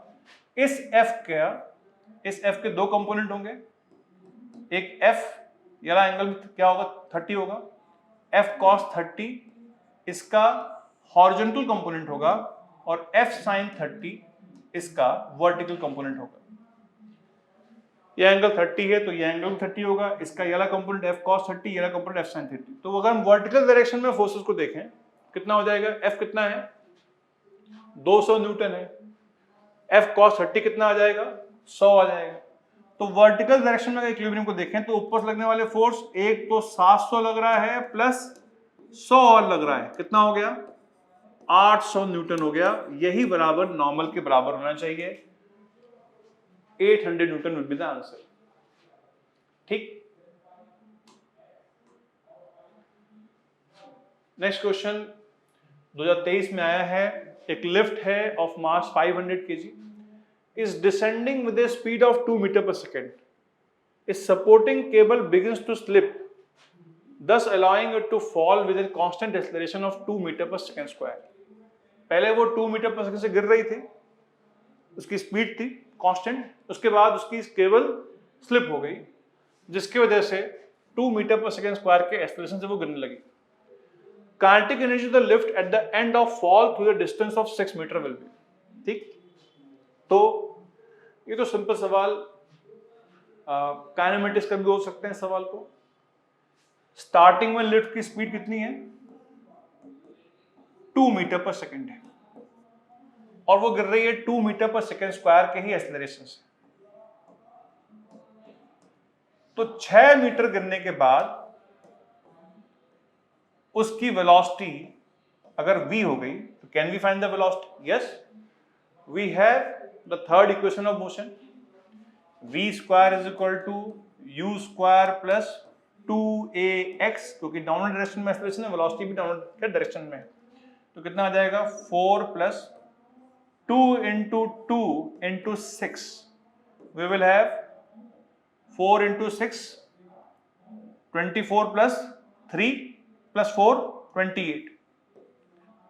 Speaker 1: इस F के दो कंपोनेंट होंगे, एक F ये एंगल क्या होगा 30 होगा, F cos 30 इसका हॉरिजॉन्टल कंपोनेंट होगा, और F sin 30 इसका वर्टिकल कंपोनेंट होगा। ये एंगल 30 है तो ये एंगल 30 होगा, इसका ये वाला कंपोनेंट F cos 30, ये वाला कंपोनेंट F sin 30। तो अगर हम वर्टिकल डायरेक्शन में फोर्सेस को देखें कितना हो जाएगा, F कितना है 200 न्यूटन है, F cos 30 कितना आ जाएगा 100 आ जाएगा। तो वर्टिकल डायरेक्शन में इक्विलिब्रियम को देखें तो ऊपर से लगने वाले फोर्स एक तो 700 लग रहा है प्लस 100 और लग रहा है, कितना हो गया 800 न्यूटन हो गया। यही बराबर नॉर्मल के बराबर होना चाहिए, 800 Newton will be the answer. ठीक, नेक्स्ट क्वेश्चन 2023 में आया है। एक लिफ्ट है of mass 500 kg, is descending with a speed of 2 meter per second. Its supporting cable begins to slip, thus allowing it to fall with a constant acceleration of 2 meter per second square. पहले वो 2 metre पर second से गिर रही थी, उसकी speed थी constant, उसके बाद उसकी केबल स्लिप हो गई, जिसकी वजह से 2 मीटर पर सेकंड स्क्वायर के एक्सेलरेशन से वो गिरने लगी। Kinetic energy of the lift at the end of fall through the distance of 6 metre will be. ठीक, तो ये तो सिंपल सवाल, काइनेमेटिक्स का भी हो सकते हैं सवाल को। स्टार्टिंग में लिफ्ट की स्पीड कितनी है 2 मीटर पर सेकंड है, और वो गिर रही है 2 मीटर पर सेकंड स्क्वायर के ही एक्सेलरेशन से। तो 6 मीटर गिरने के बाद उसकी वेलोसिटी अगर v हो गई तो can we find the velocity? Yes, we have the third equation of motion, v square is equal to u square plus 2ax, क्योंकि डाउनवर्ड डायरेक्शन में एक्सेलरेशन है, वेलोसिटी भी डाउनवर्ड के डायरेक्शन में है, तो कितना आ जाएगा 4 plus 2 into 2 into 6, we will have 4 into 6 24 plus 3 plus 4 28।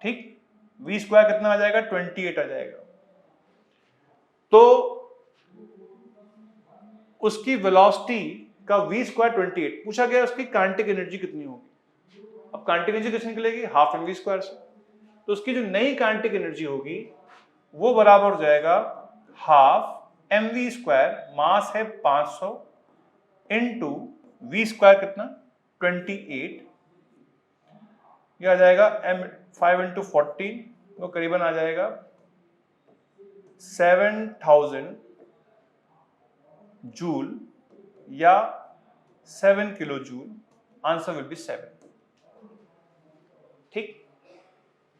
Speaker 1: ठीक, v स्क्वायर कितना आ जाएगा 28 आ जाएगा। तो उसकी वेलोसिटी का v स्क्वायर 28, पूछा गया उसकी काइनेटिक एनर्जी कितनी होगी। अब काइनेटिक एनर्जी कितनी निकलेगी, हाफ mv स्क्वायर से, तो उसकी जो नई काइनेटिक एनर्जी होगी वो बराबर हो जाएगा हाफ mv स्क्वायर, मास है 500 इंटू v स्क्वायर कितना 28, ये आ जाएगा 5 इंटू 14, वो करीबन आ जाएगा 7000 जूल या 7 kilo joule. Answer will B 7। ठीक,